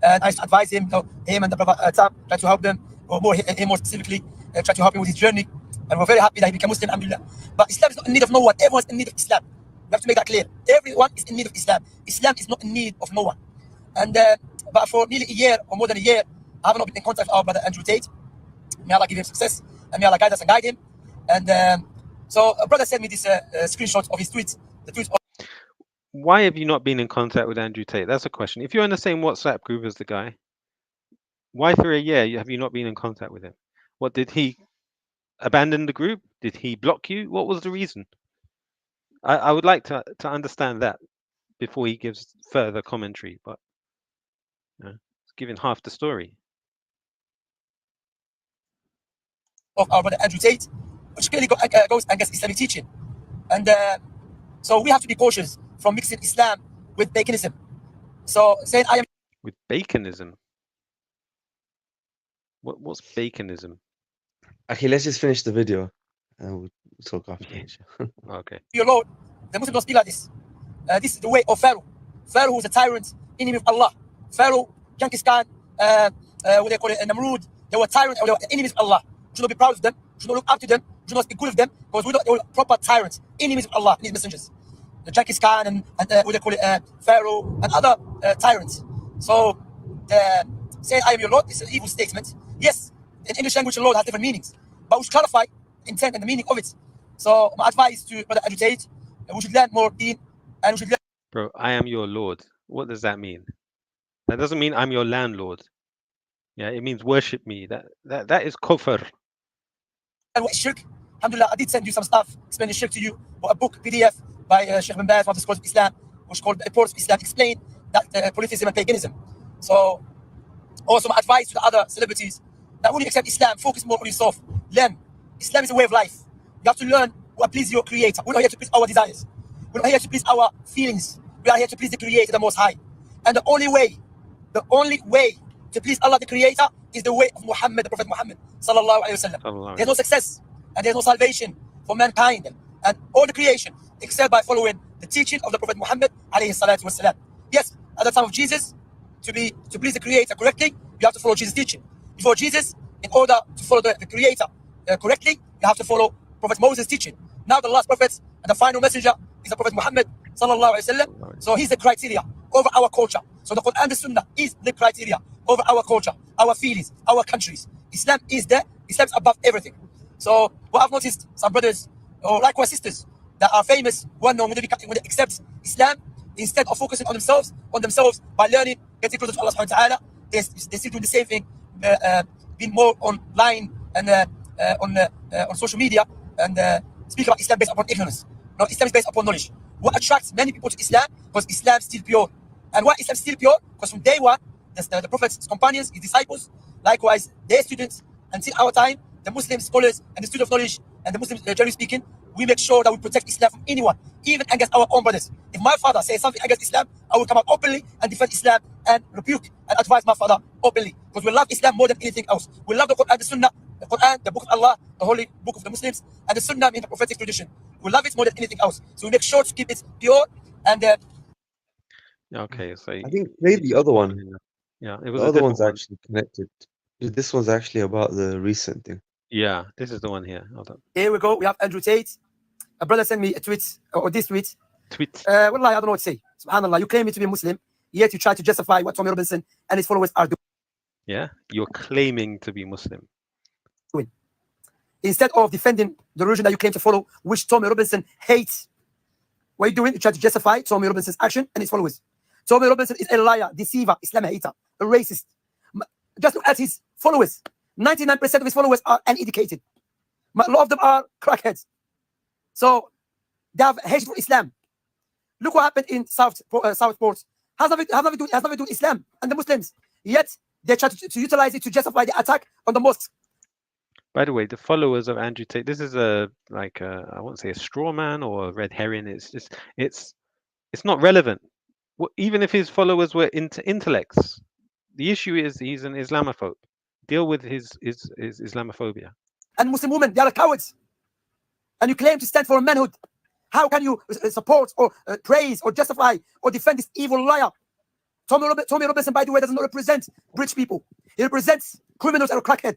and I used to advise him, him and the brother Tam, try to help them, or him more specifically, try to help him with his journey. And we're very happy that he became Muslim, alhamdulillah. But Islam is not in need of no one. Everyone's in need of Islam. We have to make that clear. Everyone is in need of Islam. Islam is not in need of no one. And but for nearly a year or more than a year, I have not been in contact with our brother Andrew Tate. May Allah give him success, and may Allah guide us and guide him. And so a brother sent me this screenshot of his tweet. The tweet. Why have you not been in contact with Andrew Tate? That's a question. If you're in the same WhatsApp group as the guy, why for a year have you not been in contact with him? What, did he abandon the group? Did he block you? What was the reason? I would like to understand that before he gives further commentary, but it's giving half the story. Of our brother Andrew Tate, which clearly goes against Islamic teaching. And so we have to be cautious from mixing Islam with paganism. So saying I am with baconism. What's baconism? Okay, let's just finish the video, and talk after. Okay. Your Lord, the Muslims don't speak like this. This is the way of Pharaoh. Pharaoh was a tyrant, enemy of Allah. Pharaoh, Genghis Khan, what they call it, Namrud, they were tyrants, they were enemies of Allah. You should not be proud of them, you should not look up to them, you should not speak good of them, because they were proper tyrants, enemies of Allah and His messengers. The Genghis Khan and what they call it, Pharaoh and other tyrants. So, saying I am your Lord is an evil statement. Yes, in English language, the Lord has different meanings, but we should clarify intent and the meaning of it. So, my advice to Brother Agitate, we should learn more deen, and we should learn. Bro, I am your Lord. What does that mean? That doesn't mean I'm your landlord. Yeah, it means worship me. That is kufr. And what is shirk? Alhamdulillah, I did send you some stuff explaining shirk to you, or a book, PDF by Sheikh bin Baz, one of the scholars of Islam, which is called Apos of Islam, explain that polytheism and paganism. So, also my advice to the other celebrities, that when you accept Islam, focus more on yourself. Learn. Islam is a way of life. You have to learn what pleases your Creator. We're not here to please our desires. We're not here to please our feelings. We are here to please the Creator, the Most High. And the only way to please Allah, the Creator, is the way of Muhammad, the Prophet Muhammad, sallallahu alaihi wasallam. There's no success and there's no salvation for mankind and all the creation except by following the teaching of the Prophet Muhammad, alayhi salatu wasalam. Yes, at the time of Jesus, to please the Creator correctly, you have to follow Jesus' teaching. Before Jesus, in order to follow the Creator correctly, you have to follow Prophet Moses' teaching. Now the last prophet and the final messenger is the Prophet Muhammad, sallallahu alaihi wasallam. So he's the criteria over our culture. So the Quran and the Sunnah is the criteria over our culture, our feelings, our countries. Islam is there. Islam is above everything. So what I've noticed, some brothers, or likewise sisters, that are famous, when they accept Islam, instead of focusing on themselves by learning, getting closer to Allah subhanahu wa ta'ala, they still doing the same thing, being more online and on social media and speak about Islam based upon ignorance. No, Islam is based upon knowledge. What attracts many people to Islam? Because Islam is still pure. And why Islam is still pure? Because from day one, the Prophet's companions, his disciples, likewise their students, until our time, the Muslim scholars and the students of knowledge and the Muslims, generally speaking, we make sure that we protect Islam from anyone, even against our own brothers. If my father says something against Islam, I will come out openly and defend Islam and rebuke and advise my father openly. Because we love Islam more than anything else. We love the Quran, the Sunnah, the Quran, the Book of Allah, the Holy Book of the Muslims, and the Sunnah in the prophetic tradition. We love it more than anything else. So we make sure to keep it pure and okay, so I think play the other one. Yeah, it was the a other one's different one. actually connected. This one's actually about the recent thing. Yeah, this is the one here. Hold on. Here we go. We have Andrew Tate. A brother sent me a tweet, or this tweet. Wallahi, I don't know what to say. SubhanAllah, you claim me to be a Muslim, yet you try to justify what Tommy Robinson and his followers are Yeah, you're claiming to be Muslim. doing. Instead of defending the religion that you claim to follow, which Tommy Robinson hates, what are you doing? You try to justify Tommy Robinson's action and his followers. Tommy Robinson is a liar, deceiver, Islam hater, a racist. Just look at his followers. 99% of his followers are uneducated. A lot of them are crackheads. So they have hate for Islam. Look what happened in Southport. Has nothing to do with Islam and the Muslims. Yet they try to utilize it to justify the attack on the mosques. By the way, the followers of Andrew Tate, this is I won't say a straw man or a red herring. It's not relevant. Even if his followers were intellects, the issue is he's an Islamophobe. Deal with his Islamophobia. And Muslim women, they are cowards. And you claim to stand for manhood. How can you support or praise or justify or defend this evil liar? Tommy Robinson, by the way, does not represent rich people. He represents criminals and a crackhead.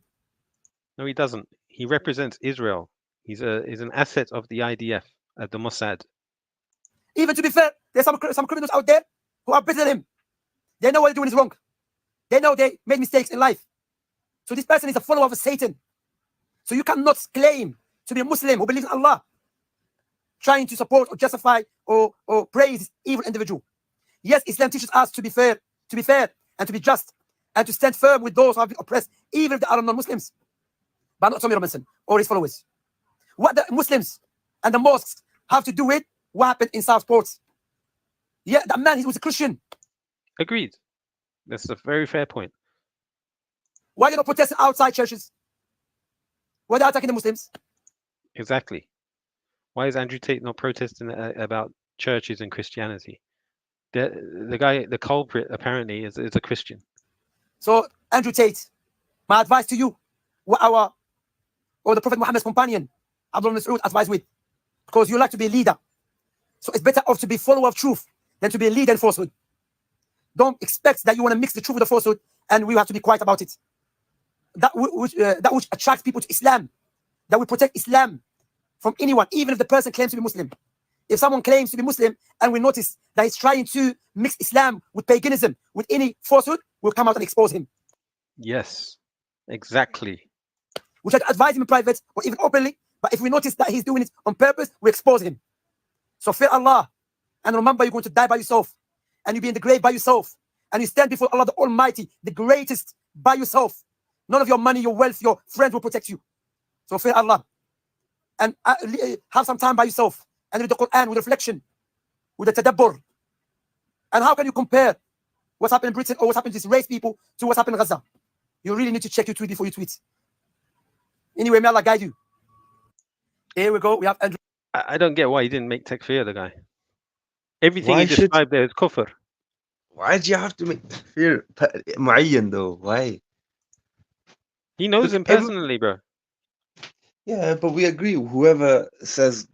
No, he doesn't. He represents Israel. He's an asset of the IDF, the Mossad. Even to be fair, there's some criminals out there who are better than him. They know what they're doing is wrong. They know they made mistakes in life. So this person is a follower of Satan. So you cannot claim to be a Muslim who believes in Allah, trying to support or justify or praise this evil individual. Yes, Islam teaches us to be fair and to be just and to stand firm with those who have been oppressed, even if they are non-Muslims, but not Tommy Robinson or his followers. What the Muslims and the mosques have to do with what happened in Southport? Yeah, that man, he was a Christian. Agreed. That's a very fair point. Why are you not protesting outside churches? Why are they attacking the Muslims? Exactly. Why is Andrew Tate not protesting about churches and Christianity? The culprit apparently is a Christian. So Andrew Tate, my advice to you, or the Prophet Muhammad's companion, Abdullah Mas'ud advised with, because you like to be a leader. So it's better off to be follower of truth than to be a leader in falsehood. Don't expect that you want to mix the truth with the falsehood, and we have to be quiet about it. That which attracts people to Islam, that will protect Islam from anyone, even if the person claims to be Muslim. If someone claims to be Muslim and we notice that he's trying to mix Islam with paganism, with any falsehood, we'll come out and expose him. Yes, exactly. We try to advise him in private or even openly, but if we notice that he's doing it on purpose, we expose him. So fear Allah, and remember you're going to die by yourself, and you'll be in the grave by yourself, and you stand before Allah the Almighty, the greatest, by yourself. None of your money, your wealth, your friends will protect you. So fear Allah, and have some time by yourself, and read the Quran with reflection, with the tadabbur. And how can you compare what's happened in Britain or what's happened to these race people to what's happened in Gaza? You really need to check your tweet before you tweet. Anyway, may Allah guide you. Here we go. We have Andrew. I don't get why he didn't make takfir the guy. Everything Why he described there is kufr. Why do you have to make takfir mu'ayyan though? Why? He knows him personally, bro. Yeah, but we agree. Whoever says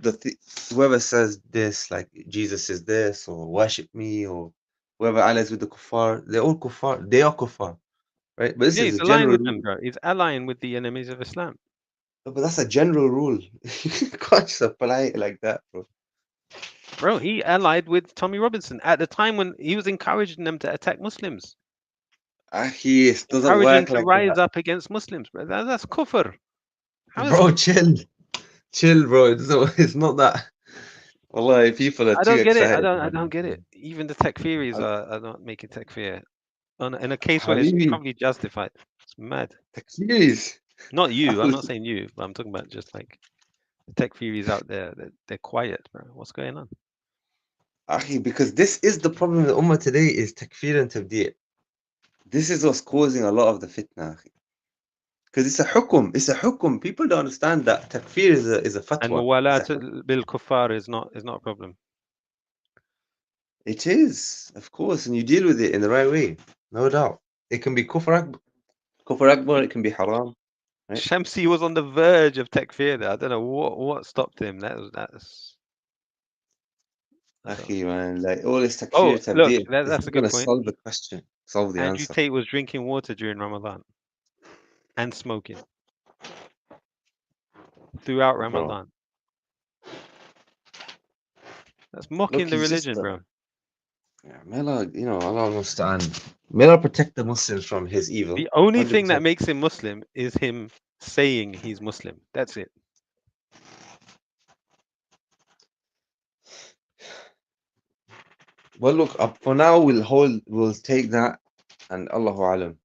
whoever says this, like Jesus is this, or worship me, or whoever allies with the kuffar, they're all kuffar. They are kuffar, right? But this Yeah, is he's a allying general with rule. them, bro. He's allying with the enemies of Islam. But that's a general rule. You can't just apply it like that, bro. Bro, he allied with Tommy Robinson at the time when he was encouraging them to attack Muslims. He doesn't Encouraging work to like rise that. up against Muslims, bro. That's kufr. Bro, chill, bro. It's not that. Wallahi, people are I too don't get it. excited. I don't get it. Even the takfiris are not making takfir in a case How where do it's you mean? probably justified. It's mad. Takfiris? Not you. I'm not saying you, but I'm talking about just like the takfiris out there. They're quiet, bro. What's going on? Because this is the problem with the ummah today is takfir and tabdi'. This is what's causing a lot of the fitna. Because it's a hukum. It's a hukum. People don't understand that takfir is a fatwa. And muwalat bil kuffar is not a problem. It is, of course, and you deal with it in the right way, no doubt. It can be kufr akbar, it can be haram. Right? Shamsi was on the verge of takfir there. I don't know what stopped him. That's Man, like all this takfir, Oh, look, tabdi', that's it's a not good going to point. solve the question, solve the Andrew answer. Tate was drinking water during Ramadan and smoking throughout Ramadan. That's mocking Look, the he's religion, just bro. Yeah, may Allah, Allah understand. May Allah protect the Muslims from his evil. The only thing 100%. that makes him Muslim is him saying he's Muslim. That's it. Well, look, for now we'll take that, and Allahu alam,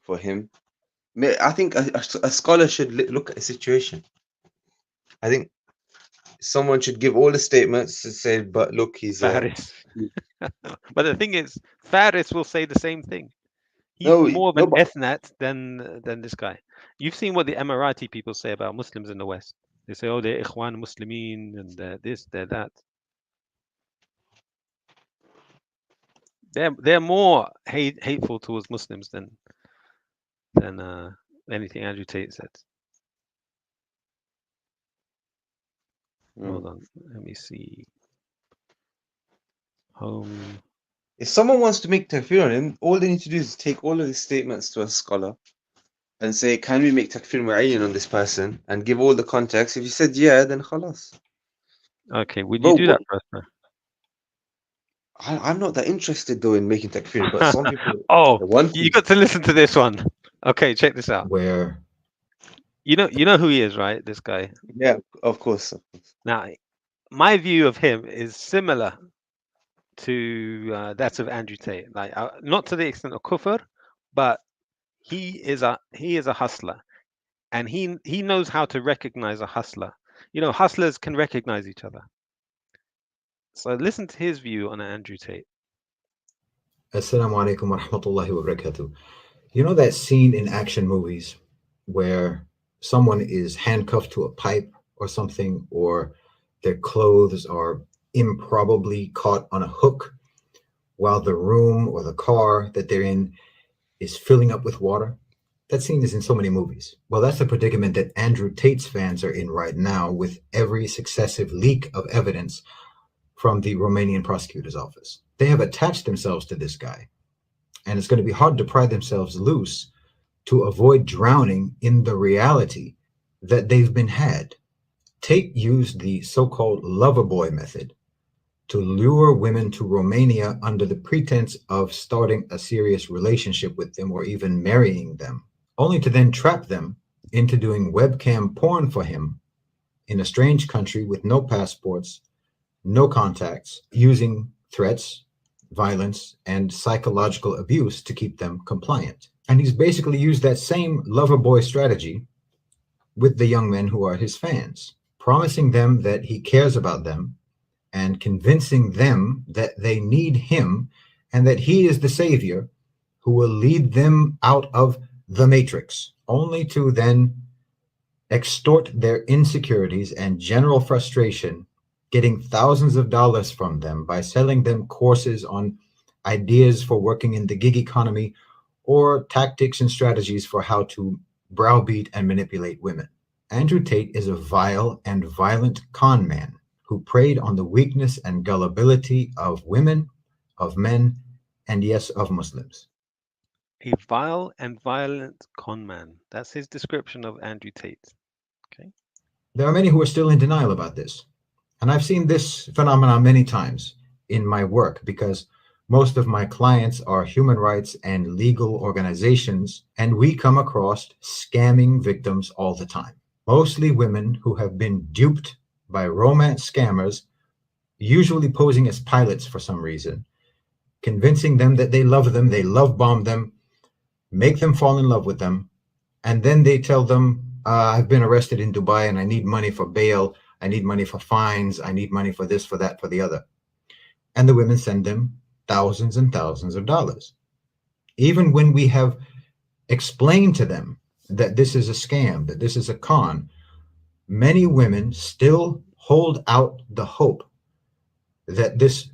for him. I think a scholar should look at a situation. I think someone should give all the statements and say, but look, he's Faris. But the thing is, Faris will say the same thing. He's No, more of no, an but- ethnat than this guy. You've seen what the Emirati people say about Muslims in the West. They say, oh, they're Ikhwan Muslimin and they're this, they're that. They're more hateful towards Muslims than anything Andrew Tate said. Hold on, let me see. Home. If someone wants to make takfir on him, all they need to do is take all of his statements to a scholar and say, can we make takfir mu'ayyan on this person? And give all the context. If he said yeah, then khalas. Okay, would Bro, you do that for us, bro? I'm not that interested though in making takfir, but some people Oh, they want you to. got to listen to this one. Okay, check this out. Where you know who he is, right? This guy. Yeah, of course. Now, my view of him is similar to that of Andrew Tate. Like, not to the extent of kufr, but he is a hustler, and he knows how to recognize a hustler. Hustlers can recognize each other. So listen to his view on Andrew Tate. Assalamu alaikum wa rahmatullahi wa barakatuh. You know that scene in action movies where someone is handcuffed to a pipe or something, or their clothes are improbably caught on a hook while the room or the car that they're in is filling up with water? That scene is in so many movies. Well, that's the predicament that Andrew Tate's fans are in right now with every successive leak of evidence from the Romanian prosecutor's office. They have attached themselves to this guy, and it's going to be hard to pry themselves loose to avoid drowning in the reality that they've been had. Tate used the so-called lover boy method to lure women to Romania under the pretense of starting a serious relationship with them or even marrying them, only to then trap them into doing webcam porn for him in a strange country with no passports, no contacts, using threats, violence, and psychological abuse to keep them compliant. And he's basically used that same lover boy strategy with the young men who are his fans, promising them that he cares about them and convincing them that they need him and that he is the savior who will lead them out of the matrix, only to then extort their insecurities and general frustration, getting thousands of dollars from them by selling them courses on ideas for working in the gig economy or tactics and strategies for how to browbeat and manipulate women. Andrew Tate is a vile and violent con man who preyed on the weakness and gullibility of women, of men, and yes, of Muslims. A vile and violent con man. That's his description of Andrew Tate. Okay. There are many who are still in denial about this. And I've seen this phenomenon many times in my work because most of my clients are human rights and legal organizations, and we come across scamming victims all the time. Mostly women who have been duped by romance scammers, usually posing as pilots for some reason, convincing them that they love bomb them, make them fall in love with them, and then they tell them, I've been arrested in Dubai and I need money for bail, I need money for fines, I need money for this, for that, for the other. And the women send them thousands and thousands of dollars. Even when we have explained to them that this is a scam, that this is a con, many women still hold out the hope that this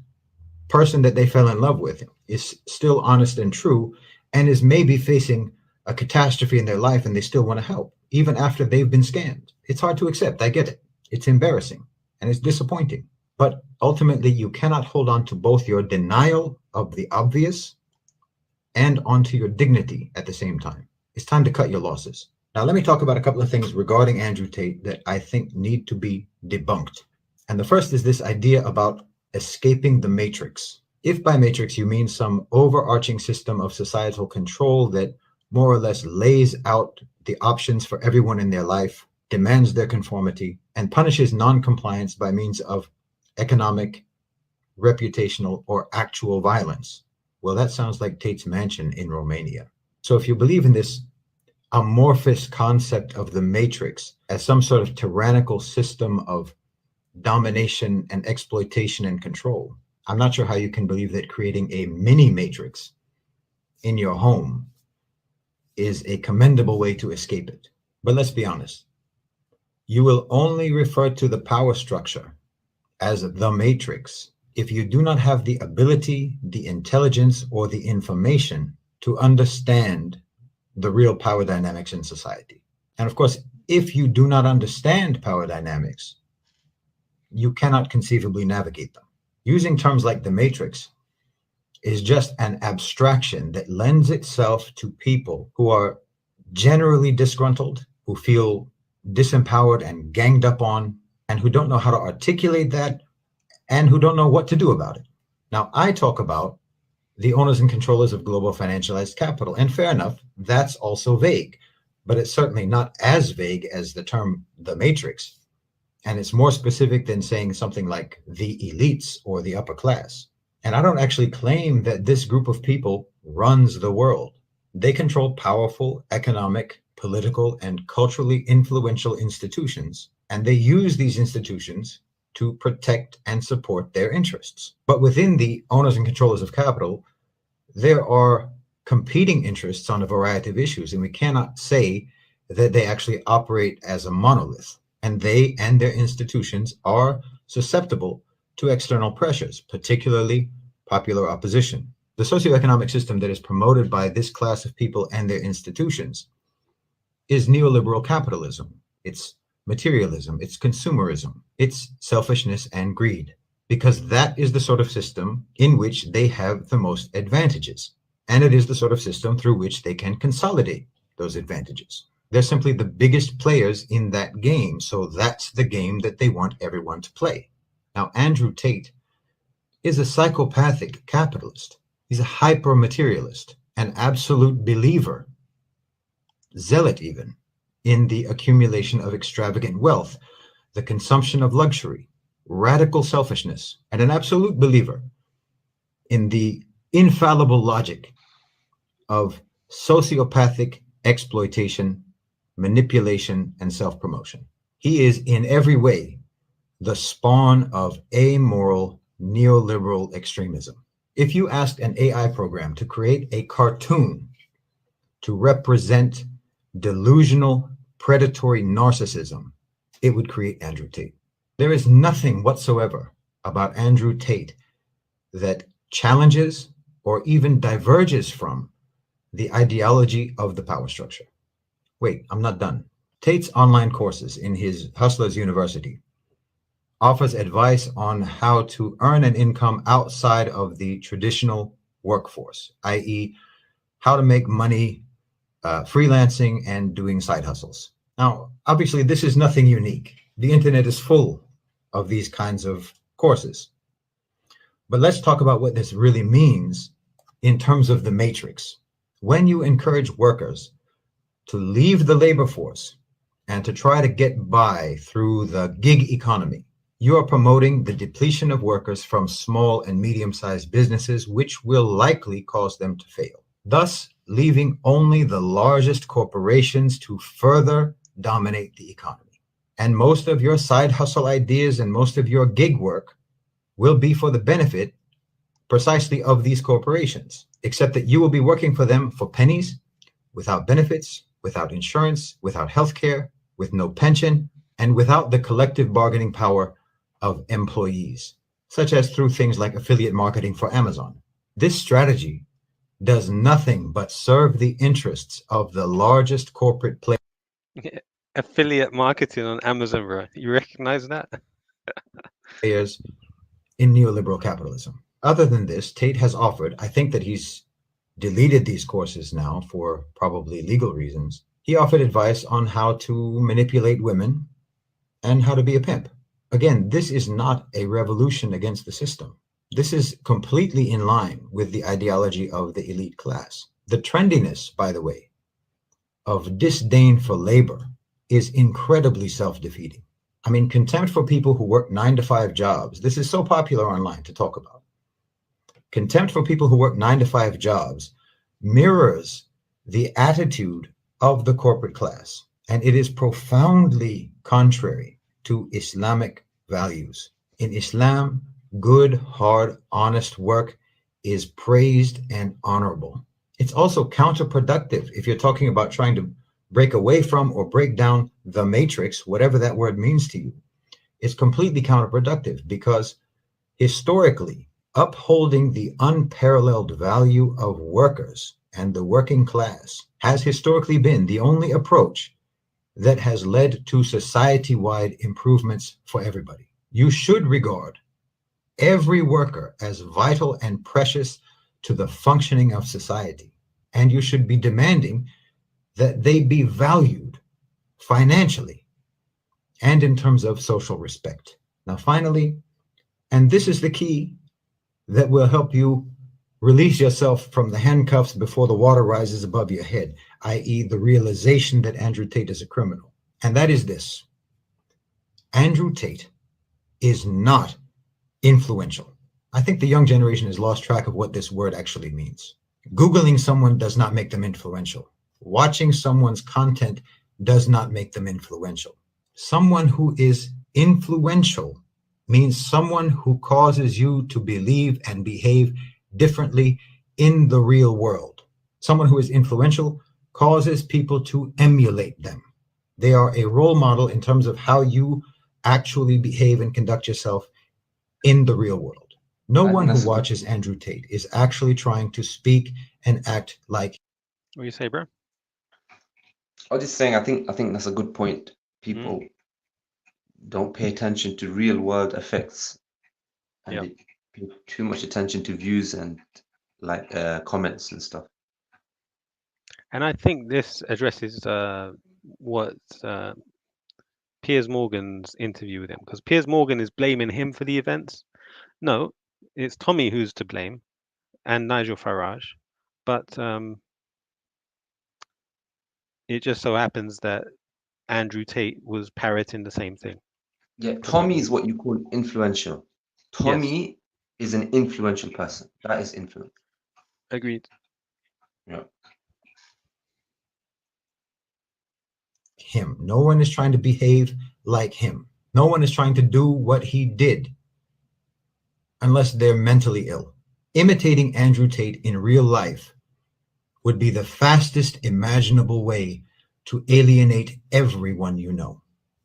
person that they fell in love with is still honest and true and is maybe facing a catastrophe in their life, and they still want to help, even after they've been scammed. It's hard to accept. I get it. It's embarrassing and it's disappointing. But ultimately, you cannot hold on to both your denial of the obvious and onto your dignity at the same time. It's time to cut your losses. Now, let me talk about a couple of things regarding Andrew Tate that I think need to be debunked. And the first is this idea about escaping the matrix. If by matrix you mean some overarching system of societal control that more or less lays out the options for everyone in their life, demands their conformity, and punishes non-compliance by means of economic, reputational, or actual violence, well, that sounds like Tate's mansion in Romania. So if you believe in this amorphous concept of the matrix as some sort of tyrannical system of domination and exploitation and control, I'm not sure how you can believe that creating a mini matrix in your home is a commendable way to escape it. But let's be honest. You will only refer to the power structure as the matrix if you do not have the ability, the intelligence, or the information to understand the real power dynamics in society. And of course, if you do not understand power dynamics, you cannot conceivably navigate them. Using terms like the matrix is just an abstraction that lends itself to people who are generally disgruntled, who feel disempowered and ganged up on, and who don't know how to articulate that, and who don't know what to do about it. Now, I talk about the owners and controllers of global financialized capital, and fair enough, that's also vague, but it's certainly not as vague as the term the matrix, and it's more specific than saying something like the elites or the upper class. And I don't actually claim that this group of people runs the world. They control powerful economic, political, and culturally influential institutions, and they use these institutions to protect and support their interests. But within the owners and controllers of capital, there are competing interests on a variety of issues, and we cannot say that they actually operate as a monolith. And they and their institutions are susceptible to external pressures, particularly popular opposition. The socioeconomic system that is promoted by this class of people and their institutions is neoliberal capitalism. It's materialism, it's consumerism, it's selfishness and greed, because that is the sort of system in which they have the most advantages. And it is the sort of system through which they can consolidate those advantages. They're simply the biggest players in that game, so that's the game that they want everyone to play. Now, Andrew Tate is a psychopathic capitalist. He's a hyper-materialist, an absolute believer, zealot even, in the accumulation of extravagant wealth, the consumption of luxury, radical selfishness, and an absolute believer in the infallible logic of sociopathic exploitation, manipulation, and self-promotion. He is in every way the spawn of amoral neoliberal extremism. If you asked an AI program to create a cartoon to represent delusional, predatory narcissism, it would create Andrew Tate. There is nothing whatsoever about Andrew Tate that challenges or even diverges from the ideology of the power structure. Wait, I'm not done. Tate's online courses in his Hustlers University offers advice on how to earn an income outside of the traditional workforce, i.e., how to make money freelancing and doing side hustles. Now, obviously, this is nothing unique. The internet is full of these kinds of courses. But let's talk about what this really means in terms of the matrix. When you encourage workers to leave the labor force and to try to get by through the gig economy, you are promoting the depletion of workers from small and medium-sized businesses, which will likely cause them to fail, thus leaving only the largest corporations to further dominate the economy. And most of your side hustle ideas and most of your gig work will be for the benefit precisely of these corporations, except that you will be working for them for pennies, without benefits, without insurance, without health care, with no pension, and without the collective bargaining power of employees, such as through things like affiliate marketing for Amazon. This strategy does nothing but serve the interests of the largest corporate players. Affiliate marketing on Amazon, bro. You recognize that? Players in neoliberal capitalism. Other than this, Tate has offered, I think that he's deleted these courses now for probably legal reasons. He offered advice on how to manipulate women and how to be a pimp. Again, this is not a revolution against the system. This is completely in line with the ideology of the elite class. The trendiness, by the way, of disdain for labor is incredibly self-defeating. I mean, contempt for people who work 9-to-5 jobs. This is so popular online to talk about. Contempt for people who work 9-to-5 jobs mirrors the attitude of the corporate class, and it is profoundly contrary to Islamic values. In Islam, good, hard, honest work is praised and honorable. It's also counterproductive if you're talking about trying to break away from or break down the matrix, whatever that word means to you. It's completely counterproductive because historically, upholding the unparalleled value of workers and the working class has historically been the only approach that has led to society-wide improvements for everybody. You should regard every worker as vital and precious to the functioning of society, and you should be demanding that they be valued financially and in terms of social respect. Now, finally, and this is the key that will help you release yourself from the handcuffs before the water rises above your head, i.e. the realization that Andrew Tate is a criminal. And that is this: Andrew Tate is not influential. I think the young generation has lost track of what this word actually means. Googling someone does not make them influential. Watching someone's content does not make them influential. Someone who is influential means someone who causes you to believe and behave differently in the real world. Someone who is influential causes people to emulate them. They are a role model in terms of how you actually behave and conduct yourself in the real world. No one who watches Andrew Tate is actually trying to speak and act like. What do you say, bro? I was just saying, I think that's a good point. People don't pay attention to real world effects, and Yeah. they pay too much attention to views and like comments and stuff. And I think this addresses what Piers Morgan's interview with him, because Piers Morgan is blaming him for the events. No, it's Tommy who's to blame, and Nigel Farage, but it just so happens that Andrew Tate was parroting the same thing. Yeah, Tommy is what you call influential. Tommy is an influential person. That is influence. Agreed. Yeah. Him. No one is trying to behave like him. No one is trying to do what he did unless they're mentally ill. Imitating Andrew Tate in real life would be the fastest imaginable way to alienate everyone you know.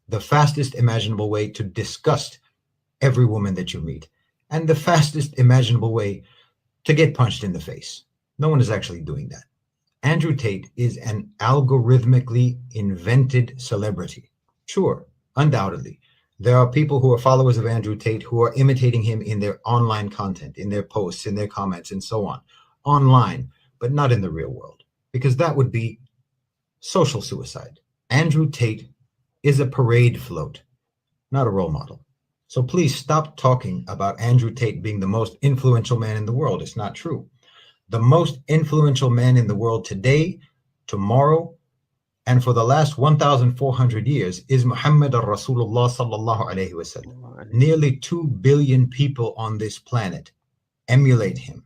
The fastest imaginable way to disgust every woman that you meet. And the fastest imaginable way to get punched in the face. No one is actually doing that. Andrew Tate is an algorithmically invented celebrity. Sure, undoubtedly. There are people who are followers of Andrew Tate who are imitating him in their online content, in their posts, in their comments, and so on. Online, but not in the real world, because that would be social suicide. Andrew Tate is a parade float, not a role model. So please stop talking about Andrew Tate being the most influential man in the world. It's not true. The most influential man in the world today, tomorrow, and for the last 1,400 years is Muhammad al-Rasulullah sallallahu alayhi wasallam. Nearly 2 billion people on this planet emulate him,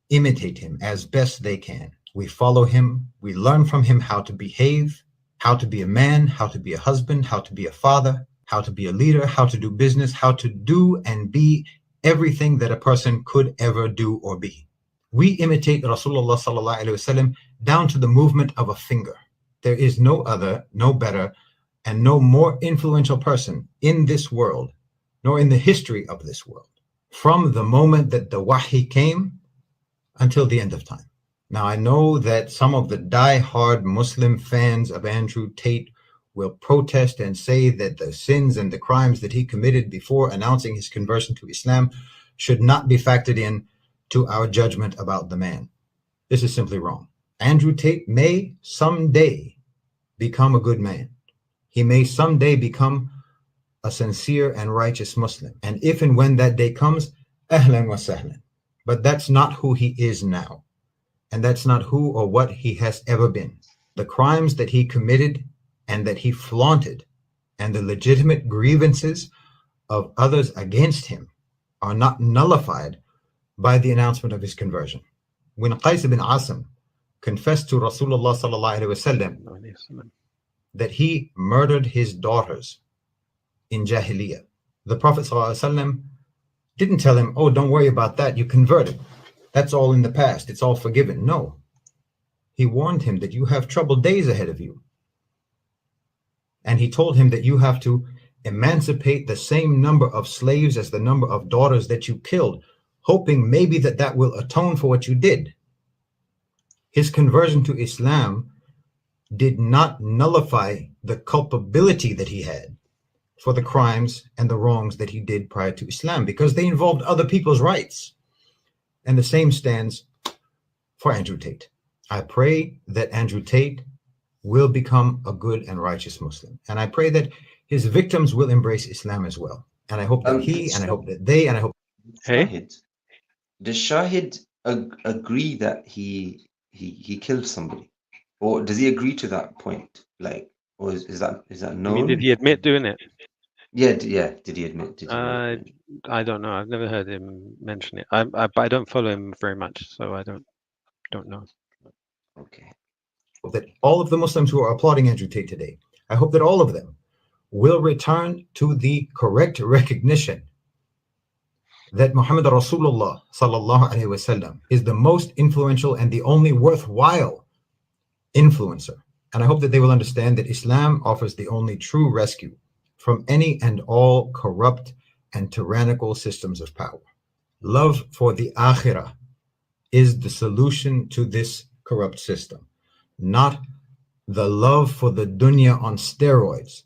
imitate him as best they can. We follow him, we learn from him how to behave, how to be a man, how to be a husband, how to be a father, how to be a leader, how to do business, how to do and be everything that a person could ever do or be. We imitate Rasulullah sallallahu alaihi wasallam down to the movement of a finger. There is no other, no better, and no more influential person in this world, nor in the history of this world, from the moment that the wahi came until the end of time. Now, I know that some of the die-hard Muslim fans of Andrew Tate will protest and say that the sins and the crimes that he committed before announcing his conversion to Islam should not be factored in to our judgment about the man. This is simply wrong. Andrew Tate may someday become a good man. He may someday become a sincere and righteous Muslim. And if and when that day comes, ahlan wa sahlan. But that's not who he is now. And that's not who or what he has ever been. The crimes that he committed and that he flaunted and the legitimate grievances of others against him are not nullified by the announcement of his conversion. When Qais ibn Asim confessed to Rasulullah sallallahu alaihi wasallam that he murdered his daughters in Jahiliyyah, the Prophet sallallahu alaihi wasallam didn't tell him, "Oh, don't worry about that. You converted. That's all in the past. It's all forgiven." No. He warned him that you have troubled days ahead of you. And he told him that you have to emancipate the same number of slaves as the number of daughters that you killed, hoping maybe that will atone for what you did. His conversion to Islam did not nullify the culpability that he had for the crimes and the wrongs that he did prior to Islam, because they involved other people's rights. And the same stands for Andrew Tate. I pray that Andrew Tate will become a good and righteous Muslim. And I pray that his victims will embrace Islam as well. And I hope that he, and I hope that they, and I hope... Does Shahid agree that he killed somebody? Or does he agree to that point? Like, or is that known? I mean, did he admit doing it? Yeah, did he admit? I don't know. I've never heard him mention it. But I don't follow him very much, so I don't know. Okay. That all of the Muslims who are applauding Andrew Tate today, I hope that all of them will return to the correct recognition that Muhammad Rasulullah sallallahu alaihi wasallam is the most influential and the only worthwhile influencer. And I hope that they will understand that Islam offers the only true rescue from any and all corrupt and tyrannical systems of power. Love for the akhirah is the solution to this corrupt system, not the love for the dunya on steroids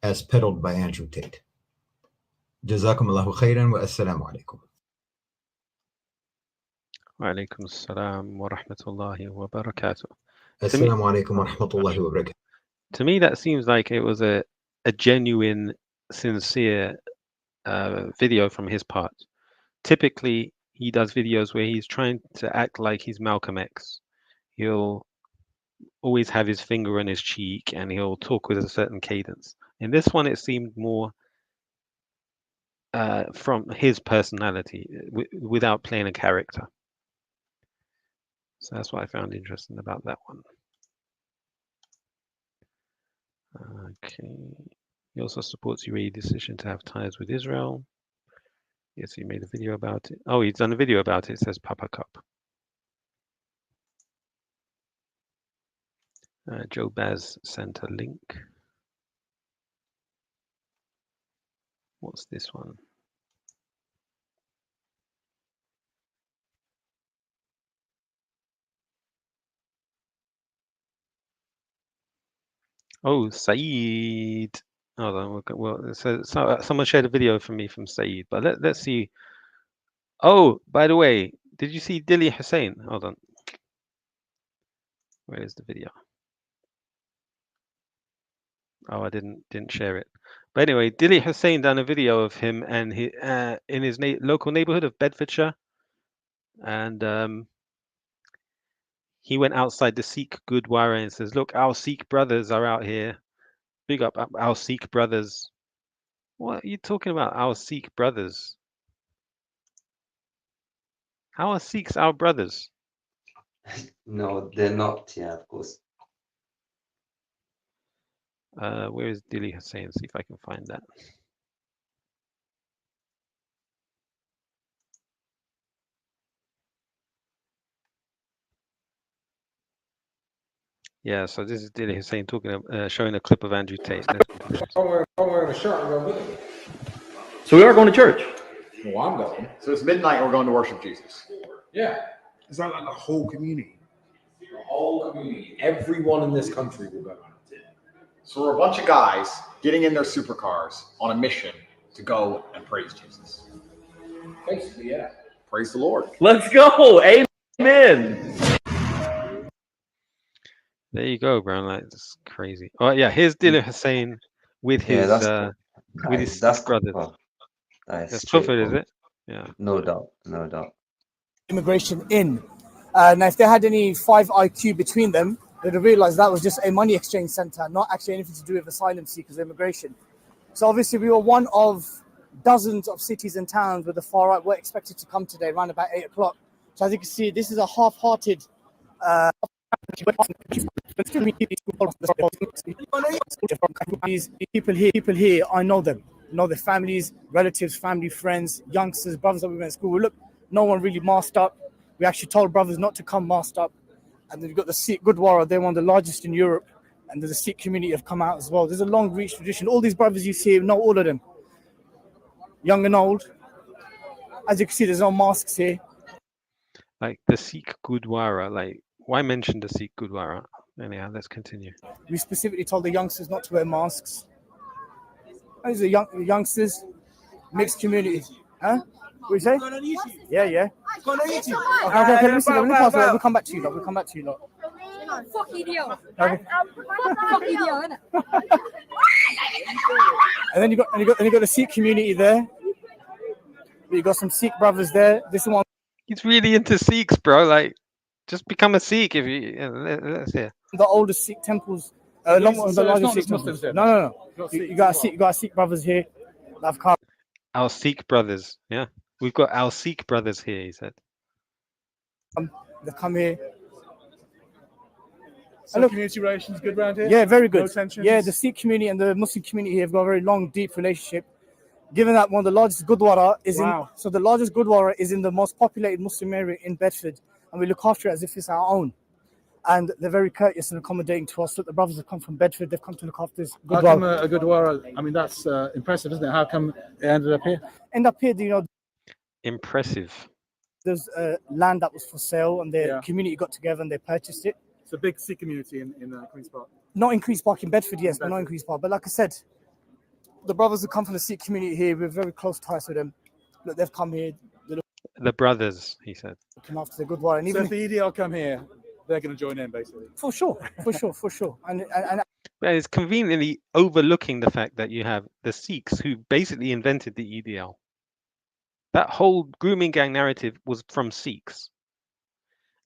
as peddled by Andrew Tate. Jazakum Allahu khairan wa assalamu alaikum. Wa alaikum assalam wa rahmatullahi wa barakatuh. Assalamu alaikum wa rahmatullahi wa barakatuh. To me, that seems like it was a genuine, sincere video from his part. Typically, he does videos where he's trying to act like he's Malcolm X. He'll always have his finger on his cheek and he'll talk with a certain cadence. In this one, it seemed more from his personality without playing a character. So that's what I found interesting about that one. Okay. He also supports UAE decision to have ties with Israel. Yes, he made a video about it. Oh, he's done a video about it. It says Papa Cup. Joe Baz sent a link. What's this one? Oh, Saeed. Hold on. Well, so someone shared a video for me from Saeed, but let's see. Oh, by the way, did you see Dilly Hussein? Hold on. Where is the video? Oh, I didn't share it. But anyway, Dilly Hussein done a video of him and he in his local neighborhood of Bedfordshire, and he went outside the Sikh Gurdwara and says, "Look, our Sikh brothers are out here. Big up our Sikh brothers." What are you talking about, our Sikh brothers? How are Sikhs our brothers? No, they're not. Yeah, of course. Where is Dilly Hussein? See if I can find that. Yeah, so this is Dilly Hussein talking, showing a clip of Andrew Tate. I'm wearing a shirt and going with it. So we are going to church. Well, I'm going. So it's midnight and we're going to worship Jesus. Yeah. It's not like the whole community. The whole community. Everyone in this country will go. So we're a bunch of guys getting in their supercars on a mission to go and praise Jesus. Basically, yeah. Praise the Lord. Let's go. Amen. There you go, bro. Like, it's crazy. Oh yeah, here's Dilly Hussein with his that's brothers. That is That's Clifford, is it? Yeah. No doubt, no doubt. Immigration in. Now, if they had any 5 IQ between them, they'd have realized that was just a money exchange center, not actually anything to do with asylum seekers or immigration. So obviously we were one of dozens of cities and towns where the far right were expected to come today around about 8 o'clock. So as you can see, this is a half-hearted these people here, I know them. I know their families, relatives, family, friends, youngsters, brothers that we went to school with. Look, no one really masked up. We actually told brothers not to come masked up. And then you've got the Sikh Gurdwara, they're one of the largest in Europe. And there's a Sikh community have come out as well. There's a long reach tradition. All these brothers you see, know all of them. Young and old. As you can see, there's no masks here. Like the Sikh Gurdwara, like why mention the Sikh Gurdwara? Anyhow, let's continue. We specifically told the youngsters not to wear masks. These are youngsters, mixed community. Huh? What do you say? Yeah, yeah. Okay, listen, let me pass it. We'll come back to you, lot. We'll come back to you, lot. Fuck idiot. Okay. Fuck idiot, innit? And then you got the Sikh community there. You got some Sikh brothers there. This one. He's really into Sikhs, bro. Like, just become a Sikh if you. Let's hear. The oldest Sikh temples. The largest Sikh temples. No. You got Sikh brothers here. That have come. Our Sikh brothers, yeah. We've got our Sikh brothers here, he said. They come here. So community relations good around here? Yeah, very good. No tensions? Yeah, the Sikh community and the Muslim community have got a very long, deep relationship. Given that one of the largest Gurdwara is the largest Gurdwara is in the most populated Muslim area in Bedford, and we look after it as if it's our own. And they're very courteous and accommodating to us. Look, the brothers have come from Bedford, they've come to look after this Gurdwara. How come a Gurdwara? I mean, that's impressive, isn't it? How come it ended up here? Impressive. There's land that was for sale, and the community got together and they purchased it. a big Sikh community in Queen's Park. Not in Queen's Park, in Bedford, yes, but not in Queen's Park. But like I said, the brothers who come from the Sikh community here, we're very close ties with them. Look, they've come here. They're The brothers, he said. looking after the good one. And So even if the EDL come here, they're going to join in, basically. for sure. And But it's conveniently overlooking the fact that you have the Sikhs who basically invented the EDL. That whole grooming gang narrative was from Sikhs.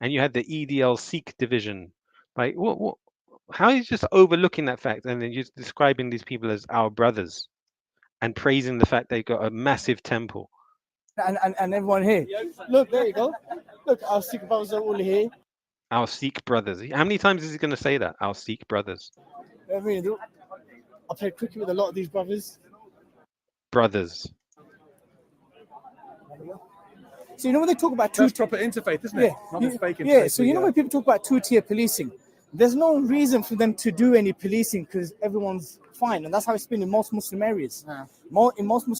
And you had the EDL Sikh division. Like, what, how are you just overlooking that fact and then just describing these people as our brothers and praising the fact they got a massive temple? and everyone here. Look, there you go. Look, our Sikh brothers are all here. Our Sikh brothers. How many times is he going to say that? Our Sikh brothers. I mean, I played cricket with a lot of these brothers. Brothers. So you know when they talk about That's proper interfaith, isn't it? Not this fake interfaith. So you know when people talk about two-tier policing, there's no reason for them to do any policing because everyone's fine, and that's how it's been in most Muslim areas. Yeah. In most Muslim.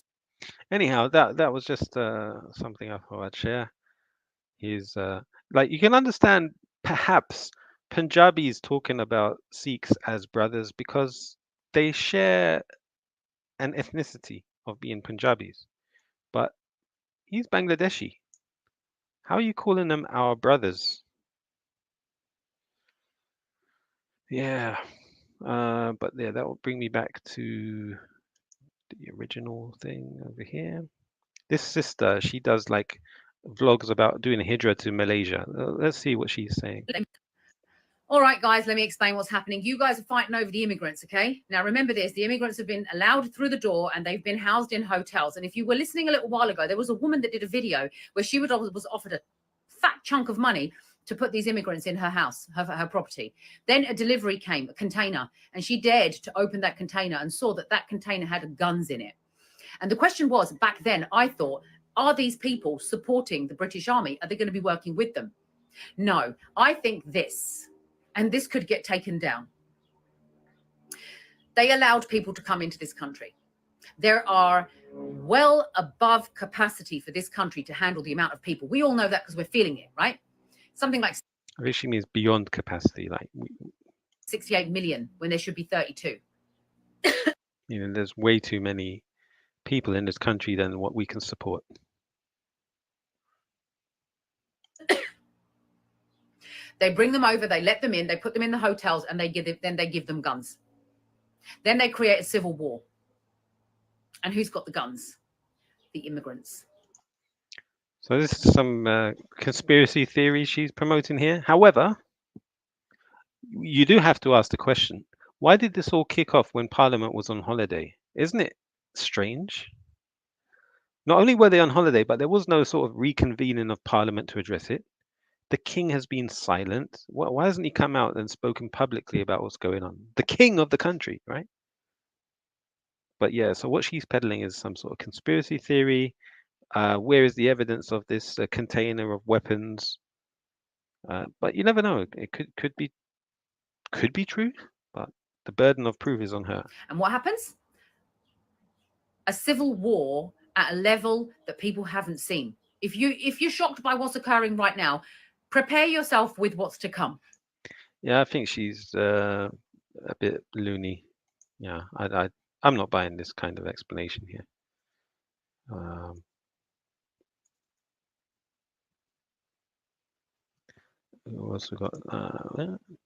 Anyhow, that was just something I thought I'd share. He's like, you can understand perhaps Punjabis talking about Sikhs as brothers because they share an ethnicity of being Punjabis, but he's Bangladeshi. How are you calling them our brothers? Yeah, but yeah, that will bring me back to the original thing over here. This sister, she does like vlogs about doing a hijra to Malaysia. Let's see what she's saying. All right, guys, let me explain what's happening. You guys are fighting over the immigrants, okay? Now, remember this. The immigrants have been allowed through the door and they've been housed in hotels. And if you were listening a little while ago, there was a woman that did a video where she was offered a fat chunk of money to put these immigrants in her house, her property. Then a delivery came, a container, and she dared to open that container and saw that that container had guns in it. And the question was, back then, I thought, are these people supporting the British Army? Are they going to be working with them? No, I think this, and this could get taken down. They allowed people to come into this country. There are well above capacity for this country to handle the amount of people. We all know that because we're feeling it, right? Something like I think she means beyond capacity, like 68 million when there should be 32. you know, there's way too many people in this country than what we can support. They bring them over, they let them in, they put them in the hotels, and they give them guns. Then they create a civil war. And who's got the guns? The immigrants. So this is some conspiracy theory she's promoting here. However, you do have to ask the question, why did this all kick off when Parliament was on holiday? Isn't it strange? Not only were they on holiday, but there was no sort of reconvening of Parliament to address it. The king has been silent. Why hasn't he come out and spoken publicly about what's going on? The king of the country, right? But yeah, so what she's peddling is some sort of conspiracy theory. Where is the evidence of this container of weapons? But you never know. It could be true, but the burden of proof is on her. And what happens? A civil war at a level that people haven't seen. If you're shocked by what's occurring right now, prepare yourself with what's to come. Yeah, I think she's a bit loony. Yeah, I'm not buying this kind of explanation here. Who else we got?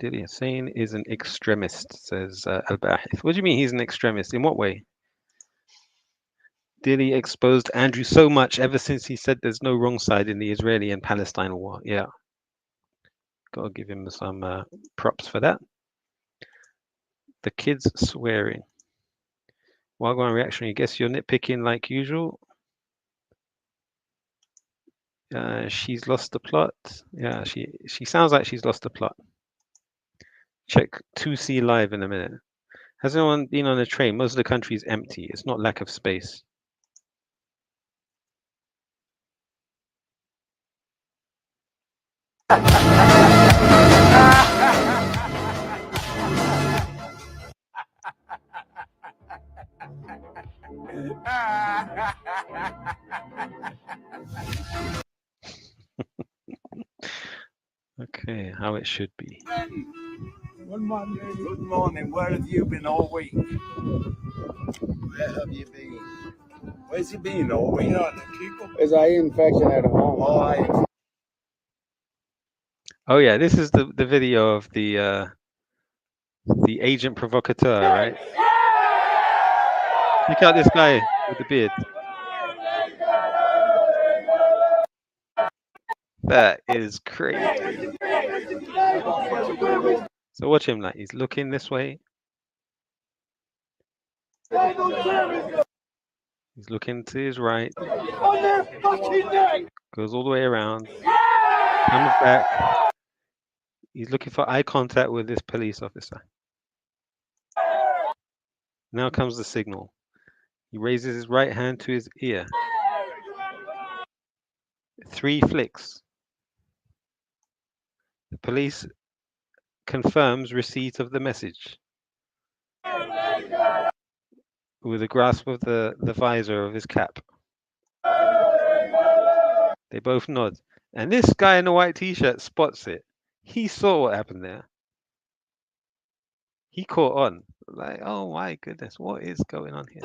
Dili Hussein is an extremist, says Al-Bahith. What do you mean he's an extremist? In what way? Dili exposed Andrew so much ever since he said there's no wrong side in the Israeli and Palestine war. Yeah. Gotta give him some props for that. The kids swearing. Wagwan reactionary. Guess you're nitpicking like usual. She's lost the plot. Yeah, she sounds like she's lost the plot. Check 2C live in a minute. Has anyone been on a train? Most of the country is empty. It's not lack of space. Okay, how it should be. Good morning. Where have you been all week? Where have you been? Where's you been all week? Is I infection at home? Oh, Oh yeah, this is the video of the agent provocateur, right? Check out this guy with the beard. That is crazy. So watch him, like he's looking this way. He's looking to his right. Goes all the way around. Comes back. He's looking for eye contact with this police officer. Now comes the signal. He raises his right hand to his ear. 3 flicks. The police confirms receipt of the message with a grasp of the visor of his cap. They both nod. And this guy in the white t-shirt spots it. He saw what happened there. He caught on. Like, oh my goodness, what is going on here?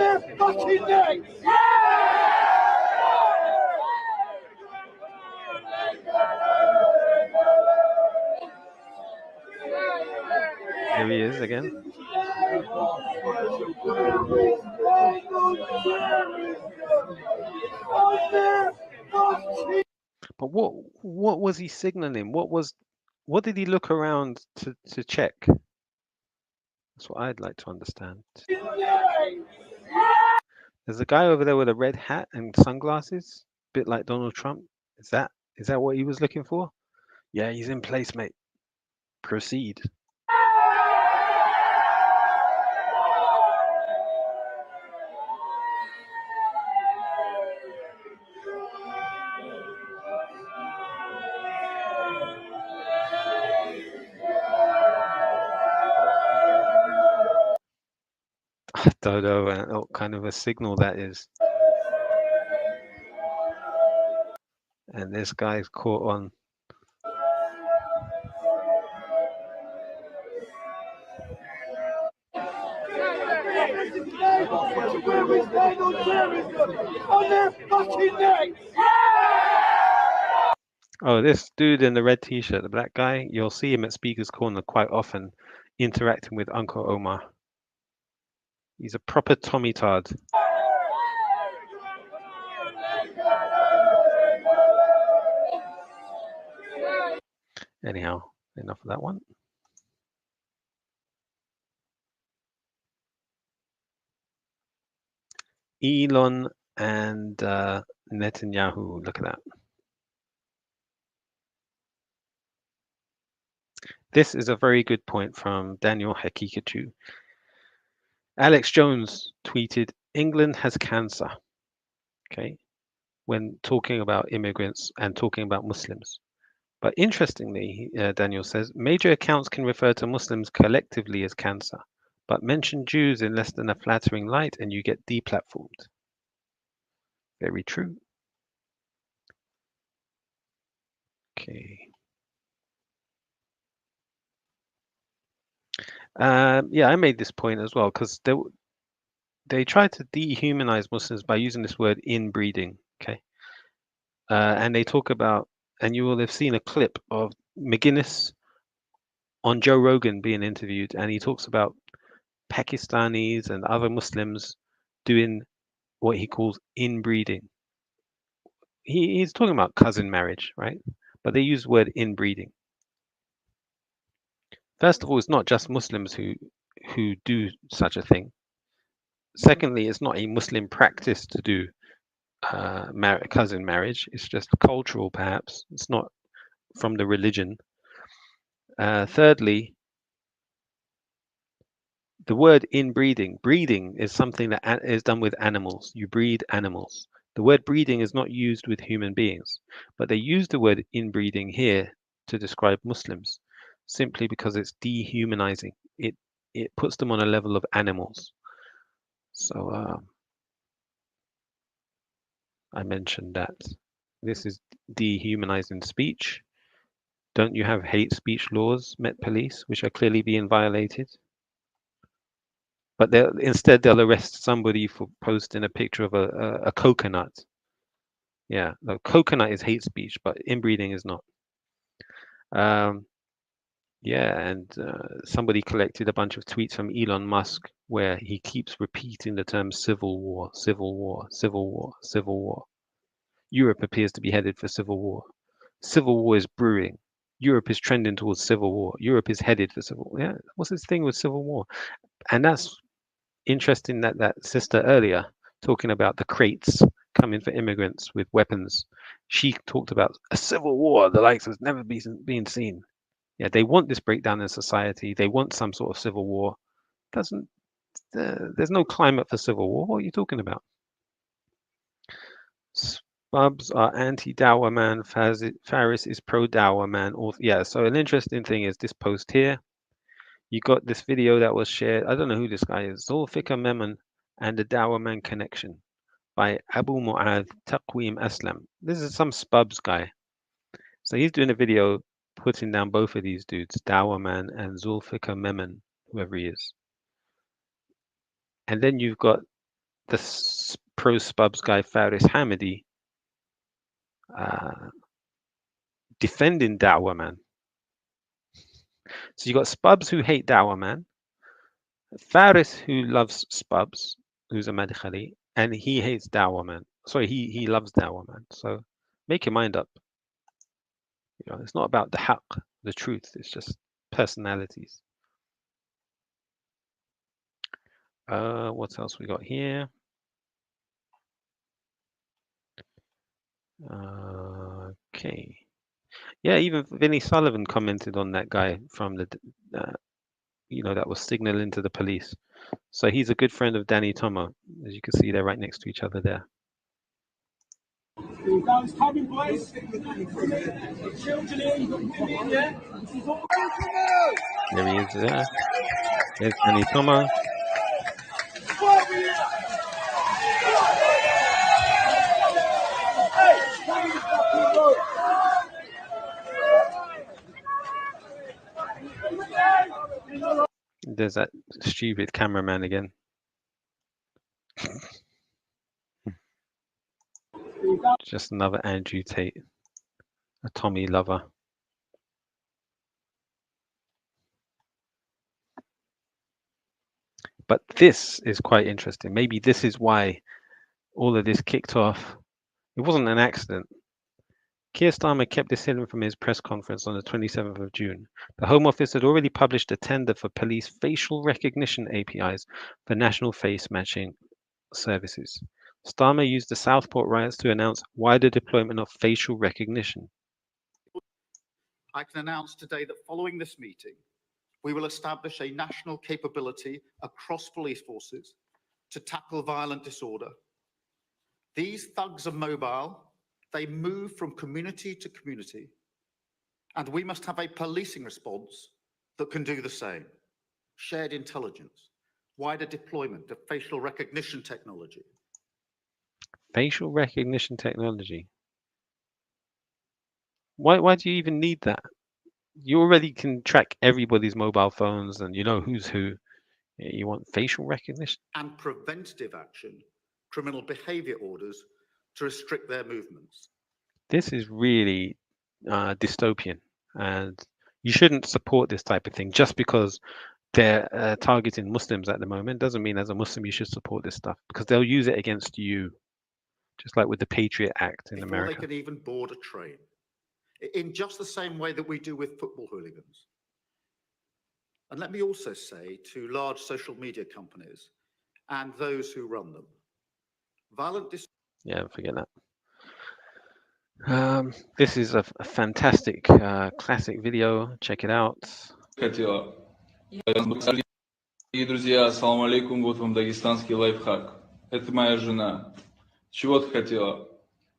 Here he is again. But what was he signaling? What did he look around to check? That's what I'd like to understand. There's a guy over there with a red hat and sunglasses, a bit like Donald Trump. Is that what he was looking for? Yeah, he's in place, mate. Proceed. I don't know what kind of a signal that is. And this guy's caught on. Oh, this dude in the red t-shirt, the black guy, you'll see him at Speaker's Corner quite often interacting with Uncle Omar. He's a proper Tommy Tard. Anyhow, enough of that one. Elon and Netanyahu, look at that. This is a very good point from Daniel Hakikatu. Alex Jones tweeted, England has cancer, okay, when talking about immigrants and talking about Muslims. But interestingly, Daniel says, major accounts can refer to Muslims collectively as cancer, but mention Jews in less than a flattering light and you get deplatformed. Very true. Okay. Yeah, I made this point as well because they try to dehumanize Muslims by using this word inbreeding. Okay, and they talk about, and you will have seen a clip of McGuinness on Joe Rogan being interviewed, and he talks about Pakistanis and other Muslims doing what he calls inbreeding. He's talking about cousin marriage, right? But they use the word inbreeding. First of all, it's not just Muslims who do such a thing. Secondly, it's not a Muslim practice to do cousin marriage. It's just cultural, perhaps. It's not from the religion. Thirdly, the word inbreeding. Breeding is something that is done with animals. You breed animals. The word breeding is not used with human beings, but they use the word inbreeding here to describe Muslims, simply because it's dehumanizing. It puts them on a level of animals. So I mentioned that this is dehumanizing speech. Don't you have hate speech laws, Met Police, which are clearly being violated? But instead they'll arrest somebody for posting a picture of a coconut. Yeah, the coconut is hate speech, but inbreeding is not. Yeah, and somebody collected a bunch of tweets from Elon Musk where he keeps repeating the term civil war, civil war, civil war, civil war. Europe appears to be headed for civil war. Civil war is brewing. Europe is trending towards civil war. Europe is headed for civil war. Yeah, what's this thing with civil war? And that's interesting that sister earlier talking about the crates coming for immigrants with weapons. She talked about a civil war, the likes has never been seen. Yeah, they want this breakdown in society. They want some sort of civil war. There's no climate for civil war. What are you talking about? Spubs are anti-Dawa man. Faris is pro-Dawa man. Yeah, so an interesting thing is this post here. You got this video that was shared. I don't know who this guy is. Zulfikar Memon and the Dawa man connection by Abu Mu'adh Taqweem Aslam. This is some Spubs guy. So he's doing a video putting down both of these dudes, Dawa man and Zulfikar Memon, whoever he is. And then you've got the pro-Spubs guy, Faris Hamidi, defending Dawa man. So you got Spubs who hate Dawa man, Faris who loves Spubs, who's a Madkhali, and he hates Dawa man. Sorry, he loves Dawa man. So make your mind up. You know, it's not about the haqq, the truth. It's just personalities. What else we got here? Okay. Yeah, even Vinnie Sullivan commented on that guy from the, that was signaling to the police. So he's a good friend of Danny Tomo. As you can see, they're right next to each other there. Guys, coming, boys. Children in, women, yeah. There he is there. There's Danny Tomo. There's that stupid cameraman again. Just another Andrew Tate, a Tommy lover. But this is quite interesting. Maybe this is why all of this kicked off. It wasn't an accident. Keir Starmer kept this hidden from his press conference on the 27th of June. The Home Office had already published a tender for police facial recognition APIs for national face matching services. Starmer used the Southport riots to announce wider deployment of facial recognition. I can announce today that following this meeting, we will establish a national capability across police forces to tackle violent disorder. These thugs are mobile. They move from community to community, and we must have a policing response that can do the same. Shared intelligence, wider deployment of facial recognition technology. Facial recognition technology. Why do you even need that? You already can track everybody's mobile phones and you know who's who. You want facial recognition? And preventative action, criminal behavior orders to restrict their movements. This is really dystopian, and you shouldn't support this type of thing just because they're targeting Muslims at the moment. Doesn't mean as a Muslim you should support this stuff, because they'll use it against you, just like with the Patriot Act in Before America. they can even board a train, in just the same way that we do with football hooligans. And let me also say to large social media companies and those who run them, Yeah, forget that. This is a fantastic classic video. Check it out. Хотела. Дорогие друзья, ассаламу алейкум, вот вам дагестанский лайфхак. Это моя жена. Чего ты хотела?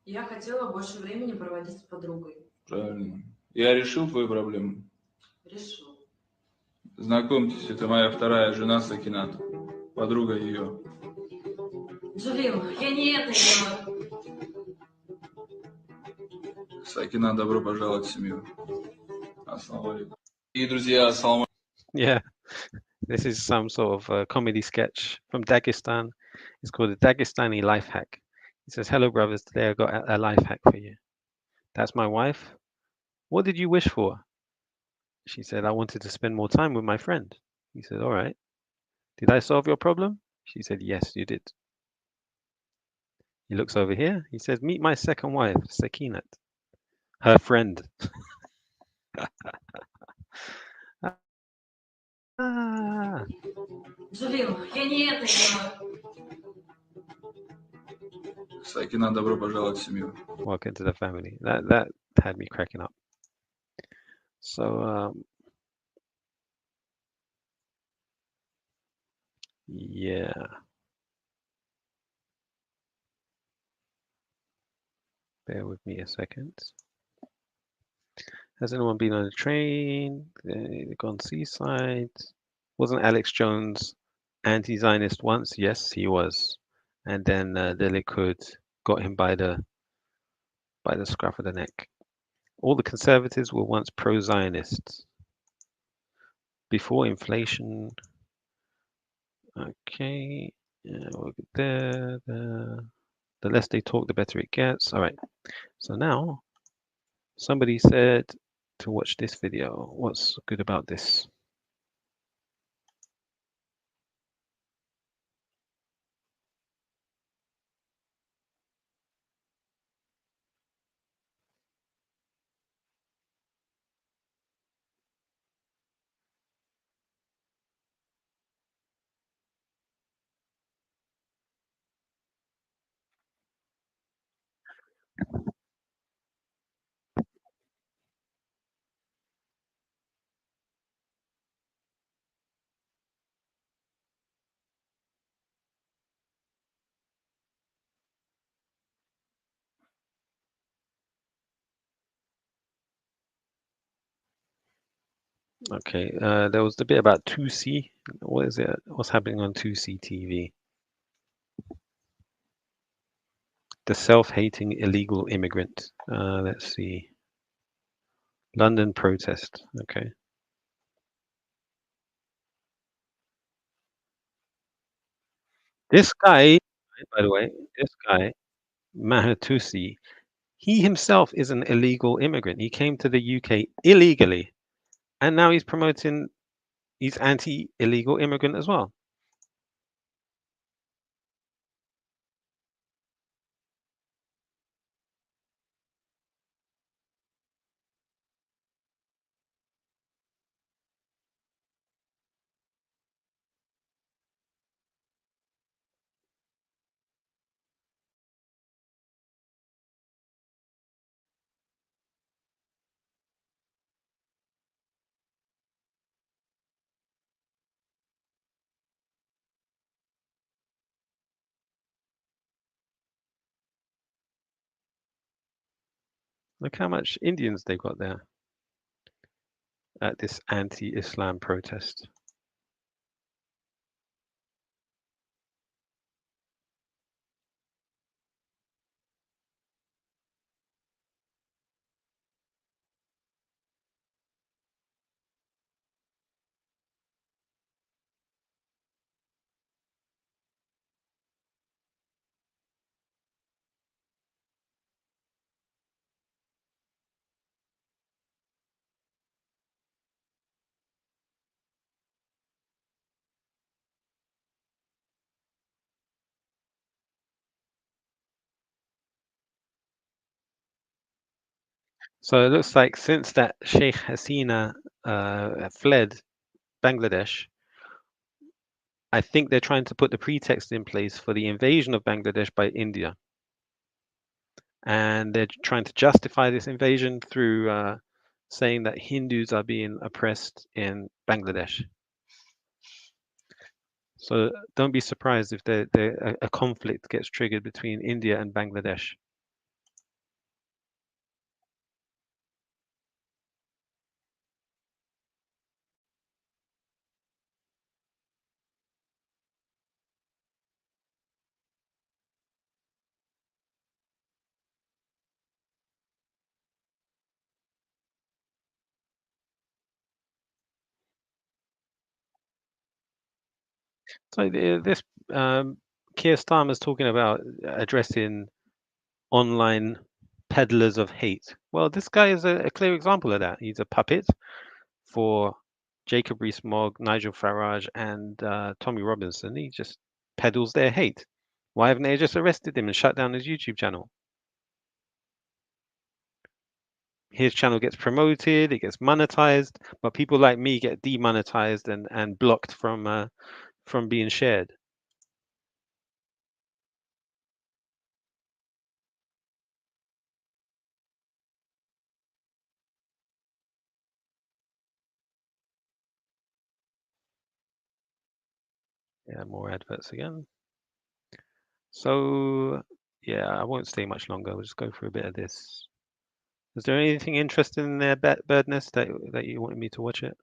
Я хотела больше времени проводить с подругой. Правильно. Я решил твою проблему? Решил. Знакомьтесь, это моя вторая жена Сакинат. Подруга ее. Джалил, я не это имела. Сакинат, добро пожаловать в семью. И, друзья, ассаламу Yeah, this is some sort of comedy sketch from Dagestan. It's called the Dagestani life hack. He says, "Hello, brothers. Today I got a life hack for you. That's my wife. What did you wish for?" She said, "I wanted to spend more time with my friend." He said, "All right. Did I solve your problem?" She said, "Yes, you did." He looks over here. He says, "Meet my second wife, Sakinat, her friend." Ah. Джалил, я не это делаю. Сакина, добро пожаловать в семью. Welcome to the family. That had me cracking up. So yeah. Bear with me a second. Has anyone been on a train? Gone seaside? Wasn't Alex Jones anti-Zionist once? Yes, he was. And then the Likud got him by the scruff of the neck. All the conservatives were once pro-Zionists. Before inflation. Okay. Yeah, we'll get there. The less they talk, the better it gets. All right. So now, somebody said to watch this video. What's good about this? Okay, there was the bit about 2C. What is it? What's happening on 2C TV? The self-hating illegal immigrant. Let's see. London protest. Okay. This guy, by the way, this guy, Maher Tusi, he himself is an illegal immigrant. He came to the UK illegally, and now he's promoting, he's anti-illegal immigrant as well. Look how much Indians they got there at this anti-Islam protest. So it looks like since that Sheikh Hasina fled Bangladesh, I think they're trying to put the pretext in place for the invasion of Bangladesh by India. And they're trying to justify this invasion through saying that Hindus are being oppressed in Bangladesh. So don't be surprised if a conflict gets triggered between India and Bangladesh. So this Keir Starmer's talking about addressing online peddlers of hate. Well, this guy is a clear example of that. He's a puppet for Jacob Rees-Mogg, Nigel Farage, and Tommy Robinson. He just peddles their hate. Why haven't they just arrested him and shut down his YouTube channel? His channel gets promoted, it gets monetized, but people like me get demonetized and blocked from being shared. Yeah, more adverts again. So yeah, I won't stay much longer. We'll just go through a bit of this. Is there anything interesting in there, Birdness, that you wanted me to watch it?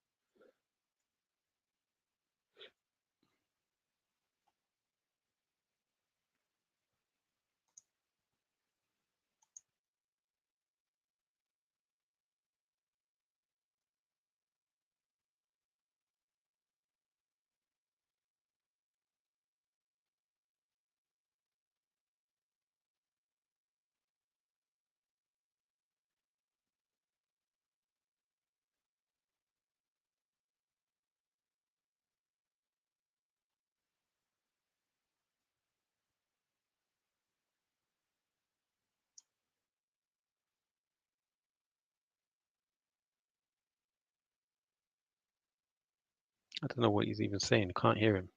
I don't know what he's even saying. Can't hear him.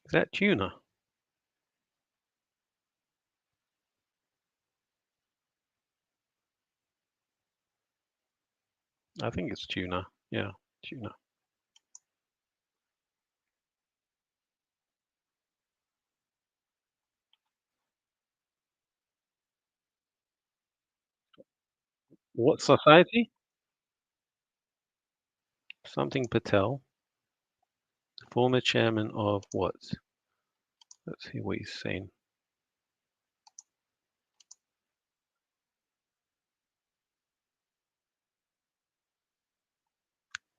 Is that tuna? I think it's tuna. Yeah, tuna. What society? Something Patel. Former chairman of what? Let's see what he's saying.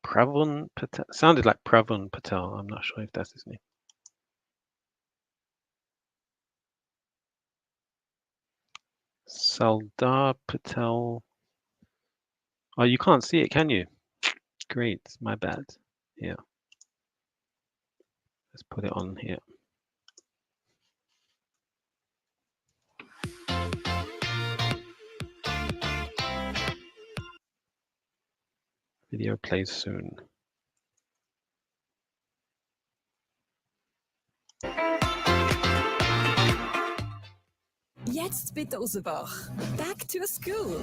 Pravon Patel. Sounded like Pravon Patel. I'm not sure if that's his name. Saldar Patel. Oh, you can't see it, can you? Great, my bad. Yeah. Let's put it on here. Video plays soon. Jetzt bei Dosenbach. Back to school.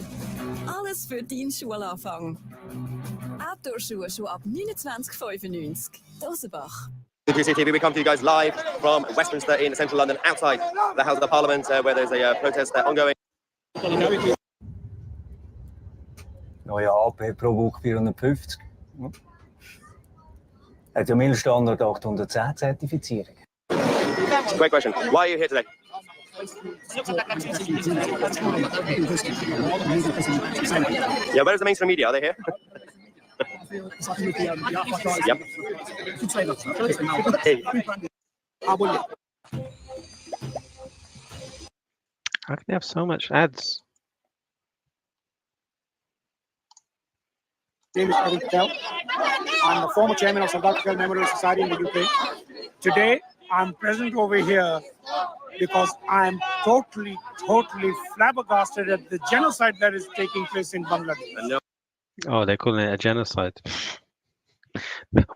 Alles für deinen Schulanfang. Outdoor-Schuhe schon ab 29,95. Dosenbach. TV, we come to you guys live from Westminster in central London, outside the House of the Parliament, where there's a protest ongoing. Neue AP ProBook 450. Hat ja Milchstandard 810 Zertifizierung. Great question. Why are you here today? Yeah, where's the mainstream media? Are they here? Yep. Hey. How can they have so much ads? My name is Arun Patel. I'm the former chairman of Sardar Patel Memorial Society in the UK. Today, I'm present over here because I'm totally flabbergasted at the genocide that is taking place in Bangladesh. Oh, they're calling it a genocide.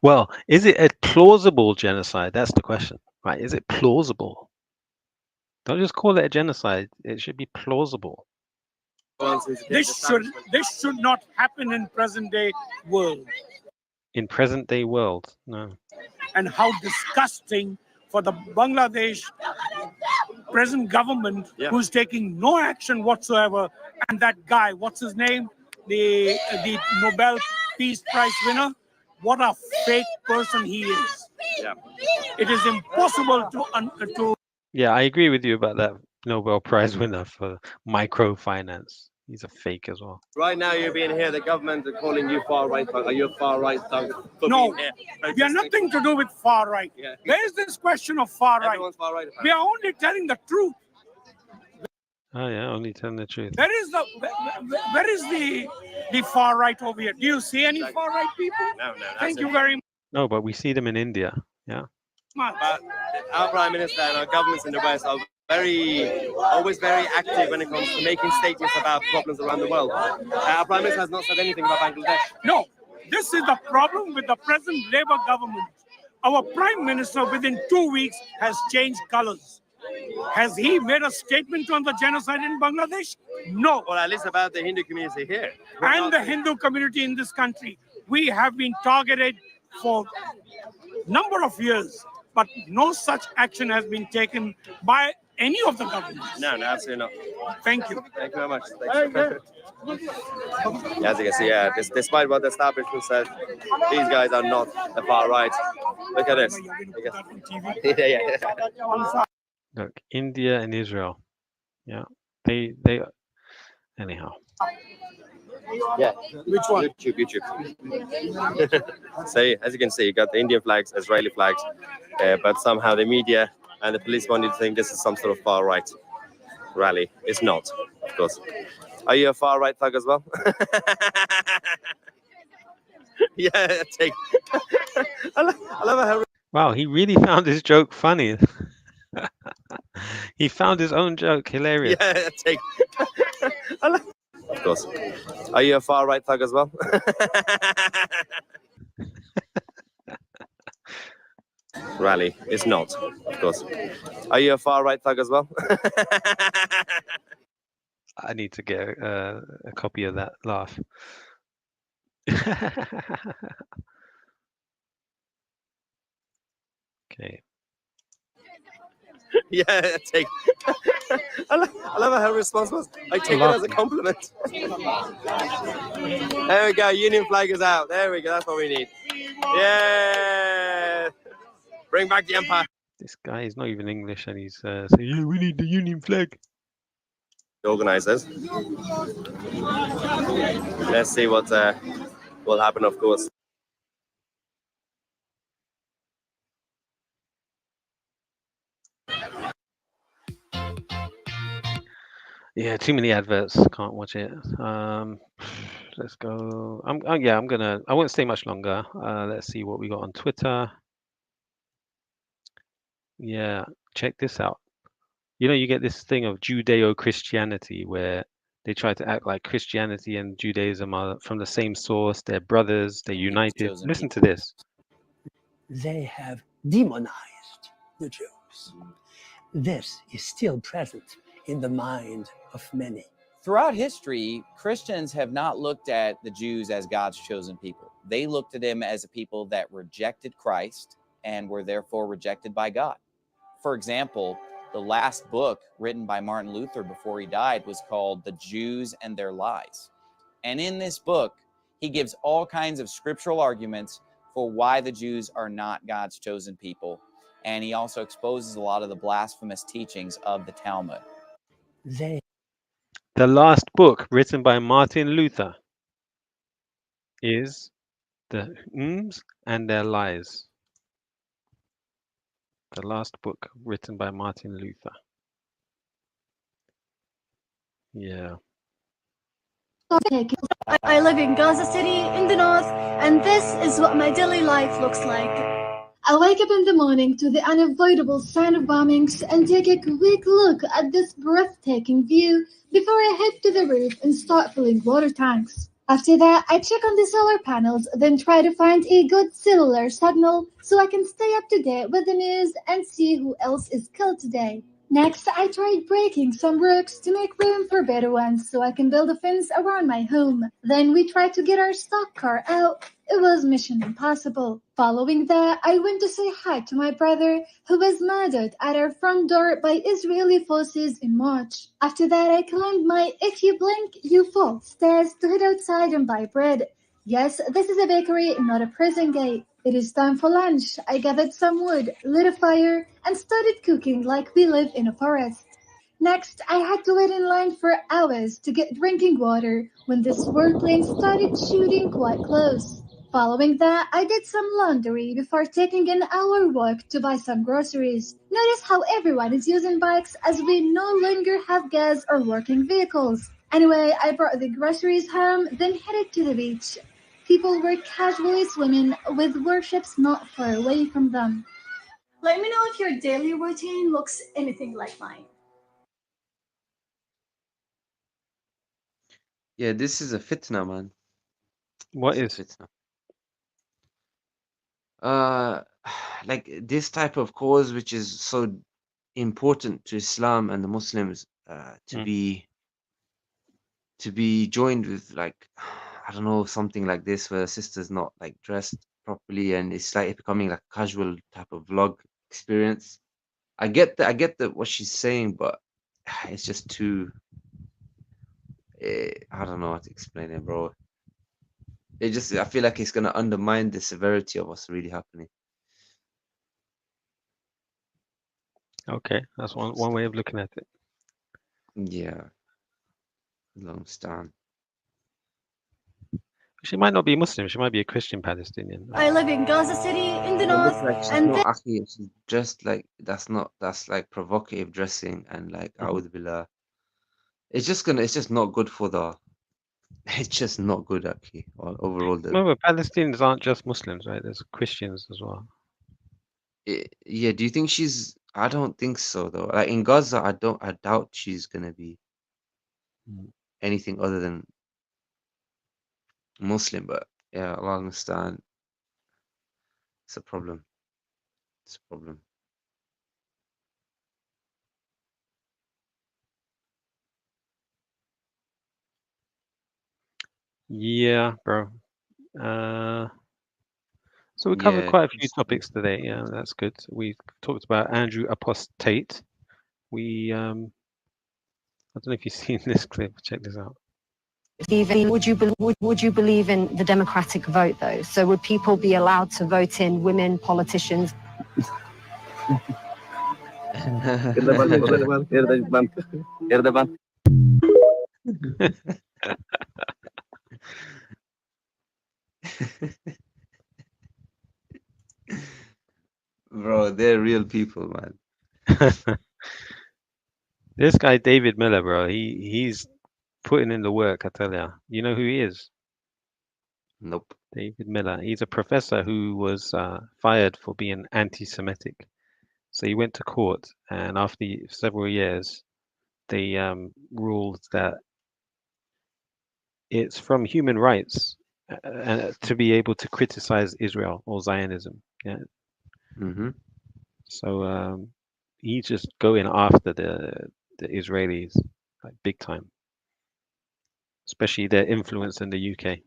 Well, is it a plausible genocide? That's the question, right? Is it plausible? Don't just call it a genocide. It should be plausible. This should not happen in present day world. In present day world, no. And how disgusting for the Bangladesh present government who's taking no action whatsoever. And that guy, what's his name? The Nobel Peace Prize winner, what a fake person he is. Yeah. It is impossible to Yeah, I agree with you about that Nobel Prize winner for microfinance. He's a fake as well. Right now, you're being here. The government are calling you far right. Are you a far right thug? For No, being here, we have nothing to do with far right. Yeah. Where is this question of far right? Everyone's far right. We are only telling the truth. Oh yeah, only telling the truth. Where is the far right over here? Do you see any far right people? No. Thank you very No, but we see them in India. Yeah. much. But our Prime Minister and our governments in the West are always very active when it comes to making statements about problems around the world. Our Prime Minister has not said anything about Bangladesh. No, this is the problem with the present Labour government. Our Prime Minister within 2 weeks has changed colors. Has he made a statement on the genocide in Bangladesh? No. Well, at least about the Hindu community here. And the Hindu community in this country. We have been targeted for a number of years, but no such action has been taken by any of the governments. No, absolutely not. Thank you. Thank you very much. As you can see, despite what the establishment says, these guys are not the far right. Look at this. Yeah. Look, India and Israel. Yeah. They anyhow. Yeah. Which one? YouTube. So as you can see, you got the Indian flags, Israeli flags, but somehow the media and the police wanted to think this is some sort of far right rally. It's not, of course. Are you a far right thug as well? Yeah, take. I love how. Wow, he really found his joke funny. He found his own joke hilarious. Yeah, take. Of course. Are you a far right thug as well? Rally. It's not, of course. Are you a far right thug as well? I need to get a copy of that laugh. Okay. Yeah, take. I love how her response was. I take it as a compliment. There we go. Union flag is out. There we go. That's what we need. Yeah. Bring back the empire. This guy is not even English, and he's saying, "Yeah, we need the Union flag." The organizers. Let's see what will happen. Of course. Yeah, too many adverts. Can't watch it. Let's go. I won't stay much longer. Let's see what we got on Twitter. Yeah, check this out. You know, you get this thing of Judeo-Christianity where they try to act like Christianity and Judaism are from the same source. They're brothers. They're united. Listen to this. They have demonized the Jews. This is still present in the mind of many. Throughout history, Christians have not looked at the Jews as God's chosen people. They looked at them as a people that rejected Christ and were therefore rejected by God. For example, the last book written by Martin Luther before he died was called The Jews and Their Lies. And in this book, he gives all kinds of scriptural arguments for why the Jews are not God's chosen people. And he also exposes a lot of the blasphemous teachings of the Talmud. The last book written by Martin Luther is The Jews and Their Lies. The last book written by Martin Luther. Yeah. I live in Gaza City in the north, and this is what my daily life looks like. I wake up in the morning to the unavoidable sound of bombings and take a quick look at this breathtaking view before I head to the roof and start filling water tanks. After that, I check on the solar panels, then try to find a good cellular signal so I can stay up to date with the news and see who else is killed today. Next, I tried breaking some rocks to make room for better ones so I can build a fence around my home. Then we tried to get our stock car out. It was mission impossible. Following that, I went to say hi to my brother, who was murdered at our front door by Israeli forces in March. After that, I climbed my if you blink, you fall stairs to head outside and buy bread. Yes, this is a bakery, not a prison gate. It is time for lunch. I gathered some wood, lit a fire, and started cooking like we live in a forest. Next, I had to wait in line for hours to get drinking water when this warplane started shooting quite close. Following that, I did some laundry before taking an hour walk to buy some groceries. Notice how everyone is using bikes as we no longer have gas or working vehicles. Anyway, I brought the groceries home, then headed to the beach. People were casually swimming with warships not far away from them. Let me know if your daily routine looks anything like mine. Yeah, this is a fitna, man. What It's a is? fitna. Like this type of cause, which is so important to Islam and the Muslims, to be joined with, like, I don't know, something like this where a sister's not like dressed properly and it's like becoming like a casual type of vlog experience. I get that what she's saying, but it's just too. I don't know how to explain it, bro. I feel like it's gonna undermine the severity of what's really happening. Okay, that's one way of looking at it. Yeah, long stand. She might not be Muslim. She might be a Christian Palestinian. I live in Gaza City in the It north, looks like she's and not actually. She's dressed like that's like provocative dressing and like A'udhu Billah. It's just not good for the. It's just not good actually. Overall, Remember, Palestinians aren't just Muslims, right? There's Christians as well. yeah. Do you think she's? I don't think so though. Like in Gaza, I doubt she's gonna be anything other than Muslim. But yeah, Allah understand. It's a problem. It's a problem. Yeah, bro. So we covered Yeah, quite a few topics today. Yeah, that's good. We talked about Andrew Apos TATE. We I don't know if you've seen this clip. Check this out. Would you believe in the democratic vote though? So would people be allowed to vote in women politicians? Bro, they're real people, man. This guy David Miller, bro. He's putting in the work. I tell ya. You know who he is? Nope. David Miller. He's a professor who was fired for being anti-Semitic. So he went to court, and after several years, they ruled that it's from human rights to be able to criticize Israel or Zionism. Yeah. Mm-hmm. So he's just going after the Israelis like big time, especially their influence in the UK.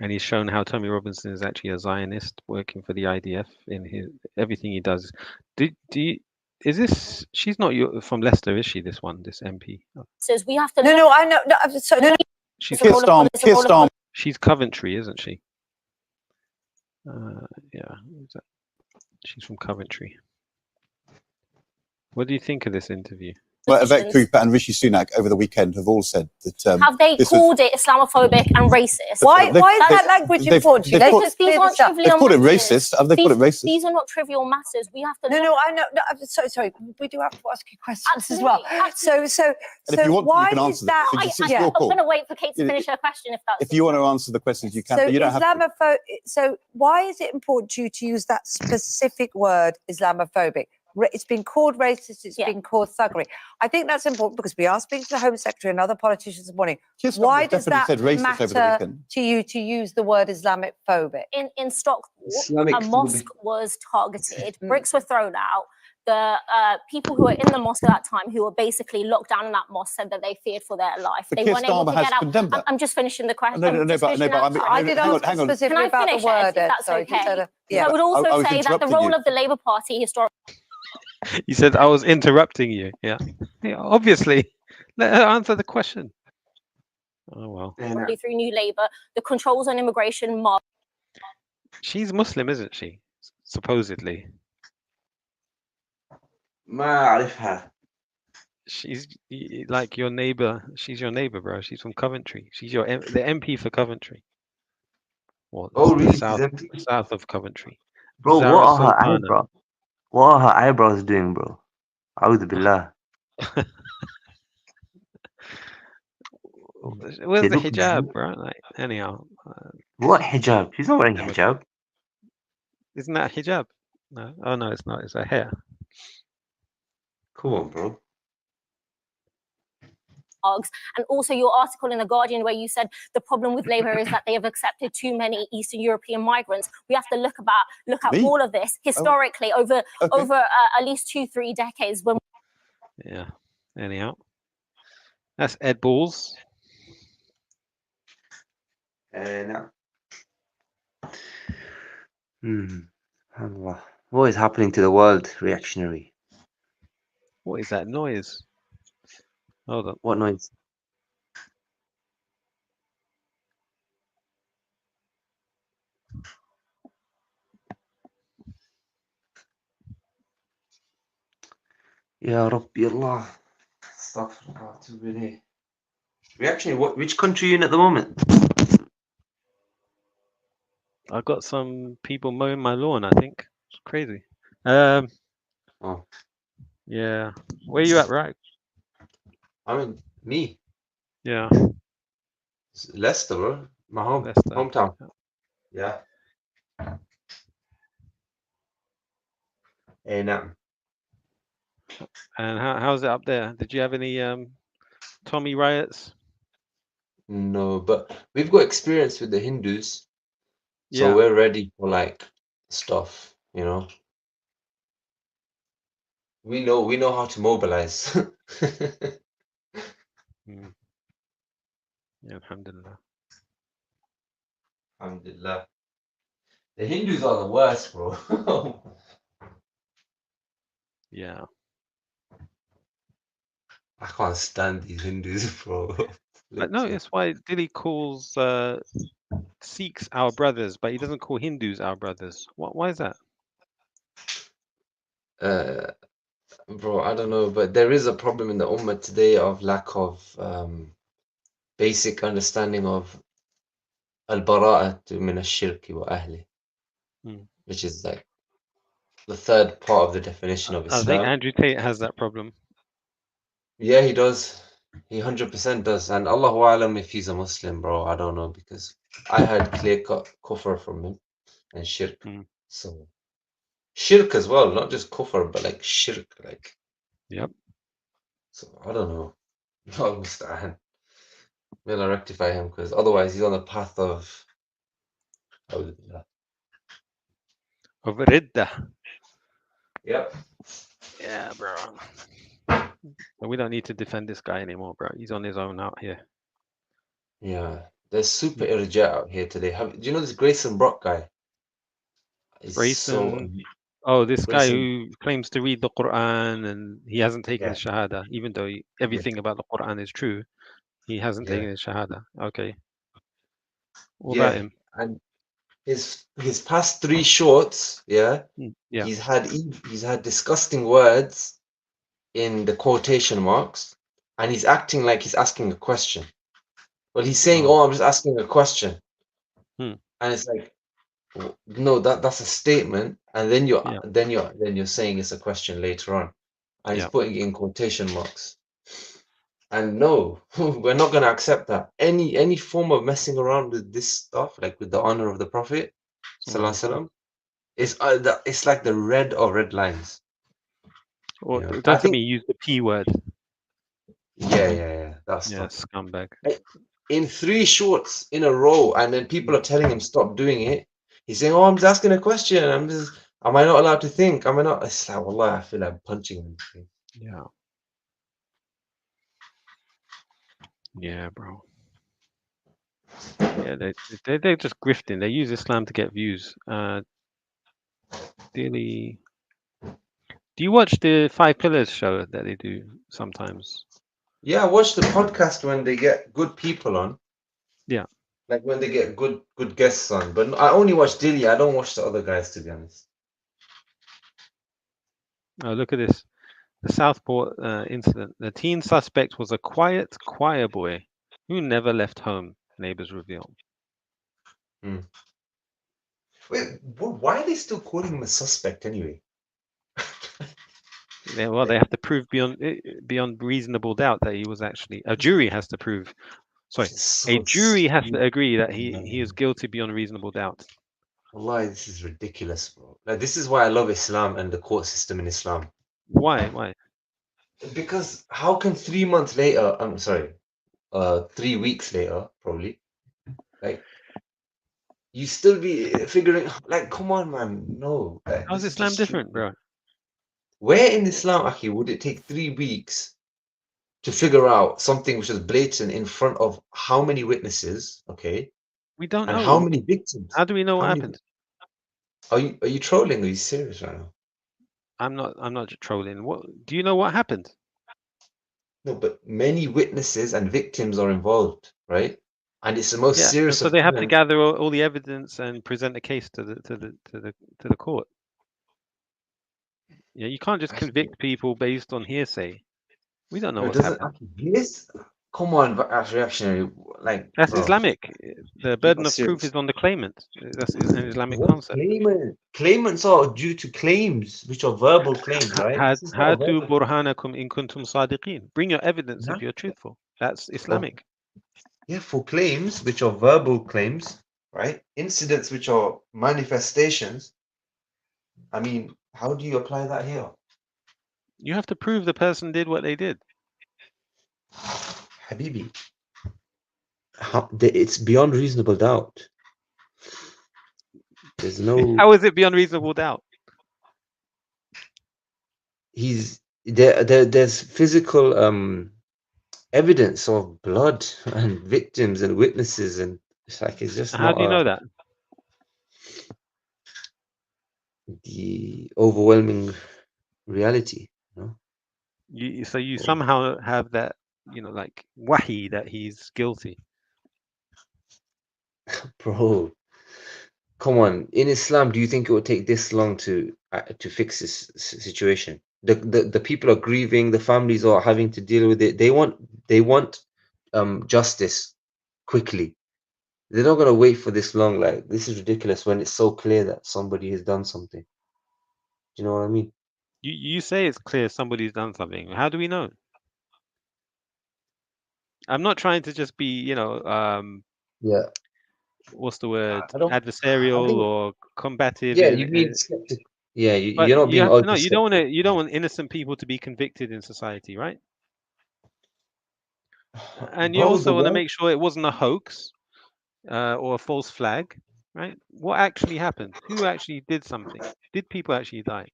And he's shown how Tommy Robinson is actually a Zionist working for the IDF in everything he does. Is this? She's not from Leicester, is she? This one, this MP. Says we have to. No, I know. No, She's Keir She's Coventry, isn't she? Yeah, she's from Coventry. What do you think of this interview? Well, Yvette Cooper and Rishi Sunak over the weekend have all said that. Have they called it Islamophobic and racist? Why is that language important? Because these aren't trivial They've called it matters. racist. Have they called it racist? These are not trivial matters. We have to. No, I know. No, I'm sorry. We do have to ask you questions as well. So And if you want to, why you can is answer that? them. So I'm your call. going to wait for Kate to finish her question if that's. If you want to answer the questions, you can. So But you don't have to. So why is it important to you to use that specific word, Islamophobic? It's been called racist. It's been called thuggery. I think that's important because we are speaking to the Home Secretary and other politicians this morning. Why does that matter to you to use the word Islamophobic? In Stockport, a mosque was targeted. Bricks were thrown out. The people who were in the mosque at that time, who were basically locked down in that mosque, said that they feared for their life. But They Keir weren't able to Starmer has get out. condemned that. I'm just finishing the question. No, but I did ask hang on. specifically Can I about finish the word. it, if that's Sorry, okay? yeah. I would also I was say that the interrupting role you. of the Labour Party historically. He said I was interrupting you. Yeah, obviously, Let her answer the question. Oh well. probably through New Labour, the controls on immigration mark. She's Muslim, isn't she? Supposedly. ما أعرفها. She's like your neighbor. She's your neighbor, bro. She's from Coventry. She's the MP for Coventry. Well, Oh, the really? She's empty? south of Coventry. Bro, what Zara are her Sultana. eyebrows? What are her eyebrows doing, bro? A'udhu billah. Where's They the look hijab, bro? Like, anyhow. What hijab? She's not wearing Never- hijab. Isn't that hijab? No. Oh no, it's not. It's her hair. Come on, bro. And also your article in The Guardian where you said the problem with Labour is that they have accepted too many Eastern European migrants. We have to look at Me? all of this historically over at least 2-3 decades. When Yeah. Anyhow. That's Ed Balls. No. Allah. What is happening to the world, reactionary? What is that noise? Hold on. What noise? Ya Rabbi Allah. Astaghfirullah, too many. Reactionary, which country are you in at the moment? I've got some people mowing my lawn, I think. It's crazy. Oh. Yeah. Where you at, right? Me. Yeah. It's Leicester, bro. My Leicester. hometown. Yeah. No. And how's it up there? Did you have any Tommy riots? No, but we've got experience with the Hindus, so Yeah. we're ready for like stuff, you know. We know how to mobilize. Yeah, alhamdulillah. Alhamdulillah. The Hindus are the worst, bro. Yeah. I can't stand these Hindus, bro. But no, it's why Dilly calls Sikhs our brothers, but he doesn't call Hindus our brothers. Why is that? Bro, I don't know, but there is a problem in the Ummah today of lack of basic understanding of al-bara'atu min ash-shirki wa ahli, which is like the third part of the definition of I think Islam. Andrew Tate has that problem. Yeah, he does. He 100% does. And Allahu Alam if he's a Muslim, bro. I don't know, because I had clear-cut kufr from him and shirk. So shirk as well, not just kufr, but like shirk, like. Yep. So I don't know. Allah musta'an. Will I rectify him? Because otherwise he's on the path of. Of Ridda. Yep. Yeah, bro. But we don't need to defend this guy anymore, bro. He's on his own out here. Yeah. There's super irja out here today. Do you know this Grayson Brock guy? He's Grayson. Oh, this guy Grayson. who claims to read the Quran and he hasn't taken Yeah. his Shahada, even though everything about the Quran is true. He hasn't Yeah. taken his Shahada. Okay. What Yeah. about him? And his past 3 shorts, yeah, Yeah. he's had disgusting words in the quotation marks, and he's acting like he's asking a question. Well, he's saying, "Oh, I'm just asking a question," and it's like, no, that's a statement, and then you're saying it's a question later on, and he's putting it in quotation marks. And no, we're not going to accept that. Any form of messing around with this stuff, like with the honor of the Prophet, sallallahu alaihi wasallam, it's like the red lines. Or Yeah. don't tell me you use the P word. Yeah. That's Yeah, stuff. scumbag. In 3 shorts in a row, and then people are telling him stop doing it. He's saying, "Oh, I'm just asking a question. Am I not allowed to think? Am I not?" It's like, wallah, I feel like punching him. Yeah. Yeah, bro. Yeah, they're just grifting. They use Islam to get views. Dilly. Do you watch the 5 Pillars show that they do sometimes? Yeah, I watch the podcast when they get good people on. Yeah. Like when they get good guests on. But I only watch Dilly. I don't watch the other guys, to be honest. Oh, look at this. The Southport incident. The teen suspect was a quiet choir boy who never left home, neighbors reveal. Wait, why are they still calling him a suspect anyway? Well, they have to prove beyond reasonable doubt that he was actually. A jury has to prove. Sorry, So a jury has to stupid, agree that he man. is guilty beyond reasonable doubt. Wallahi, this is ridiculous, bro. Like, this is why I love Islam and the court system in Islam. Why? Why? Because how can 3 months later, I'm sorry, 3 weeks later, probably, like, you still be figuring, like, come on, man, no. Like, How's this is Islam just different, stupid. bro? Where in Islam, Aki, would it take 3 weeks to figure out something which is blatant in front of how many witnesses, okay? We don't And how know. many victims? How do we know How what many? happened? Are you trolling? Are you serious right now? I'm not trolling. What do you know what happened? No, but many witnesses and victims are involved, right? And it's the most Yeah, and serious so of they have to crimes. gather all the evidence and present a case to the court. Yeah, you can't just convict people based on hearsay. We don't know No, it what's doesn't. happened. This, come on, but as reactionary, like, That's bro, Islamic. The you're burden not of proof serious. is on the claimant. That's an Islamic What concept. claimant? Claimants are due to claims, which are verbal claims, right? This is not a Hatu verbal. burhanakum in kuntum sadiqin. Bring your evidence Huh? if you're truthful. That's For, Islamic. yeah, for claims, which are verbal claims, right? Incidents, which are manifestations. I mean, how do you apply that here? You have to prove the person did what they did. Habibi, it's beyond reasonable doubt. There's no. How is it beyond reasonable doubt? He's there's physical evidence of blood and victims and witnesses, and it's like it's just How not do you know that? the overwhelming reality, you know? So you somehow have that, like wahi that he's guilty. Bro, come on. In Islam, do you think it would take this long to fix this situation? The people are grieving, the families are having to deal with it. They want justice quickly. They're not gonna wait for this long. Like, this is ridiculous when it's so clear that somebody has done something. Do you know what I mean? You say it's clear somebody's done something. How do we know? I'm not trying to just be, Yeah. what's the word? I don't. I Adversarial think. or combative. Yeah, you mean skeptic. Yeah, But you're not you being have to know. ultra skeptic. You don't want innocent people to be convicted in society, right? And you Bro, the also want to world. make sure it wasn't a hoax or a false flag, right? What actually happened? Who actually did something? Did people actually die?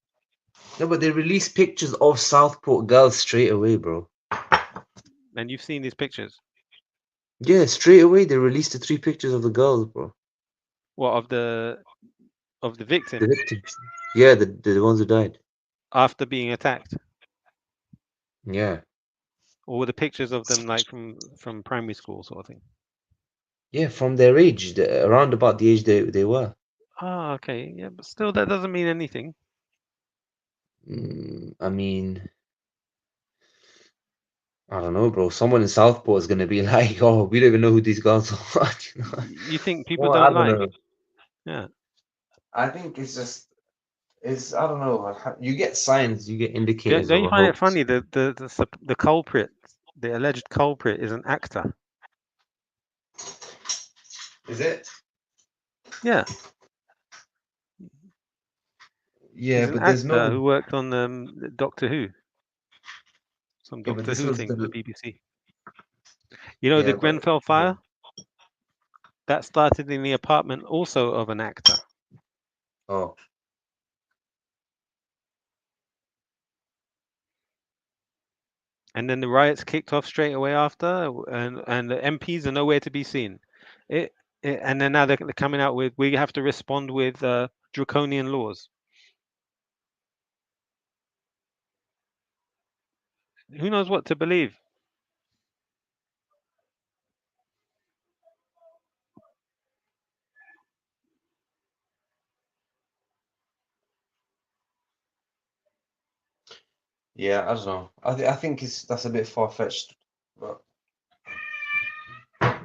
No, but they released pictures of Southport girls straight away, bro. And you've seen these pictures. Yeah, straight away they released the 3 pictures of the girls, bro. What of the The victims victims. Yeah, the ones who died. after being attacked, Yeah. or were the pictures of them like from primary school sort of thing? Yeah, from their age, around about the age they were. Ah, okay, yeah, but still, that doesn't mean anything. I mean, I don't know, bro. Someone in Southport is gonna be like, "Oh, we don't even know who these girls are." You know? You think people Well, I don't don't lie? know. Yeah. I think it's I don't know. You get signs, you get indicators Don't of you a find it hoax. funny that the culprit, the alleged culprit, is an actor? Is it? Yeah, Yeah, he's an but there's actor no. who worked on Doctor Who, some Yeah, but Doctor this Who was thing for the the. BBC. You know the Yeah, but Grenfell fire that started in the apartment also of an actor. oh, And then the riots kicked off straight away after, and the MPs are nowhere to be seen. And then now they're coming out with we have to respond with draconian laws. Who knows what to believe? Yeah, I don't know. I think that's a bit far fetched, but I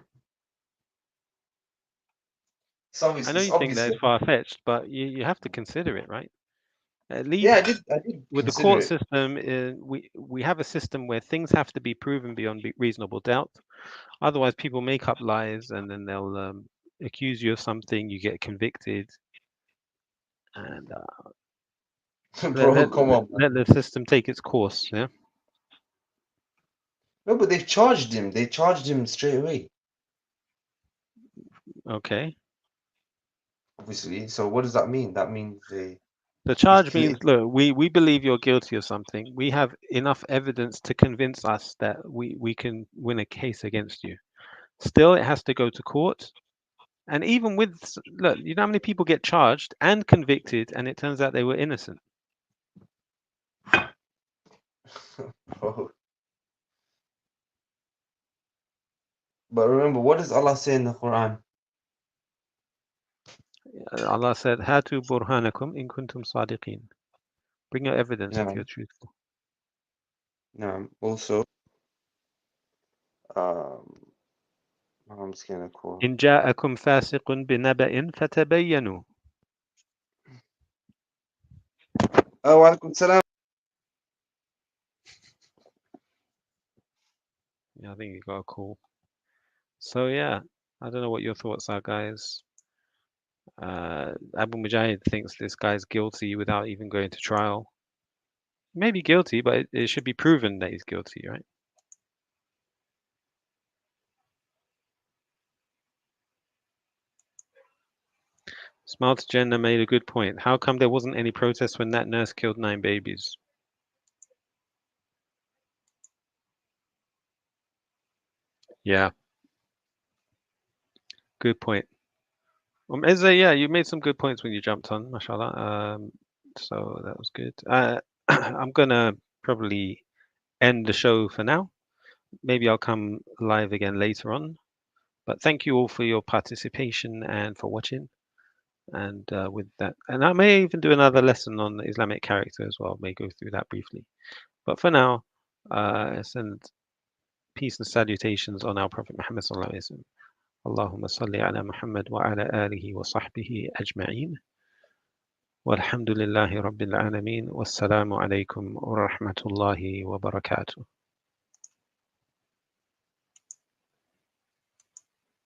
know it's you think that obviously. is far fetched, but you have to consider it, right? At Yeah, least I did with the consider court it. system, we have a system where things have to be proven beyond reasonable doubt. Otherwise, people make up lies and then they'll accuse you of something. You get convicted, and Bro, come on, man. let the system take its course. Yeah. No, but they've charged him. They charged him straight away, Okay. obviously. So what does that mean? That means The he's charge clear. means, look, we believe you're guilty of something. We have enough evidence to convince us that we can win a case against you. Still, it has to go to court. And even with, look, you know how many people get charged and convicted, and it turns out they were innocent. Bro. But remember, what does Allah say in the Quran? Allah said, "Hatu burhanakum in kuntum sadiqin." Bring your evidence if No, you're truthful. no. Also, I'm just gonna call. إن جاءكم فاسق بنبأ فتبينوا. Oh, alaikum salam. Yeah, I think you got a call. So yeah, I don't know what your thoughts are, guys. Abu Mujahid thinks this guy's guilty without even going to trial. He may be guilty, but it should be proven that he's guilty, right? Smart Jenna made a good point. How come there wasn't any protest when that nurse killed 9 babies? Yeah, good point. Eze, yeah, you made some good points when you jumped on, mashallah. So that was good. I'm gonna probably end the show for now. Maybe I'll come live again later on. But thank you all for your participation and for watching. And with that, and I may even do another lesson on the Islamic character as well. May go through that briefly. But for now, send peace and salutations on our Prophet Muhammad sallallahu alaihi wasallam. اللهم صل على محمد وعلى آله وصحبه أجمعين والحمد لله رب العالمين والسلام عليكم ورحمة الله وبركاته.